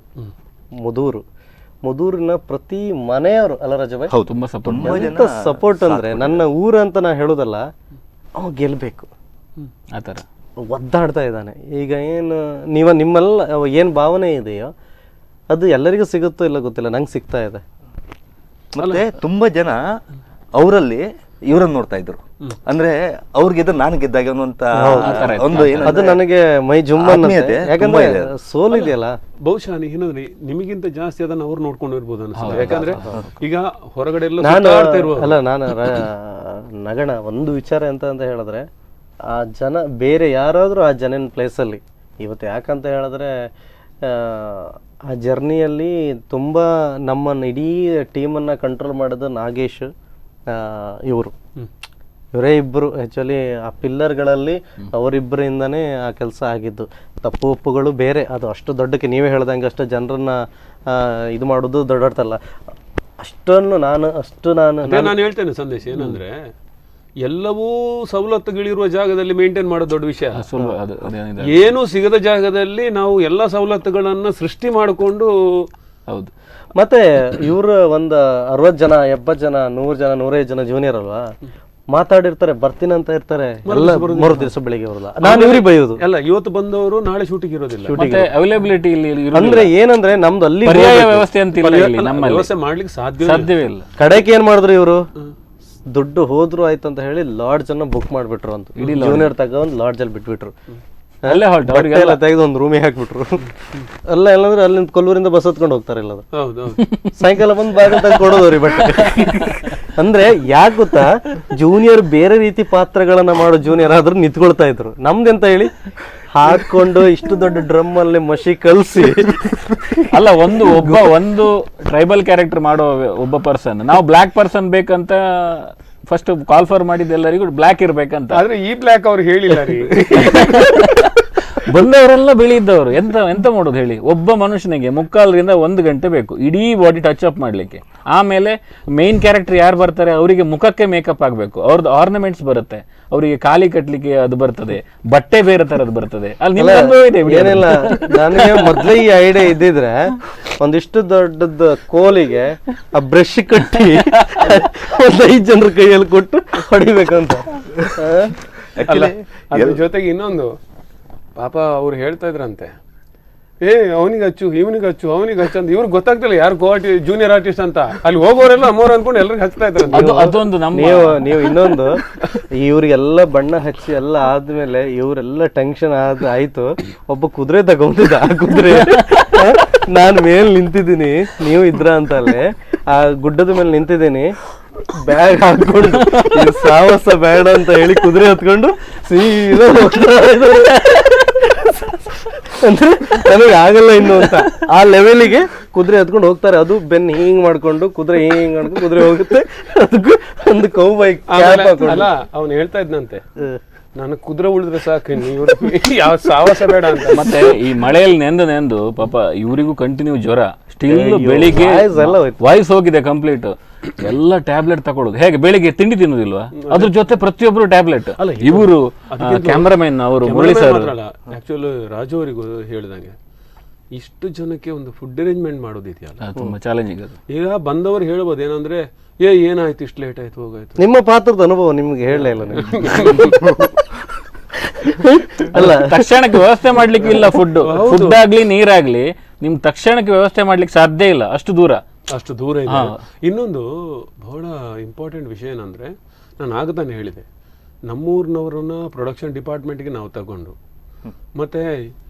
ಮುದೂರಿನ ಪ್ರತಿ ಮನೆಯವರು ಅಲ್ಲ ರಜಬಾಯ್, ತುಂಬಾ ಸಪೋರ್ಟ್ ಅಂದ್ರೆ ನನ್ನ ಊರು ಅಂತ ನಾ ಹೇಳೋದಲ್ಲ, ಅವ ಗೆಲ್ಬೇಕು ಆ ಥರ ಒದ್ದಾಡ್ತಾ ಇದ್ದಾನೆ. ಈಗ ಏನು ನಿಮ್ಮೆಲ್ಲ ಏನು ಭಾವನೆ ಇದೆಯೋ ಅದು ಎಲ್ಲರಿಗೂ ಸಿಗುತ್ತೋ ಇಲ್ಲ ಗೊತ್ತಿಲ್ಲ, ನಂಗೆ ಸಿಗ್ತಾ ಇದೆ. ಮತ್ತೆ ತುಂಬಾ ಜನ ಅವರಲ್ಲಿ ಇವರನ್ನ ನೋಡ್ತಾ ಇದ್ರು, ಅಂದ್ರೆ ಅವ್ರಿಗೆ ನಾನು ಗೆದ್ದಾಗ ಅನ್ನುವಂತ ಒಂದು ಅದು ನನಗೆ ಮೈ ಜುಮ್ಮನ್. ಯಾಕಂದ್ರೆ ಸೋಲಿದೆಯಲ್ಲ, ಬಹುಶಃ ಏನಂದ್ರೆ ನಿಮಗಿಂತ ಜಾಸ್ತಿ ಅದನ್ನ ಅವ್ರು ನೋಡ್ಕೊಂಡು ಇರ್ಬೋದು ಅನ್ಸುತ್ತೆ. ಯಾಕಂದ್ರೆ ಈಗ ಹೊರಗಡೆ ಅಲ್ಲ, ನಾನು ನಗಣ ಒಂದು ವಿಚಾರ ಅಂತ ಹೇಳಿದ್ರೆ, ಆ ಜನ ಬೇರೆ ಯಾರಾದರೂ ಆ ಜನನ ಪ್ಲೇಸಲ್ಲಿ ಇವತ್ತು, ಯಾಕಂತ ಹೇಳಿದ್ರೆ ಆ ಜರ್ನಿಯಲ್ಲಿ ತುಂಬ ನಮ್ಮನ್ನು ಇಡೀ ಟೀಮನ್ನು ಕಂಟ್ರೋಲ್ ಮಾಡೋದು ನಾಗೇಶ್, ಇವರೇ ಇಬ್ಬರು ಆ್ಯಕ್ಚುಲಿ ಆ ಪಿಲ್ಲರ್ಗಳಲ್ಲಿ ಅವರಿಬ್ಬರಿಂದನೇ ಆ ಕೆಲಸ ಆಗಿದ್ದು. ತಪ್ಪು ಒಪ್ಪುಗಳು ಬೇರೆ, ಅದು ಅಷ್ಟು ದೊಡ್ಡಕ್ಕೆ ನೀವೇ ಹೇಳ್ದಂಗೆ ಅಷ್ಟು ಜನರನ್ನ ಇದು ಮಾಡೋದು ದೊಡ್ಡದಲ್ಲ. ನಾನು ಹೇಳ್ತೇನೆ ಸಂದೇಶ ಏನಂದ್ರೆ, ಎಲ್ಲವೂ ಸವಲತ್ತುಗಳಿರುವ ಜಾಗದಲ್ಲಿ ಮೇಂಟೈನ್ ಮಾಡೋದು ದೊಡ್ಡ ವಿಷಯ. ಏನು ಸಿಗದ ಜಾಗದಲ್ಲಿ ನಾವು ಎಲ್ಲ ಸವಲತ್ತುಗಳನ್ನ ಸೃಷ್ಟಿ ಮಾಡಿಕೊಂಡು. ಹೌದು. ಮತ್ತೆ ಇವರು ಒಂದು 60 ಜನ 70 ಜನ 100 ಜನ 105 ಜನ ಜೂನಿಯರ್ ಅಲ್ವಾ, ಮಾತಾಡಿರ್ತಾರೆ, ಬರ್ತೀನಿ ಅಂತ ಇರ್ತಾರೆ, ಮರು ದಿವಸ ಬೆಳಿಗ್ಗೆ ಬರಲ್ಲ. ನಾನು ಇವ್ರಿಗೆ ಬೈಯೋದು ಅಲ್ಲ, ಇವತ್ತು ಬಂದವರು ನಾಳೆ ಶೂಟಿಂಗ್ ಇರೋದಿಲ್ಲ. ಅವೈಲೇಬಿಲಿಟಿ ಅಂದ್ರೆ ಏನಂದ್ರೆ ನಮ್ದು ಅಲ್ಲಿ ವ್ಯವಸ್ಥೆ ಅಂತಿಲ್ಲ, ವ್ಯವಸ್ಥೆ ಮಾಡ್ಲಿಕ್ಕೆ ಸಾಧ್ಯವೇ ಇಲ್ಲ. ಕಡೆಗೆ ಏನ್ ಮಾಡಿದ್ರು ಇವರು, ದುಡ್ಡು ಹೋದ್ರು ಆಯ್ತು ಅಂತ ಹೇಳಿ ಲಾಡ್ಜ್ ಅನ್ನ ಬುಕ್ ಮಾಡ್ಬಿಟ್ರು ಅಂತ. ಜೂನಿಯರ್ ತಗೊಂಡ್ ಲಾಡ್ಜ್ ಅಲ್ಲಿ ಬಿಟ್ಬಿಟ್ರು, ತೆಗೆದು ಒಂದು ರೂಮಿಗೆ ಹಾಕ್ಬಿಟ್ರು. ಎಲ್ಲ ಎಲ್ಲಂದ್ರೆ ಅಲ್ಲಿಂದ ಕೊಲ್ಲೂರಿಂದ ಬಸ್ ಹತ್ಕೊಂಡು ಹೋಗ್ತಾರೆ ಎಲ್ಲದು. ಸಾಯಂಕಾಲ ಬಂದು ಬಾಗಿಲು ತೆಗೆದು ಕೊಡೋದವ್ರಿ ಬಟ್ಟೆ. ಅಂದ್ರೆ ಯಾಕೆ ಗೊತ್ತಾ, ಜೂನಿಯರ್ ಬೇರೆ ರೀತಿ ಪಾತ್ರಗಳನ್ನ ಮಾಡೋ ಜೂನಿಯರ್ ಆದ್ರೂ ನಿಂತ್ಕೊಳ್ತಾ ಇದ್ರು. ನಮ್ದೆಂತ ಹೇಳಿ ಹಾಕೊಂಡು ಇಷ್ಟು ದೊಡ್ಡ ಡ್ರಮ್ ಅಲ್ಲಿ ಮಷಿ ಕಲ್ಸಿ ಅಲ್ಲ, ಒಂದು ಟ್ರೈಬಲ್ ಕ್ಯಾರೆಕ್ಟರ್ ಮಾಡೋ ಒಬ್ಬ ಪರ್ಸನ್, ನಾವು ಬ್ಲ್ಯಾಕ್ ಪರ್ಸನ್ ಬೇಕಂತ ಫಸ್ಟ್ ಕಾಲ್ ಫಾರ್ ಮಾಡಿದ್ದು ಎಲ್ಲರಿಗೂ ಬ್ಲ್ಯಾಕ್ ಇರ್ಬೇಕಂತ. ಆದ್ರೆ ಈ ಬ್ಲ್ಯಾಕ್ ಅವ್ರು ಹೇಳಿಲ್ಲ ರೀ. ಬಂದವರೆಲ್ಲ ಬೆಳೆಯಿದ್ದವರು. ಎಂತ ಮಾಡೋದು ಹೇಳಿ, ಒಬ್ಬ ಮನುಷ್ಯನಿಗೆ 3/4 1 ಗಂಟೆ ಬೇಕು ಇಡೀ ಬಾಡಿ ಟಚ್ ಅಪ್ ಮಾಡ್ಲಿಕ್ಕೆ. ಆಮೇಲೆ ಮೇನ್ ಕ್ಯಾರೆಕ್ಟರ್ ಯಾರು ಬರ್ತಾರೆ ಅವರಿಗೆ ಮುಖಕ್ಕೆ ಮೇಕಪ್ ಆಗಬೇಕು, ಅವ್ರದ್ದು ಆರ್ನಮೆಂಟ್ಸ್ ಬರುತ್ತೆ, ಅವರಿಗೆ ಖಾಲಿ ಕಟ್ಲಿಕ್ಕೆ ಅದು ಬರ್ತದೆ, ಬಟ್ಟೆ ಬೇರೆ ತರದ್ ಬರ್ತದೆ. ಅಲ್ಲಿ ಏನಿಲ್ಲ, ನನಗೆ ಮೊದ್ಲೇ ಈ ಐಡಿಯಾ ಇದ್ದಿದ್ರೆ ಒಂದಿಷ್ಟು ದೊಡ್ಡದ ಕೋಲಿಗೆ ಆ ಬ್ರಷ್ ಕಟ್ಟಿ 5 ಜನರ ಕೈಯಲ್ಲಿ ಕೊಟ್ಟು ಹೊಡಿಬೇಕಂತ. ಅದ್ರ ಜೊತೆಗೆ ಇನ್ನೊಂದು ಪಾಪ ಅವ್ರು ಹೇಳ್ತಾ ಇದ್ರಂತೆ, ಅವನಿಗೆ ಹಚ್ಚು ಇವನಿಗೆ ಹಚ್ಚು ಅವನಿಗೆ ಹಚ್ಚು ಅಂತ. ಇವ್ರಿಗೆ ಗೊತ್ತಾಗ್ತಿಲ್ಲ ಯಾರು ಜೂನಿಯರ್ ಆರ್ಟಿಸ್ಟ್ ಅಂತ. ಅಲ್ಲಿ ಹೋಗೋರೆಲ್ಲ ಅಮ್ಮವ್ರು ಅನ್ಕೊಂಡು ಎಲ್ಲರಿಗೂ ಹಚ್ತಾ ಇದ್ರು. ಅದೊಂದು ನೀವು ಇನ್ನೊಂದು, ಇವ್ರಿಗೆಲ್ಲ ಬಣ್ಣ ಹಚ್ಚಿ ಎಲ್ಲ ಆದ್ಮೇಲೆ ಇವರೆಲ್ಲ ಟೆನ್ಷನ್ ಆಯ್ತು. ಒಬ್ಬ ಕುದುರೆ ತಗೊಂಡಿದ್ದ, ಆ ಕುದುರೆ ನಾನು ಮೇಲೆ ನಿಂತಿದ್ದೀನಿ, ನೀವು ಇದ್ರ ಅಂತ ಅಲ್ಲೇ ಆ ಗುಡ್ಡದ ಮೇಲೆ ನಿಂತಿದ್ದೀನಿ, ಬ್ಯಾಗ್ ಹಾಕೊಂಡು ಸಾಹಸ ಬೇಡ ಅಂತ ಹೇಳಿ ಕುದುರೆ ಹತ್ಕೊಂಡು ಸೀದಾ ಅಂದ್ರೆ ನನಗೆ ಆಗಲ್ಲ ಇನ್ನು ಅಂತ ಆ ಲೆವೆಲಿಗೆ ಕುದುರೆ ಹತ್ಕೊಂಡು ಹೋಗ್ತಾರೆ. ಅದು ಬೆನ್ನು ಹಿಂಗ್ ಮಾಡ್ಕೊಂಡು ಕುದುರೆ ಹಿಂಗ್ ಮಾಡ್ಕೊಂಡು ಕುದುರೆ ಹೋಗುತ್ತೆ. ಅದಕ್ಕೂ ಒಂದು ಕೌ ಬೈಕ್ ಅಲ್ಲ, ಅವ್ನು ಹೇಳ್ತಾ ಇದ್ನಂತೆ, ನಾನು ಕುದುರೆ ಉಳಿದ್ರೆ ಸಾಕು, ಯಾವ ಸಾಹಸ ಬೇಡ ಅಂತ. ಮತ್ತೆ ಈ ಮಳೆಯಲ್ಲಿ ನೆಂದು ಪಾಪ ಇವರಿಗೂ ಕಂಟಿನ್ಯೂ ಜ್ವರ, ಸ್ಟಿಲ್ ಬೆಳಿಗ್ಗೆ ವಾಯ್ಸ್ ಹೋಗಿದೆ ಕಂಪ್ಲೀಟ್. ಎಲ್ಲ ಟ್ಯಾಬ್ಲೆಟ್ ತಗೊಳ್ಳೋದು ಹೇಗೆ, ಬೆಳಿಗ್ಗೆ ತಿಂಡಿ ತಿನ್ನೋದಿಲ್ವಾ, ಅದ್ರ ಜೊತೆ ಪ್ರತಿಯೊಬ್ರು ಟ್ಯಾಬ್ಲೆಟ್. ಇವರು ಕ್ಯಾಮ್ರಾಮನ್ ಅವರು ಮುರಳಿ ಸರ್ ಆಕ್ಚುಲಿ ರಾಜು ಅವರಿಗೂ ಹೇಳಿದಂಗೆ ಇಷ್ಟು ಜನಕ್ಕೆ ಒಂದು ಫುಡ್ ಅರೇಂಜ್ಮೆಂಟ್ ಮಾಡೋದಿದೆಯಲ್ಲ, ತುಂಬಾ ಚಾಲೆಂಜಿಂಗ್ ಅದು. ಈಗ ಬಂದವರು ಹೇಳ್ಬೋದು ಏನಂದ್ರೆ, ಏನಾಯ್ತು ಇಷ್ಟು ಲೇಟ್ ಆಯ್ತು ಹೋಗಾಯ್ತು. ನಿಮ್ಮ ಪಾತ್ರದ ಅನುಭವ ನಿಮ್ಗೆ ಹೇಳಲೇ ಇಲ್ಲ ಅಲ್ಲ, ತಕ್ಷಣಕ್ಕೆ ವ್ಯವಸ್ಥೆ ಮಾಡ್ಲಿಕ್ಕೆ ಇಲ್ಲ. ಫುಡ್ ಆಗ್ಲಿ ನೀರಾಗ್ಲಿ ನಿಮ್ ತಕ್ಷಣಕ್ಕೆ ವ್ಯವಸ್ಥೆ ಮಾಡ್ಲಿಕ್ಕೆ ಸಾಧ್ಯ ಇಲ್ಲ, ಅಷ್ಟು ದೂರ ಇದೆ. ಇನ್ನೊಂದು ಬಹಳ ಇಂಪಾರ್ಟೆಂಟ್ ವಿಷಯ ಏನಂದ್ರೆ, ನಾನು ಆಗತಾನೆ ಹೇಳಿದೆ, ನಮ್ಮೂರಿನವರನ್ನ ಪ್ರೊಡಕ್ಷನ್ ಡಿಪಾರ್ಟ್ಮೆಂಟ್ಗೆ ನಾವು ತಗೊಂಡು, ಮತ್ತೆ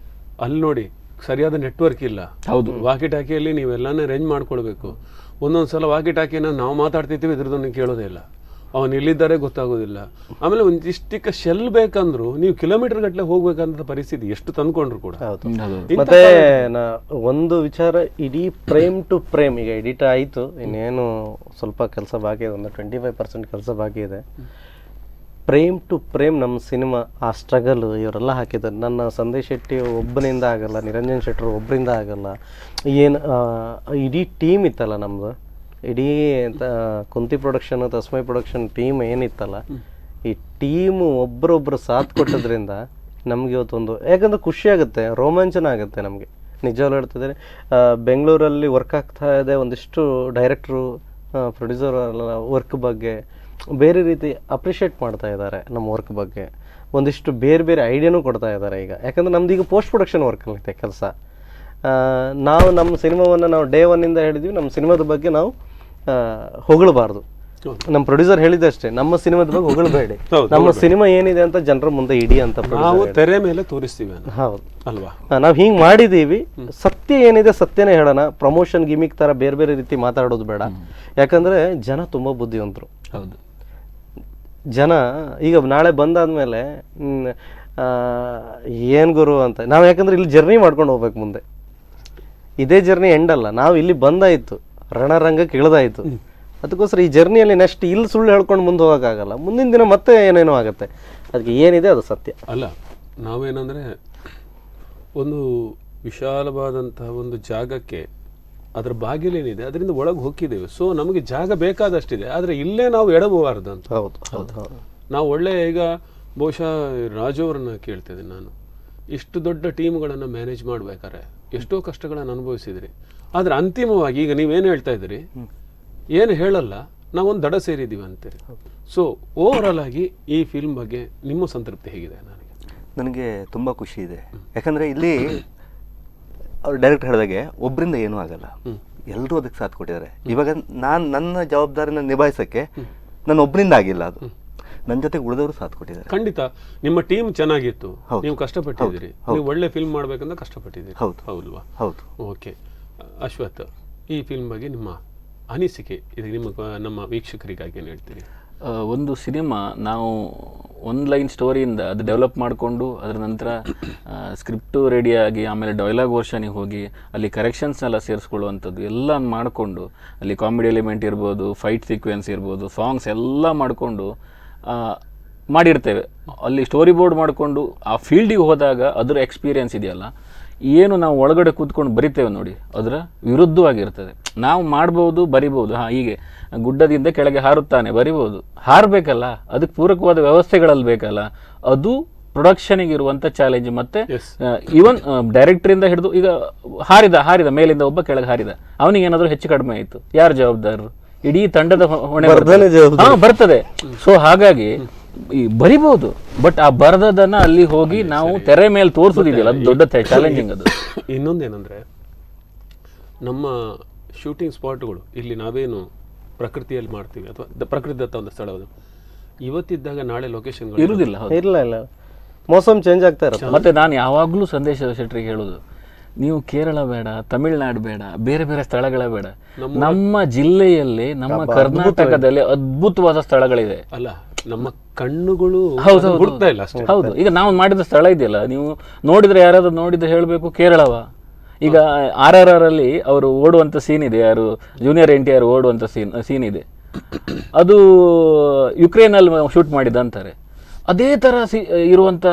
ಅಲ್ಲಿ ನೋಡಿ ಸರಿಯಾದ ನೆಟ್ವರ್ಕ್ ಇಲ್ಲ. ಹೌದು, ವಾಕಿ ಟಾಕಿಯಲ್ಲಿ ನೀವೆಲ್ಲಾನೇ ರೇಂಜ್ ಮಾಡ್ಕೊಳ್ಬೇಕು. ಒಂದೊಂದ್ಸಲ ವಾಕಿ ಟಾಕಿನ ನಾವು ಮಾತಾಡ್ತಿರ್ತೀವಿ, ಇದ್ರದ್ದು ಕೇಳೋದೇ ಇಲ್ಲ, ಅವನು ಎಲ್ಲಿದ್ದಾರೆ ಗೊತ್ತಾಗೋದಿಲ್ಲ. ಆಮೇಲೆ ಒಂದಿಷ್ಟಕ್ಕೆ ಶೆಲ್ ಬೇಕಂದ್ರು ನೀವು ಕಿಲೋಮೀಟರ್ ಗಟ್ಟಲೆ ಹೋಗ್ಬೇಕಂತ ಪರಿಸ್ಥಿತಿ ಎಷ್ಟು ತಂದ್ಕೊಂಡ್ರು ಕೂಡ. ಮತ್ತೆ ಒಂದು ವಿಚಾರ, ಇಡೀ ಫ್ರೇಮ್ ಟು ಫ್ರೇಮ್ ಈಗ ಎಡಿಟ್ ಆಯ್ತು, ಇನ್ನೇನು ಸ್ವಲ್ಪ ಕೆಲಸ ಬಾಕಿ ಇದೆ, ಒಂದು 25% ಕೆಲಸ ಬಾಕಿ ಇದೆ. ಫ್ರೇಮ್ ಟು ಫ್ರೇಮ್ ನಮ್ಮ ಸಿನಿಮಾ ಆ ಸ್ಟ್ರಗಲ್ ಇವರೆಲ್ಲ ಹಾಕಿದ್ದಾರೆ. ನನ್ನ ಸಂದೇಶ್ ಶೆಟ್ಟಿ ಒಬ್ಬನಿಂದ ಆಗಲ್ಲ, ನಿರಂಜನ್ ಶೆಟ್ಟರು ಒಬ್ಬರಿಂದ ಆಗಲ್ಲ, ಏನು ಇಡೀ ಟೀಮ್ ಇತ್ತಲ್ಲ ನಮ್ಮದು, ಇಡೀ ಕುಂತಿ ಪ್ರೊಡಕ್ಷನ್ ತಸ್ಮೈ ಪ್ರೊಡಕ್ಷನ್ ಟೀಮ್ ಏನಿತ್ತಲ್ಲ, ಈ ಟೀಮು ಒಬ್ಬರೊಬ್ಬರು ಸಾಥ್ ಕೊಟ್ಟದ್ರಿಂದ ನಮ್ಗೆ ಇವತ್ತೊಂದು, ಯಾಕಂದ್ರೆ ಖುಷಿ ಆಗುತ್ತೆ, ರೋಮಾಂಚನ ಆಗುತ್ತೆ ನಮಗೆ. ನಿಜವಾಗ್ಲೂ ಹೇಳ್ತಿದ್ದಾರೆ, ಬೆಂಗಳೂರಲ್ಲಿ ವರ್ಕ್ ಆಗ್ತಾ ಇದೆ, ಒಂದಿಷ್ಟು ಡೈರೆಕ್ಟ್ರು ಪ್ರೊಡ್ಯೂಸರ್ ವರ್ಕ್ ಬಗ್ಗೆ ಬೇರೆ ರೀತಿ ಅಪ್ರಿಷಿಯೇಟ್ ಮಾಡ್ತಾ ಇದ್ದಾರೆ ನಮ್ಮ ವರ್ಕ್ ಬಗ್ಗೆ, ಒಂದಿಷ್ಟು ಬೇರೆ ಬೇರೆ ಐಡಿಯಾನೂ ಕೊಡ್ತಾ ಇದ್ದಾರೆ ಈಗ. ಯಾಕಂದ್ರೆ ನಮ್ದು ಈಗ ಪೋಸ್ಟ್ ಪ್ರೊಡಕ್ಷನ್ ವರ್ಕಲ್ಲಿದೆ ಕೆಲಸ. ನಾವು ನಮ್ಮ ಸಿನಿಮಾವನ್ನು ನಾವು ಡೇ 1 ಹೇಳಿದ್ವಿ, ನಮ್ಮ ಸಿನಿಮಾದ ಬಗ್ಗೆ ನಾವು ಹೊಗಳಬಾರ್ದು. ನಮ್ಮ ಪ್ರೊಡ್ಯೂಸರ್ ಹೇಳಿದಷ್ಟೇ, ನಮ್ಮ ಸಿನಿಮಾದ ಬಗ್ಗೆ ಹೊಗಳಬೇಡಿ, ನಮ್ಮ ಸಿನಿಮಾ ಏನಿದೆ ಅಂತ ಜನರ ಮುಂದೆ ಇಡಿ ಅಂತ ತೆರೆ ಮೇಲೆ ತೋರಿಸ್ತೀವಿ. ಹೌದು ಅಲ್ವಾ, ನಾವು ಹಿಂಗೆ ಮಾಡಿದ್ದೀವಿ. ಸತ್ಯ ಏನಿದೆ ಸತ್ಯನೇ ಹೇಳೋಣ, ಪ್ರಮೋಷನ್ ಗಿಮಿಕ್ ಥರ ಬೇರೆ ಬೇರೆ ರೀತಿ ಮಾತಾಡೋದು ಬೇಡ. ಯಾಕಂದರೆ ಜನ ತುಂಬ ಬುದ್ಧಿವಂತರು. ಹೌದು, ಜನ ಈಗ ನಾಳೆ ಬಂದಾದ್ಮೇಲೆ ಏನು ಗುರು ಅಂತ ನಾವು, ಯಾಕಂದ್ರೆ ಇಲ್ಲಿ ಜರ್ನಿ ಮಾಡ್ಕೊಂಡು ಹೋಗ್ಬೇಕು ಮುಂದೆ. ಇದೇ ಜರ್ನಿ ಎಂಡ್ ಅಲ್ಲ, ನಾವು ಇಲ್ಲಿ ಬಂದಾಯಿತು, ರಣರಂಗಕ್ಕೆ ಇಳಿದಾಯಿತು, ಅದಕ್ಕೋಸ್ಕರ ಈ ಜರ್ನಿಯಲ್ಲಿ ನೆಕ್ಸ್ಟ್ ಇಲ್ಲಿ ಸುಳ್ಳು ಹೇಳ್ಕೊಂಡು ಮುಂದೆ ಹೋಗೋಕ್ಕಾಗಲ್ಲ, ಮುಂದಿನ ದಿನ ಮತ್ತೆ ಏನೇನೋ ಆಗುತ್ತೆ. ಅದಕ್ಕೆ ಏನಿದೆ ಅದು ಸತ್ಯ. ಅಲ್ಲ, ನಾವೇನಂದರೆ ಒಂದು ವಿಶಾಲವಾದಂತಹ ಒಂದು ಜಾಗಕ್ಕೆ ಅದರ ಬಾಗಿಲೇನಿದೆ ಅದರಿಂದ ಒಳಗೆ ಹೋಗಿದ್ದೇವೆ. ಸೊ ನಮಗೆ ಜಾಗ ಬೇಕಾದಷ್ಟಿದೆ, ಆದರೆ ಇಲ್ಲೇ ನಾವು ಎಡಬಾರದು ಅಂತ. ಹೌದು ಹೌದು ಹೌದು. ನಾವು ಒಳ್ಳೆ ಈಗ ಬಹುಶಃ ರಾಜು ಅವರನ್ನ ಕೇಳ್ತಿದ್ದೀನಿ ನಾನು, ಇಷ್ಟು ದೊಡ್ಡ ಟೀಮ್ಗಳನ್ನು ಮ್ಯಾನೇಜ್ ಮಾಡ್ಬೇಕಾದ್ರೆ ಎಷ್ಟೋ ಕಷ್ಟಗಳನ್ನು ಅನುಭವಿಸಿದ್ರಿ, ಆದರೆ ಅಂತಿಮವಾಗಿ ಈಗ ನೀವೇನು ಹೇಳ್ತಾ ಇದ್ದೀರಿ, ಏನು ಹೇಳಲ್ಲ, ನಾವೊಂದು ದಡ ಸೇರಿದ್ದೀವಿ ಅಂತೀರಿ. ಸೊ ಓವರಾಲ್ ಆಗಿ ಈ ಫಿಲ್ಮ್ ಬಗ್ಗೆ ನಿಮ್ಮ ಸಂತೃಪ್ತಿ ಹೇಗಿದೆ? ನನಗೆ ತುಂಬ ಖುಷಿ ಇದೆ. ಯಾಕಂದರೆ ಇಲ್ಲಿ ಅವ್ರು ಡೈರೆಕ್ಟ್ ಹೇಳಿದಾಗೆ ಒಬ್ಬರಿಂದ ಏನೂ ಆಗಲ್ಲ, ಎಲ್ಲರೂ ಅದಕ್ಕೆ ಸಾಥ್ ಕೊಟ್ಟಿದ್ದಾರೆ. ಇವಾಗ ನನ್ನ ಜವಾಬ್ದಾರಿನ ನಿಭಾಯಿಸೋಕ್ಕೆ ನನ್ನ ಒಬ್ಬರಿಂದ ಆಗಿಲ್ಲ, ಅದು ನನ್ನ ಜೊತೆಗೆ ಉಳಿದವರು ಸಾಥ್ ಕೊಟ್ಟಿದ್ದಾರೆ. ಖಂಡಿತ ನಿಮ್ಮ ಟೀಮ್ ಚೆನ್ನಾಗಿತ್ತು, ನೀವು ಕಷ್ಟಪಟ್ಟಿದ್ದೀರಿ, ನೀವು ಒಳ್ಳೆ ಫಿಲ್ಮ್ ಮಾಡ್ಬೇಕಂತ ಕಷ್ಟಪಟ್ಟಿದ್ದೀರಿ. ಹೌದು ಹೌದಲ್ವಾ? ಹೌದು. ಓಕೆ ಅಶ್ವಥ್, ಈ ಫಿಲ್ಮ್ ಬಗ್ಗೆ ನಿಮ್ಮ ಅನಿಸಿಕೆ ಇದು ನಮ್ಮ ವೀಕ್ಷಕರಿಗಾಗಿ ಏನು ಹೇಳ್ತೀರಿ? ಒಂದು ಸಿನಿಮಾ ನಾವು ಒಂದು ಲೈನ್ ಸ್ಟೋರಿಯಿಂದ ಅದು ಡೆವಲಪ್ ಮಾಡಿಕೊಂಡು ಅದರ ನಂತರ ಸ್ಕ್ರಿಪ್ಟು ರೆಡಿಯಾಗಿ ಆಮೇಲೆ ಡೈಲಾಗ್ ವರ್ಷನಿಗೆ ಹೋಗಿ ಅಲ್ಲಿ ಕರೆಕ್ಷನ್ಸ್ನೆಲ್ಲ ಸೇರಿಸ್ಕೊಳ್ಳುವಂಥದ್ದು ಎಲ್ಲ ಮಾಡಿಕೊಂಡು ಅಲ್ಲಿ ಕಾಮಿಡಿ ಎಲಿಮೆಂಟ್ ಇರ್ಬೋದು, ಫೈಟ್ ಸೀಕ್ವೆನ್ಸ್ ಇರ್ಬೋದು, ಸಾಂಗ್ಸ್ ಎಲ್ಲ ಮಾಡಿಕೊಂಡು ಮಾಡಿರ್ತೇವೆ. ಅಲ್ಲಿ ಸ್ಟೋರಿ ಬೋರ್ಡ್ ಮಾಡಿಕೊಂಡು ಆ ಫೀಲ್ಡಿಗೆ ಹೋದಾಗ ಅದರ ಎಕ್ಸ್ಪೀರಿಯೆನ್ಸ್ ಇದೆಯಲ್ಲ, ಏನು ನಾವು ಒಳಗಡೆ ಕೂತ್ಕೊಂಡು ಬರಿತೇವೆ ನೋಡಿ, ಅದರ ವಿರುದ್ಧವಾಗಿರ್ತದೆ. ನಾವು ಮಾಡ್ಬೋದು, ಬರಿಬೋದು, ಹೀಗೆ ಗುಡ್ಡದಿಂದ ಕೆಳಗೆ ಹಾರುತ್ತಾನೆ ಬರಿಬೋದು, ಹಾರಬೇಕಲ್ಲ, ಅದಕ್ಕೆ ಪೂರಕವಾದ ವ್ಯವಸ್ಥೆಗಳಲ್ಲಿ ಬೇಕಲ್ಲ, ಅದು ಪ್ರೊಡಕ್ಷನಿಗೆ ಇರುವಂಥ ಚಾಲೆಂಜ್. ಮತ್ತು ಈವನ್ ಡೈರೆಕ್ಟ್ರಿಂದ ಹಿಡಿದು ಈಗ ಹಾರಿದ ಮೇಲಿಂದ ಒಬ್ಬ ಕೆಳಗೆ ಹಾರಿದ, ಅವನಿಗೆ ಏನಾದರೂ ಹೆಚ್ಚು ಕಡಿಮೆ ಆಯಿತು, ಯಾರು ಜವಾಬ್ದಾರರು? ಇಡೀ ತಂಡದ ಹೊಣೆ ಬರ್ತದೆ. ಸೊ ಹಾಗಾಗಿ ಈ ಬರಿಬಹುದು, ಬಟ್ ಆ ಬರದನ್ನ ಅಲ್ಲಿ ಹೋಗಿ ನಾವು ತೆರೆ ಮೇಲೆ ತೋರಿಸೋದಿದೆಯಲ್ಲ, ಅದು ದೊಡ್ಡ ಚಾಲೆಂಜಿಂಗ್. ಅದು ಇನ್ನೊಂದೇನೆಂದರೆ, ನಮ್ಮ ಶೂಟಿಂಗ್ ಸ್ಪಾಟ್ಗಳು ಇಲ್ಲಿ ನಾವೇನು ಪ್ರಕೃತಿಯಲ್ಲಿ ಮಾಡ್ತೀವಿ ಅಥವಾ ಪ್ರಕೃತಿದತ್ತ ಒಂದು ಸ್ಥಳ, ಅದು ಇವತ್ತಿದ್ದಾಗ ನಾಳೆ ಲೊಕೇಶನ್ ಇರುವುದಿಲ್ಲ. ಇಲ್ಲ, ಮೋಸಮ್ ಚೇಂಜ್ ಆಗ್ತಾ ಇರುತ್ತೆ. ಮತ್ತೆ ನಾನು ಯಾವಾಗಲೂ ಸಂದೇಶ ಶೆಟ್ಟರಿಗೆ ಹೇಳೋದು, ನೀವು ಕೇರಳ ಬೇಡ, ತಮಿಳ್ನಾಡು ಬೇಡ, ಬೇರೆ ಬೇರೆ ಸ್ಥಳಗಳ ಬೇಡ, ನಮ್ಮ ಜಿಲ್ಲೆಯಲ್ಲಿ, ನಮ್ಮ ಕರ್ನಾಟಕದಲ್ಲಿ ಅದ್ಭುತವಾದ ಸ್ಥಳಗಳಿದೆ. ಅಲ್ಲ, ನಮ್ಮ ಕಣ್ಣುಗಳು ಹೌದು. ಈಗ ನಾವು ಮಾಡಿದ ಸ್ಥಳ ಇದೆಯಲ್ಲ, ನೀವು ನೋಡಿದ್ರೆ, ಯಾರಾದ್ರೂ ನೋಡಿದ್ರೆ ಹೇಳಬೇಕು ಕೇರಳವ. ಈಗ RRR ಅಲ್ಲಿ ಅವರು ಓಡುವಂಥ ಸೀನ್ ಇದೆ, ಯಾರು ಜೂನಿಯರ್ NTR ಓಡುವಂಥ ಸೀನ್ ಇದೆ, ಅದು ಯುಕ್ರೇನಲ್ಲಿ ಶೂಟ್ ಮಾಡಿದ ಅಂತಾರೆ. ಅದೇ ಥರ ಇರುವಂಥ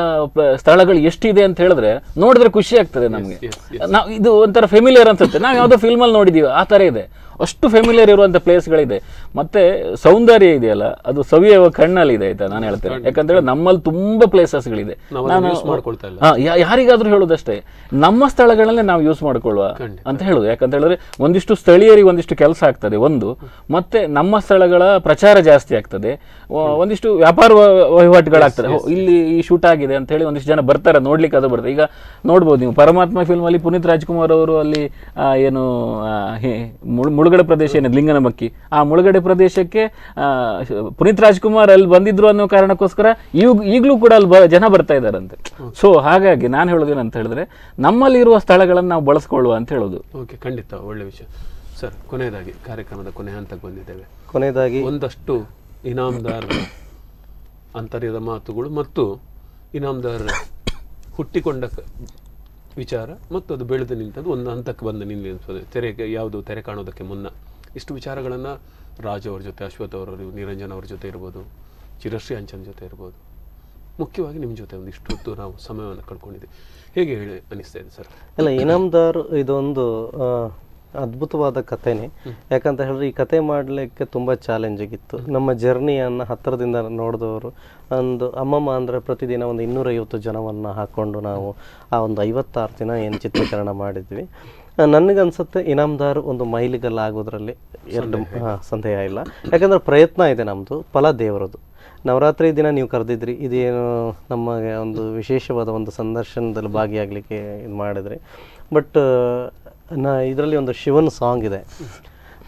ಸ್ಥಳಗಳು ಎಷ್ಟಿದೆ ಅಂತ ಹೇಳಿದ್ರೆ ನೋಡಿದ್ರೆ ಖುಷಿ ಆಗ್ತದೆ ನಮಗೆ. ನಾವು ಇದು ಒಂಥರ ಫೆಮಿಲಿಯರ್ ಅನ್ಸುತ್ತೆ, ನಾವು ಯಾವುದೋ ಫಿಲ್ಮಲ್ಲಿ ನೋಡಿದ್ದೀವಿ ಆ ಥರ ಇದೆ, ಅಷ್ಟು ಫೆಮಿಲಿಯರ್ ಇರುವಂಥ ಪ್ಲೇಸ್ಗಳಿದೆ. ಮತ್ತು ಸೌಂದರ್ಯ ಇದೆಯಲ್ಲ, ಅದು ಸವಿಯುವ ಕಣ್ಣಲ್ಲಿದೆ ಆಯ್ತಾ, ನಾನು ಹೇಳ್ತೇನೆ. ಯಾಕಂತೇಳಿ ನಮ್ಮಲ್ಲಿ ತುಂಬ ಪ್ಲೇಸಸ್ಗಳಿದೆ. ನಾನು ಯಾರಿಗಾದ್ರೂ ಹೇಳೋದಷ್ಟೇ, ನಮ್ಮ ಸ್ಥಳಗಳಲ್ಲೇ ನಾವು ಯೂಸ್ ಮಾಡ್ಕೊಳ್ಳುವ ಅಂತ ಹೇಳೋದು. ಯಾಕಂತ ಹೇಳಿದ್ರೆ ಒಂದಿಷ್ಟು ಸ್ಥಳೀಯರಿಗೆ ಒಂದಿಷ್ಟು ಕೆಲಸ ಆಗ್ತದೆ ಒಂದು, ಮತ್ತೆ ನಮ್ಮ ಸ್ಥಳಗಳ ಪ್ರಚಾರ ಜಾಸ್ತಿ ಆಗ್ತದೆ, ಒಂದಿಷ್ಟು ವ್ಯಾಪಾರ ವಹಿವಾಟುಗಳಾಗ್ತದೆ. ಇಲ್ಲಿ ಈ ಶೂಟ್ ಆಗಿದೆ ಅಂತ ಹೇಳಿ ಒಂದಿಷ್ಟು ಜನ ಬರ್ತಾರೆ ನೋಡ್ಲಿಕ್ಕೆ, ಅದು ಬರ್ತಾರೆ. ಈಗ ನೋಡ್ಬೋದು ನೀವು ಪರಮಾತ್ಮ ಫಿಲ್ಮಲ್ಲಿ ಪುನೀತ್ ರಾಜ್ಕುಮಾರ್ ಅವರು ಅಲ್ಲಿ ಏನು ಮುಳುಗಡೆ ಪ್ರದೇಶ ಏನಿದೆ ಲಿಂಗನಮಕ್ಕಿ, ಆ ಮುಳುಗಡೆ ಪ್ರದೇಶಕ್ಕೆ ಪುನೀತ್ ರಾಜ್ಕುಮಾರ್ ಅಲ್ಲಿ ಬಂದಿದ್ರು ಅನ್ನೋ ಕಾರಣಕ್ಕೋಸ್ಕರ ಈಗಲೂ ಕೂಡ ಅಲ್ಲಿ ಜನ ಬರ್ತಾ ಇದ್ದಾರಂತೆ. ಸೊ ಹಾಗಾಗಿ ನಾನು ಹೇಳೋದೇನಂತ ಹೇಳಿದ್ರೆ, ನಮ್ಮಲ್ಲಿ ಇರುವ ಸ್ಥಳಗಳನ್ನು ನಾವು ಬಳಸ್ಕೊಳ್ಳುವ ಅಂತ ಹೇಳೋದು. ಓಕೆ, ಖಂಡಿತ ಒಳ್ಳೆ ವಿಷಯ ಸರ್. ಕೊನೆಯದಾಗಿ ಕಾರ್ಯಕ್ರಮದ ಕೊನೆ ಹಂತಕ್ಕೆ ಬಂದಿದ್ದೇವೆ. ಕೊನೆಯದಾಗಿ ಒಂದಷ್ಟು ಇನಾಮದಾರ ಅಂತರ್ಯದ ಮಾತುಗಳು ಮತ್ತು ಇನಾಮದಾರ ಹುಟ್ಟಿಕೊಂಡ ವಿಚಾರ ಮತ್ತು ಅದು ಬೆಳೆದು ನಿಂತದ್ದು ಒಂದು ಹಂತಕ್ಕೆ ಬಂದು ನಿಲ್ಲಿಸುತ್ತದೆ. ಯಾವುದು ತೆರೆ ಕಾಣೋದಕ್ಕೆ ಮುನ್ನ ಇಷ್ಟು ವಿಚಾರಗಳನ್ನು ರಾಜು ಅವ್ರ ಜೊತೆ, ಅಶ್ವಥ್ ಅವರು, ನಿರಂಜನ್ ಅವ್ರ ಜೊತೆ ಇರ್ಬೋದು, ಚಿರಶ್ರೀ ಅಂಚನ್ ಜೊತೆ ಇರ್ಬೋದು, ಮುಖ್ಯವಾಗಿ ನಿಮ್ಮ ಜೊತೆ ಒಂದಿಷ್ಟು ಹೊತ್ತು ನಾವು ಸಮಯವನ್ನು ಕಳ್ಕೊಂಡಿದ್ದೀವಿ. ಹೇಗೆ ಹೇಳಿ ಅನಿಸ್ತಾ ಇದೆ ಸರ್? ಇಲ್ಲ, ಇನಾಮದಾರ್ ಇದೊಂದು ಅದ್ಭುತವಾದ ಕಥೆನೇ. ಯಾಕಂತ ಹೇಳಿದ್ರೆ ಈ ಕತೆ ಮಾಡಲಿಕ್ಕೆ ತುಂಬ ಚಾಲೆಂಜಿಗಿತ್ತು. ನಮ್ಮ ಜರ್ನಿಯನ್ನು ಹತ್ತಿರದಿಂದ ನೋಡಿದವರು ಒಂದು ಅಮ್ಮಮ್ಮ ಅಂದರೆ ಪ್ರತಿದಿನ ಒಂದು 250 ಜನವನ್ನು ಹಾಕ್ಕೊಂಡು ನಾವು ಆ ಒಂದು 56 ದಿನ ಏನು ಚಿತ್ರೀಕರಣ ಮಾಡಿದ್ವಿ. ನನಗನ್ಸುತ್ತೆ ಇನಾಮದಾರ್ ಒಂದು ಮೈಲಿಗಲ್ಲಾಗೋದ್ರಲ್ಲಿ ಸಂದೇಹ ಇಲ್ಲ. ಯಾಕಂದರೆ ಪ್ರಯತ್ನ ಇದೆ ನಮ್ಮದು, ಫಲ ದೇವರದು. ನವರಾತ್ರಿ ದಿನ ನೀವು ಕರೆದಿದ್ರಿ, ಇದೇನು ನಮಗೆ ಒಂದು ವಿಶೇಷವಾದ ಒಂದು ಸಂದರ್ಶನದಲ್ಲಿ ಭಾಗಿಯಾಗಲಿಕ್ಕೆ ಇದು ಮಾಡಿದ್ರಿ. ಬಟ್ ಇದರಲ್ಲಿ ಒಂದು ಶಿವನ್ ಸಾಂಗ್ ಇದೆ,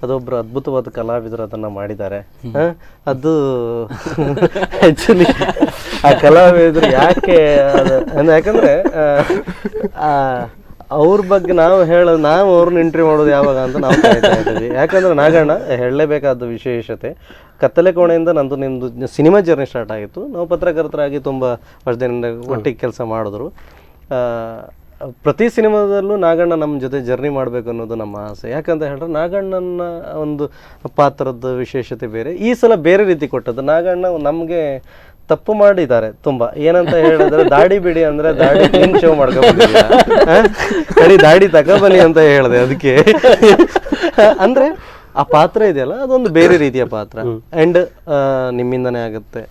ಅದೊಬ್ಬರು ಅದ್ಭುತವಾದ ಕಲಾವಿದರು ಅದನ್ನು ಮಾಡಿದ್ದಾರೆ. ಅದು ಆ್ಯಕ್ಚುಲಿ ಆ ಕಲಾವಿದರು ಯಾಕೆ ಯಾಕಂದರೆ ಅವ್ರ ಬಗ್ಗೆ ನಾವು ಅವ್ರನ್ನ ಇಂಟರ್ವ್ಯೂ ಮಾಡೋದು ಯಾವಾಗ ಅಂತ ನಾವು ಕಾಯ್ತಾ ಇದ್ದೀವಿ. ಯಾಕಂದರೆ ನಾಗಣ್ಣ ಹೇಳಲೇಬೇಕಾದ ವಿಶೇಷತೆ, ಕತ್ತಲೆ ಕೋಣೆಯಿಂದ ನಿಮ್ಮದು ಸಿನಿಮಾ ಜರ್ನಿ ಸ್ಟಾರ್ಟ್ ಆಗಿತ್ತು. ನಾವು ಪತ್ರಕರ್ತರಾಗಿ ತುಂಬ ವರ್ಷದಿಂದ ಒಟ್ಟಿಗೆ ಕೆಲಸ ಮಾಡಿದ್ರು. ಪ್ರತಿ ಸಿನಿಮಾದಲ್ಲೂ ನಾಗಣ್ಣ ನಮ್ಮ ಜೊತೆ ಜರ್ನಿ ಮಾಡಬೇಕು ಅನ್ನೋದು ನಮ್ಮ ಆಸೆ. ಯಾಕಂತ ಹೇಳಿದ್ರೆ ನಾಗಣ್ಣನ ಒಂದು ಪಾತ್ರದ ವಿಶೇಷತೆ ಬೇರೆ. ಈ ಸಲ ಬೇರೆ ರೀತಿ ಕೊಟ್ಟದ್ದು. ನಾಗಣ್ಣ ನಮಗೆ ತಪ್ಪು ಮಾಡಿದ್ದಾರೆ ತುಂಬ. ಏನಂತ ಹೇಳಿದ್ರೆ ದಾಡಿ ಬಿಡಿ ಅಂದರೆ ದಾಡಿ ಕ್ಲೀನ್ ಶೋ ಮಾಡ್ಕೊಬಂದಿಲ್ಲ, ಕಡಿ ದಾಡಿ ತಗೊಬನ್ನಿ ಅಂತ ಹೇಳಿದೆ. ಅದಕ್ಕೆ ಅಂದರೆ ಆ ಪಾತ್ರ ಇದೆಯಲ್ಲ ಅದೊಂದು ಬೇರೆ ರೀತಿಯ ಪಾತ್ರ. ಎಂಡ್ ನಿಮ್ಮಿಂದನೇ ಆಗುತ್ತೆ.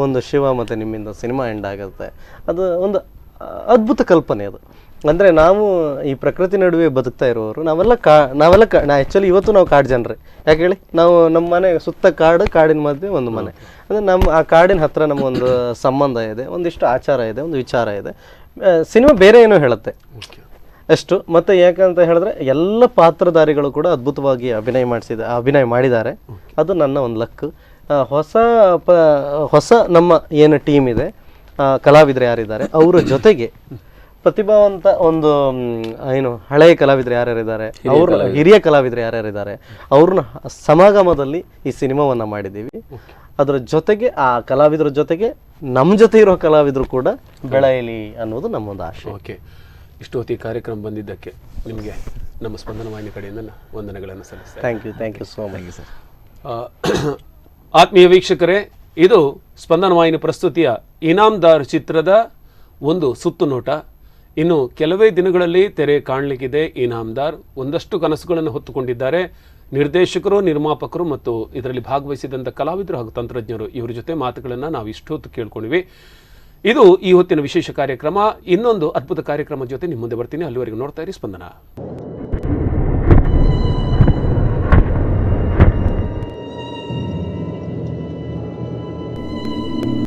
ಒಂದು ಶಿವ ಮತ್ತು ನಿಮ್ಮಿಂದ ಸಿನಿಮಾ ಎಂಡ್ ಆಗುತ್ತೆ. ಅದು ಒಂದು ಅದ್ಭುತ ಕಲ್ಪನೆ ಅದು. ಅಂದರೆ ನಾವು ಈ ಪ್ರಕೃತಿ ನಡುವೆ ಬದುಕ್ತಾ ಇರೋರು ನಾವೆಲ್ಲ ಆ್ಯಕ್ಚುಲಿ ಇವತ್ತು ನಾವು ಕಾಡು ಜನರೇ. ಯಾಕೆ ಹೇಳಿ, ನಾವು ನಮ್ಮ ಮನೆ ಸುತ್ತ ಕಾಡು, ಕಾಡಿನ ಮಧ್ಯೆ ಒಂದು ಮನೆ. ಅಂದರೆ ನಮ್ಮ ಆ ಕಾಡಿನ ಹತ್ರ ನಮಗೊಂದು ಸಂಬಂಧ ಇದೆ, ಒಂದಿಷ್ಟು ಆಚಾರ ಇದೆ, ಒಂದು ವಿಚಾರ ಇದೆ. ಸಿನಿಮಾ ಬೇರೆ ಏನೋ ಹೇಳುತ್ತೆ ಅಷ್ಟು. ಮತ್ತು ಯಾಕಂತ ಹೇಳಿದ್ರೆ ಎಲ್ಲ ಪಾತ್ರಧಾರಿಗಳು ಕೂಡ ಅದ್ಭುತವಾಗಿ ಅಭಿನಯ ಮಾಡಿದ್ದಾರೆ. ಅದು ನನ್ನ ಒಂದು ಲಕ್. ಹೊಸ ನಮ್ಮ ಏನು ಟೀಮ್ ಇದೆ, ಕಲಾವಿದರು ಯಾರಿದ್ದಾರೆ ಅವರ ಜೊತೆಗೆ ಪ್ರತಿಭಾವಂತ ಒಂದು ಏನು ಹಳೆಯ ಕಲಾವಿದರು ಯಾರ್ಯಾರಿದ್ದಾರೆ, ಅವ್ರ ಹಿರಿಯ ಕಲಾವಿದರು ಯಾರ್ಯಾರಿದ್ದಾರೆ ಅವ್ರನ್ನ ಸಮಾಗಮದಲ್ಲಿ ಈ ಸಿನಿಮಾವನ್ನು ಮಾಡಿದ್ದೀವಿ. ಅದರ ಜೊತೆಗೆ ಆ ಕಲಾವಿದರ ಜೊತೆಗೆ ನಮ್ಮ ಜೊತೆ ಇರೋ ಕಲಾವಿದರು ಕೂಡ ಬೆಳೆಯಲಿ ಅನ್ನೋದು ನಮ್ಮೊಂದು ಆಶೆ. ಓಕೆ, ಇಷ್ಟು ಹೊತ್ತು ಈ ಕಾರ್ಯಕ್ರಮ ಬಂದಿದ್ದಕ್ಕೆ ನಿಮಗೆ ನಮ್ಮ ಸ್ಪಂದನ ವಾಹಿನಿ ಕಡೆಯಿಂದ ವಂದನೆಗಳನ್ನು ಸಲ್ಲಿಸ್ತೇನೆ. Thank you so much sir. ಆತ್ಮೀಯ ವೀಕ್ಷಕರೇ, ಇದು ಸ್ಪಂದನ ವಾಹಿನಿ ಪ್ರಸ್ತುತಿಯ ಇನಾಮ್ದಾರ್ ಚಿತ್ರದ ಒಂದು ಸುತ್ತು ನೋಟ. ಇನ್ನು ಕೆಲವೇ ದಿನಗಳಲ್ಲಿ ತೆರೆ ಕಾಣಲಿಕ್ಕಿದೆ ಇನಾಮ್ದಾರ್. ಒಂದಷ್ಟು ಕನಸುಗಳನ್ನು ಹೊತ್ತುಕೊಂಡಿದ್ದಾರೆ ನಿರ್ದೇಶಕರು, ನಿರ್ಮಾಪಕರು ಮತ್ತು ಇದರಲ್ಲಿ ಭಾಗವಹಿಸಿದಂಥ ಕಲಾವಿದರು ಹಾಗೂ ತಂತ್ರಜ್ಞರು. ಇವರ ಜೊತೆ ಮಾತುಗಳನ್ನು ನಾವು ಇಷ್ಟೊತ್ತು ಕೇಳ್ಕೊಂಡಿವಿ. ಇದು ಈ ಹೊತ್ತಿನ ವಿಶೇಷ ಕಾರ್ಯಕ್ರಮ. ಇನ್ನೊಂದು ಅದ್ಭುತ ಕಾರ್ಯಕ್ರಮದ ಜೊತೆ ನಿಮ್ಮ ಮುಂದೆ ಬರ್ತೀನಿ. ಅಲ್ಲಿವರೆಗೂ ನೋಡ್ತಾ ಇರಿ ಸ್ಪಂದನ.